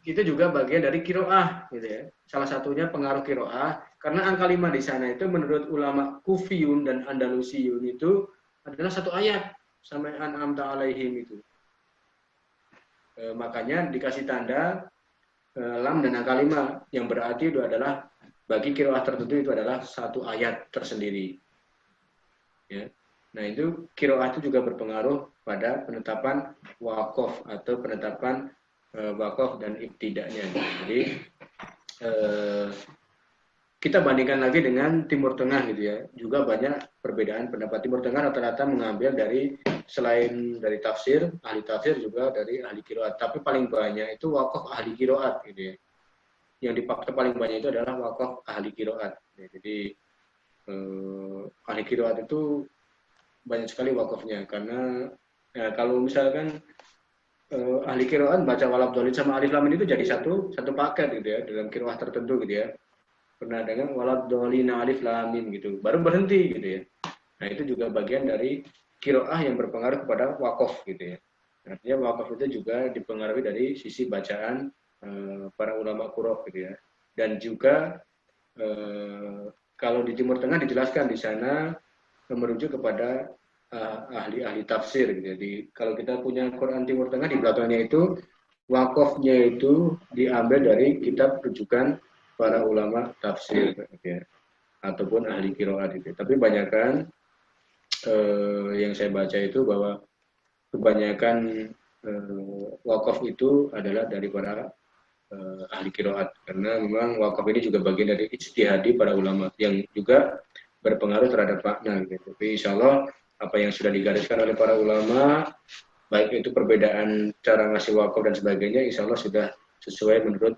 Itu juga bagian dari qiraah gitu ya. Salah satunya pengaruh qiraah karena angka 5 di sana itu menurut ulama Kufiyun dan Andalusiyun itu adalah 1 ayat sampai an'amta alaihim itu. Makanya dikasih tanda lam dan angka 5 yang berarti itu adalah bagi qiraah tertentu itu adalah 1 ayat tersendiri. Ya. Nah, itu qiraah itu juga berpengaruh pada penetapan waqaf atau penetapan wakaf dan ibtida'nya. Jadi kita bandingkan lagi dengan Timur Tengah gitu ya. Juga banyak perbedaan pendapat. Timur Tengah rata-rata mengambil dari selain dari tafsir, ahli tafsir juga dari ahli qiraat. Tapi paling banyak itu wakaf ahli qiraat gitu ya. Yang dipakai paling banyak itu adalah wakaf ahli qiraat. Ya, jadi ahli qiraat itu banyak sekali wakafnya karena ya, kalau misalkan ahli qiraat baca walad dhalin sama alif lam itu jadi satu paket gitu ya dalam qiraah tertentu gitu ya. Pernah dengar walad dhalin alif lam mim gitu. Baru berhenti gitu ya. Nah, itu juga bagian dari qiraah yang berpengaruh kepada wakaf gitu ya. Artinya wakaf itu juga dipengaruhi dari sisi bacaan para ulama qurra gitu ya. Dan juga kalau di Timur Tengah dijelaskan di sana merujuk kepada ahli-ahli tafsir gitu. Jadi kalau kita punya Quran Timur Tengah di belakangnya itu wakafnya itu diambil dari kitab rujukan para ulama tafsir gitu ya. Ataupun ahli qiraat gitu. Tapi banyakkan yang saya baca itu bahwa kebanyakan wakaf itu adalah dari para ahli qiraat karena memang wakaf ini juga bagian dari ijtihadi para ulama yang juga berpengaruh terhadap makna gitu. Tapi insyaallah apa yang sudah digariskan oleh para ulama, baik itu perbedaan cara ngasih wakaf dan sebagainya, insya Allah sudah sesuai menurut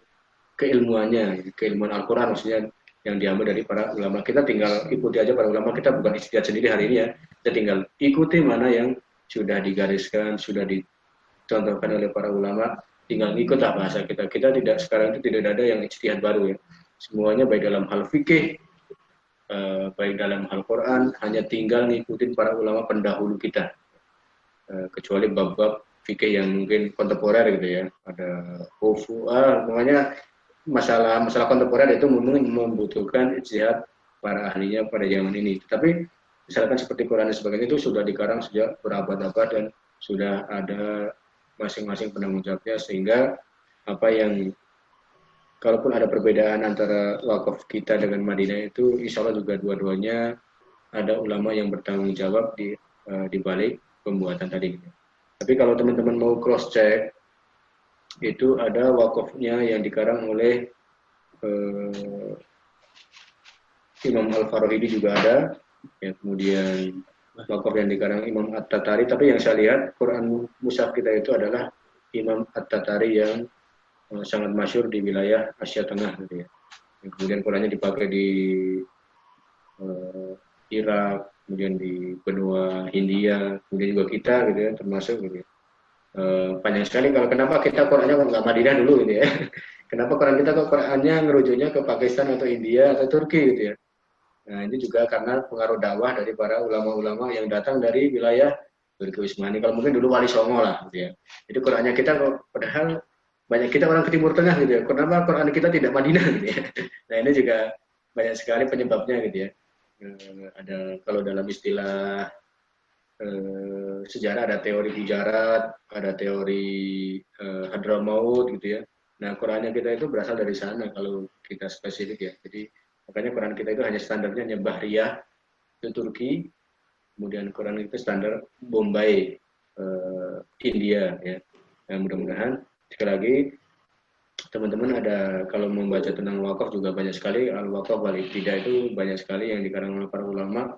keilmuannya, keilmuan Al-Quran maksudnya yang diambil dari para ulama. Kita tinggal ikuti aja para ulama, kita bukan ijtihad sendiri hari ini ya, kita tinggal ikuti mana yang sudah digariskan, sudah dicontohkan oleh para ulama, tinggal ngikutlah bahasa kita. Kita tidak, sekarang itu tidak ada yang ijtihad baru ya, semuanya baik dalam hal fikih, baik dalam hal Quran, hanya tinggal ngikutin para ulama pendahulu kita, kecuali bab-bab fikih yang mungkin kontemporer gitu ya, ada pokoknya masalah kontemporer itu membutuhkan ijtihad para ahlinya pada zaman ini. Tapi misalkan seperti Quran dan sebagainya itu sudah dikarang sejak berabad-abad dan sudah ada masing-masing penanggung jawabnya, sehingga apa yang kalaupun ada perbedaan antara wakaf kita dengan Madinah itu, insya Allah juga dua-duanya ada ulama yang bertanggung jawab di balik pembuatan tadi. Tapi kalau teman-teman mau cross check, itu ada wakafnya yang dikarang oleh Imam Al-Farahidi juga ada, ya, kemudian wakaf yang dikarang Imam At-Tatari. Tapi yang saya lihat Quran mushaf kita itu adalah Imam At-Tatari yang sangat masyhur di wilayah Asia Tengah gitu ya. Kemudian Qurannya dipakai di Irak, kemudian di benua Hindia, kemudian juga kita gitu ya, termasuk gitu ya. Panjang sekali kalau kenapa kita Qurannya nggak Madinah dulu gitu ya. Kenapa Quran kita kok Qurannya ngerujuknya ke Pakistan atau India atau Turki gitu ya. Nah ini juga karena pengaruh dakwah dari para ulama-ulama yang datang dari wilayah Turki Utsmani. Kalau mungkin dulu Wali Songo lah gitu ya. Jadi Qurannya kita kok padahal banyak kita orang ke Timur Tengah gitu ya. Kenapa Quran kita tidak Madinah gitu ya. Nah ini juga banyak sekali penyebabnya gitu ya. Ada kalau dalam istilah sejarah ada teori Gujarat, ada teori Hadramaut gitu ya. Nah Qurannya kita itu berasal dari sana kalau kita spesifik ya. Jadi makanya Quran kita itu hanya standarnya hanya Bahriyah itu Turki, kemudian Quran itu standar Bombay India ya. Nah mudah-mudahan sekali lagi teman-teman ada kalau membaca tentang wakaf juga banyak sekali, al-wakaf wal-ibtidah itu banyak sekali yang dikarang oleh para ulama.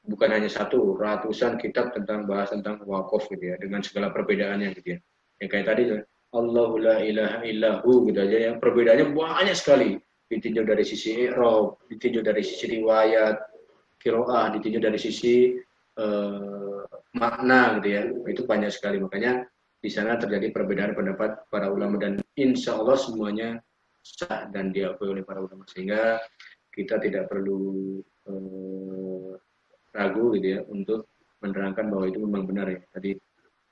Bukan hanya satu, ratusan kitab tentang bahas tentang wakaf gitu ya, dengan segala perbedaannya gitu ya. Yang kayak tadi Allahu la ilaha illahu gitu aja ya, perbedaannya banyak sekali. Ditinjau dari sisi i'rab, ditinjau dari sisi riwayat, qiraah, ditinjau dari sisi makna gitu ya. Itu banyak sekali, makanya di sana terjadi perbedaan pendapat para ulama dan insya Allah semuanya sah dan diakui oleh para ulama, sehingga kita tidak perlu ragu gitu ya untuk menerangkan bahwa itu memang benar ya. Tadi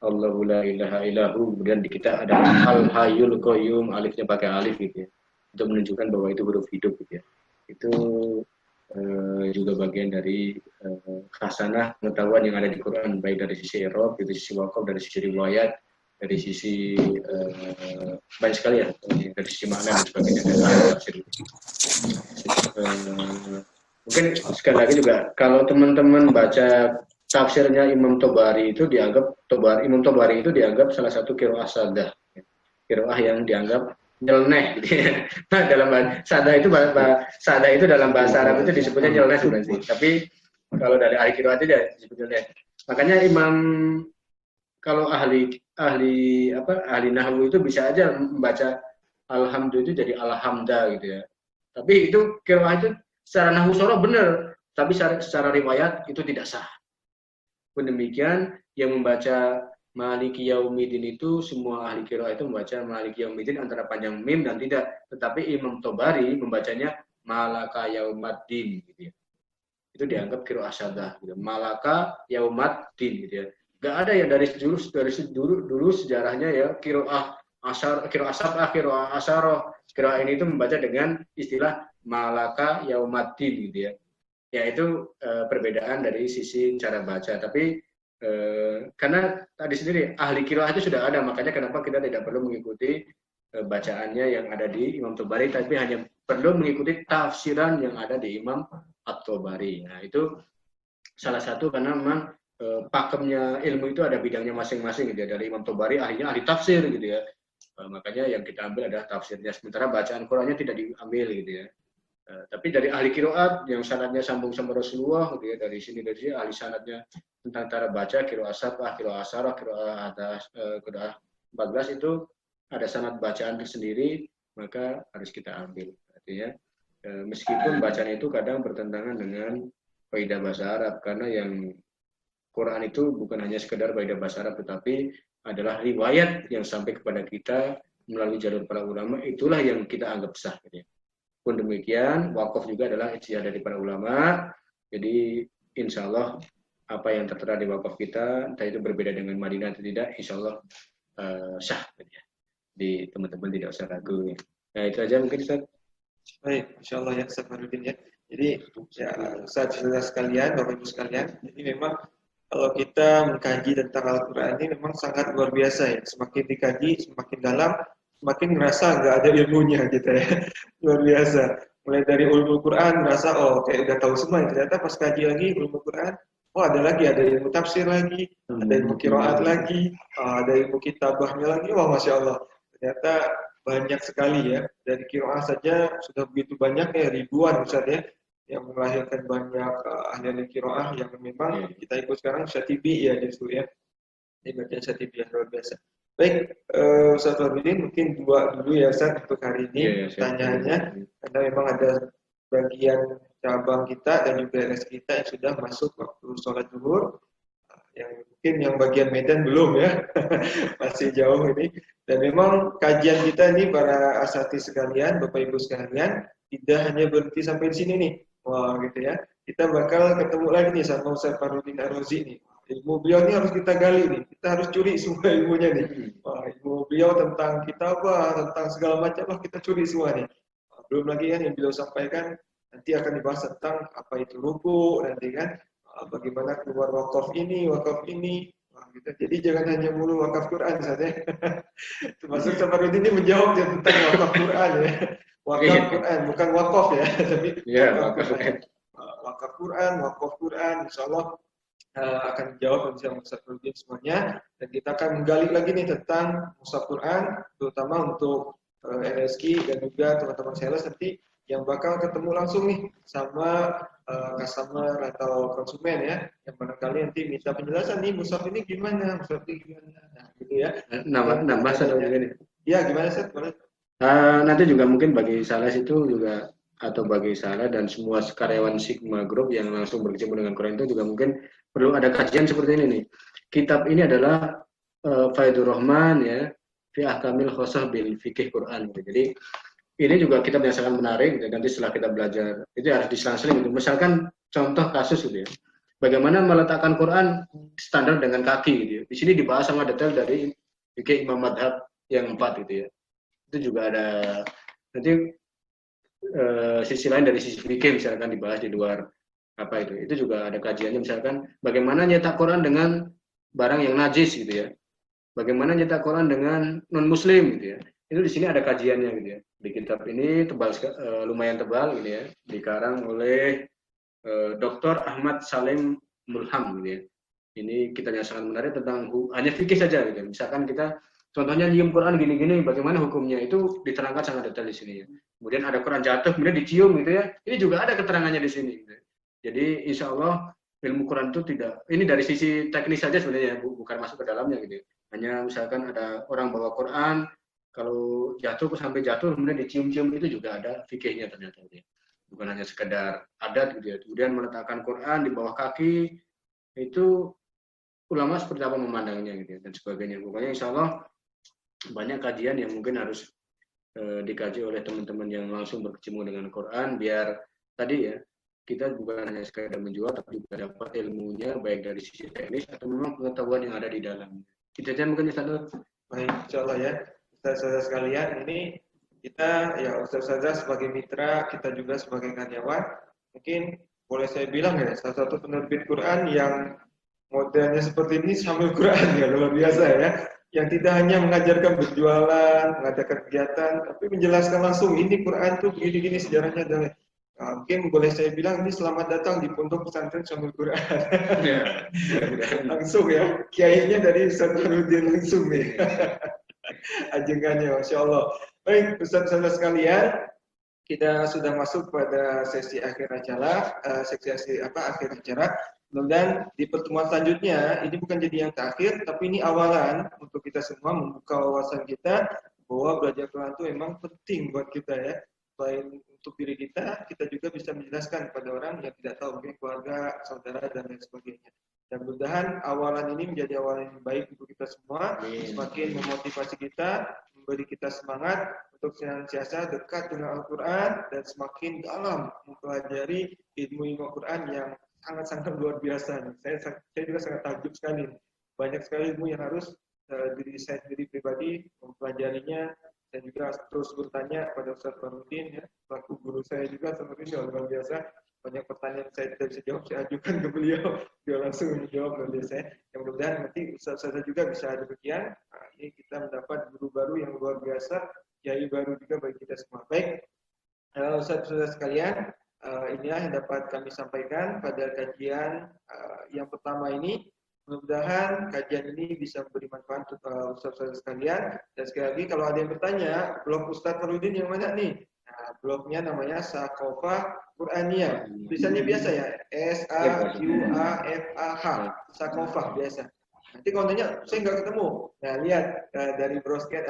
Allahu la ilaha illahu, kemudian di kita ada al hayyul qayyum, alifnya pakai alif gitu ya, untuk menunjukkan bahwa itu huruf hidup gitu ya. Itu juga bagian dari khasanah pengetahuan yang ada di Quran, baik dari sisi i'rab, dari sisi wakaf, dari sisi riwayat, dari sisi banyak sekali ya, dari sisi makna dan sebagainya. Mungkin sekali lagi juga kalau teman-teman baca tafsirnya Imam Tobari itu dianggap Imam Tobari itu dianggap salah satu qiraah sadah, qiraah yang dianggap nyeleneh gitu ya. Nah, dalam sadah itu dalam bahasa Arab itu disebutnya nyeleneh sebenarnya, tapi kalau dari ahli qiraat itu disebut nyeleneh. Makanya Imam kalau ahli nahwu itu bisa aja membaca alhamdulillah itu jadi alhamda gitu ya. Tapi itu qiraah itu secara nahwu soroh benar, tapi secara riwayat itu tidak sah. Pun demikian yang membaca Maliki Yaumiddin itu semua ahli qiraah itu membaca Maliki Yaumiddin antara panjang mim dan tidak. Tetapi Imam Tobari membacanya Malaka Yaumaddin gitu ya. Itu dianggap qiraah syadah gitu. Malaka Yaumaddin gitu ya. Gak ada ya dari dulu sejarahnya ya qiraah sab'ah, qiraah asyarah. Qiraah ini itu membaca dengan istilah Malaka Yaumaddin gitu ya. Yaitu perbedaan dari sisi cara baca. Tapi karena tadi sendiri ahli qiraah itu sudah ada, makanya kenapa kita tidak perlu mengikuti bacaannya yang ada di Imam Tobari, tapi hanya perlu mengikuti tafsiran yang ada di Imam At-Tobari. Nah itu salah satu karena memang pakemnya ilmu itu ada bidangnya masing-masing gitu ya. Dari Imam Tobari ahlinya ahli tafsir gitu ya. Makanya yang kita ambil adalah tafsirnya, sementara bacaan Qurannya tidak diambil gitu ya. Tapi dari ahli qiraat yang sanadnya sambung sama Rasulullah gitu ya, dari sini ahli sanadnya tentang cara baca qiraat sab'ah, qiraat asyarah, qiraat 14 itu ada sanad bacaan tersendiri, maka harus kita ambil. Artinya meskipun bacaan itu kadang bertentangan dengan kaidah bahasa Arab, karena yang Quran itu bukan hanya sekedar kaidah bahasa Arab, tetapi adalah riwayat yang sampai kepada kita melalui jalur para ulama, itulah yang kita anggap sah. Gitu ya. Pun demikian, wakaf juga adalah ijtihad dari para ulama. Jadi insya Allah apa yang tertera di wakaf kita, entah itu berbeda dengan Madinah atau tidak, insya Allah sah. Gitu ya. Di teman-teman tidak usah ragu. Ya. Nah itu aja mungkin Ustaz. Baik, Insya Allah ya Ustaz Farudin ya. Jadi ya Ustaz sekalian, Bapak Ibu sekalian, jadi memang kalau kita mengkaji tentang Al-Quran ini memang sangat luar biasa ya. Semakin dikaji, semakin dalam, semakin ngerasa nggak ada ilmunya gitu ya. Luar biasa. Mulai dari ulumul Quran merasa oh kayak udah tahu semua. Ternyata pas kaji lagi ulumul Quran, oh ada lagi, ada ilmu tafsir lagi, ada ilmu qiraat lagi, ada ilmu kitabahnya lagi. Wah Masya Allah. Ternyata banyak sekali ya. Dari qiraah saja sudah begitu banyak ya, ribuan misalnya yang melahirkan banyak ahli qiraah yang memang kita ikut sekarang Syatibi ya justru ya. Ini bagian Syatibi yang luar biasa. Baik, Ustaz Farudin mungkin dua dulu ya Ustaz untuk hari ini pertanyaannya, karena memang ada bagian cabang kita dan juga RS kita yang sudah masuk waktu sholat zuhur. Yang mungkin yang bagian Medan belum ya, masih jauh ini. Dan memang kajian kita ini para asatidz sekalian, Bapak Ibu sekalian, tidak hanya berhenti sampai di sini nih. Wah gitu ya. Kita bakal ketemu lagi nih sama Ustaz Farudin Ar-Razi nih. Ilmu beliau ini harus kita gali nih. Kita harus curi semua ilmunya nih. Wah, ilmu beliau tentang kitabah, tentang segala macam lah kita curi semua nih. Belum lagi kan yang beliau sampaikan nanti akan dibahas tentang apa itu ruku nanti kan. Bagaimana keluar wakaf ini. Wah, gitu. Jadi jangan hanya mulu wakaf Quran saja. Termasuk Ustaz Farudin ini menjawab tentang wakaf Quran ya. Wakaf Quran, bukan wakaf ya, tapi wakaf Quran. Wakaf Quran, insya Allah akan dijawab oleh Ustaz Farudin semuanya. Dan kita akan menggali lagi nih tentang mushaf Quran, terutama untuk NSQ dan juga teman-teman sales nanti yang bakal ketemu langsung nih sama customer atau konsumen ya, yang barangkali nanti minta penjelasan nih mushaf ini gimana, nah gitu ya. Nambah satu ini. Ya gimana Ustaz? Boleh. Nanti juga mungkin bagi sales itu juga, atau bagi saya dan semua karyawan Sigma Group yang langsung berkecimpung dengan Quran itu juga mungkin perlu ada kajian seperti ini nih. Kitab ini adalah Faidur Rahman ya, fi ahkamil khosah bil fikih Quran. Jadi ini juga kitab yang sangat menarik. Nanti setelah kita belajar itu harus diselang-seling. Misalkan contoh kasus gitu ya, bagaimana meletakkan Quran standar dengan kaki gitu ya. Di sini dibahas sama detail dari fikih Imam Madhab yang 4 gitu ya. Itu juga ada nanti sisi lain dari sisi fikih misalkan dibahas di luar apa itu juga ada kajiannya, misalkan bagaimana nyetak Quran dengan barang yang najis gitu ya, bagaimana nyetak Quran dengan non muslim gitu ya, itu di sini ada kajiannya gitu ya. Di kitab ini tebal lumayan tebal gitu ya, dikarang oleh Dr. Ahmad Salim Mulham gitu ya. Ini kitabnya sangat menarik tentang hanya fikih saja gitu. Misalkan kita contohnya nyium Quran gini-gini, bagaimana hukumnya itu diterangkan sangat detail di sini ya. Kemudian ada Quran jatuh, kemudian dicium gitu ya. Ini juga ada keterangannya di sini. Gitu. Jadi insya Allah ilmu Quran itu tidak, ini dari sisi teknis saja sebenarnya, bukan masuk ke dalamnya gitu. Hanya misalkan ada orang bawa Quran, kalau jatuh sampai jatuh kemudian dicium-cium, itu juga ada fikihnya ternyata. Gitu. Bukan hanya sekedar adat gitu ya. Kemudian meletakkan Quran di bawah kaki, itu ulama seperti apa memandangnya gitu ya, dan sebagainya. Pokoknya insya Allah banyak kajian yang mungkin harus dikaji oleh teman-teman yang langsung berkecimpung dengan Quran, biar tadi ya kita bukan hanya sekedar menjual, tapi juga dapat ilmunya baik dari sisi teknis atau memang pengetahuan yang ada di dalam. Kita aja mungkin satu. Baik, insya Allah ya, Ustaz-Ustaz sekalian, ini kita ya Ustaz-Ustaz sebagai mitra, kita juga sebagai karyawan, mungkin boleh saya bilang ya, salah satu penerbit Quran yang modelnya seperti ini sambil Quran ya, luar biasa ya. Yang tidak hanya mengajarkan berjualan, mengadakan kegiatan, tapi menjelaskan langsung ini Quran tuh begini-gini sejarahnya. Dan mungkin boleh saya bilang ini selamat datang di Pondok Pesantren Syamil Quran. Ya. Langsung ya, kiainya dari Ustaz Farudin langsung nih. Ajengannya, Masya Allah. Baik, Ustaz-Ustaz sekalian, kita sudah masuk pada sesi akhir acara, akhir acara. Dan di pertemuan selanjutnya, ini bukan jadi yang terakhir, tapi ini awalan untuk kita semua membuka wawasan kita bahwa belajar Quran itu memang penting buat kita ya. Selain untuk diri kita, kita juga bisa menjelaskan kepada orang yang tidak tahu, mungkin keluarga, saudara, dan lain sebagainya. Dan mudah-mudahan awalan ini menjadi awalan yang baik untuk kita semua, semakin memotivasi kita, memberi kita semangat untuk senantiasa dekat dengan Al-Quran dan semakin dalam mempelajari ilmu Al-Quran yang sangat-sangat luar biasa. Saya juga sangat takjub sekali. Banyak sekali ilmu yang harus diri saya sendiri pribadi mempelajarinya. Saya juga terus bertanya pada Ustaz Farudin, ya, selaku guru saya juga seperti luar biasa. Banyak pertanyaan saya tidak bisa jawab, saya ajukan ke beliau, dia langsung menjawab dari saya. Yang mudah-mudahan nanti Ustaz juga bisa demikian. Nah, ini kita mendapat guru baru yang luar biasa, kiai baru juga bagi kita semua. Baik, Ustaz sekalian, inilah yang dapat kami sampaikan pada kajian yang pertama ini. Mudah-mudahan kajian ini bisa memberi manfaat untuk Ustaz sekalian. Dan sekali lagi kalau ada yang bertanya, blog Ustaz Farudin yang mana nih? Nah, blognya namanya Sakofah Qur'aniyah. Tulisannya biasa ya, SAQAFAH, Sakofah biasa. Nanti kalau nanya, saya nggak ketemu. Nah, lihat dari brosket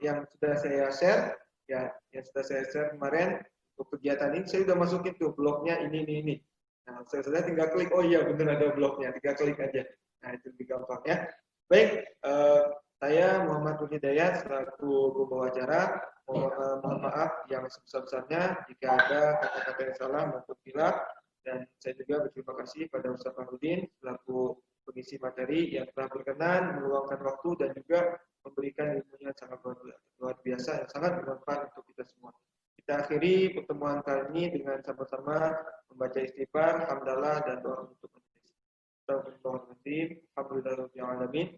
yang sudah saya share, ya, yang sudah saya share kemarin untuk kegiatan ini, saya sudah masukin tuh blognya ini. Nah, saya tinggal klik, oh iya benar ada blognya, tinggal klik aja. Nah, itu lebih gampang ya. Baik, saya Muhammad Nur Hidayat selaku pembawa acara. Mohon maaf yang sebesar-besarnya jika ada kata-kata yang salah maupun hilaf, dan saya juga berterima kasih pada Ustaz Farudin selaku pengisi materi yang telah berkenan meluangkan waktu dan juga memberikan ilmunya sangat luar biasa yang sangat bermanfaat untuk kita semua. Kita akhiri pertemuan kali ini dengan sama-sama membaca istighfar, hamdalah, dan doa untuk majelis. Astagfirullahaladzim, alhamdulillahirabbil alamin.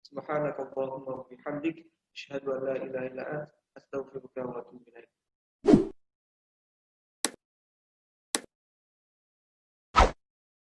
Subhanakallahumma wa bihamdik, asyhadu an la ilaha illa anta, astaghfiruka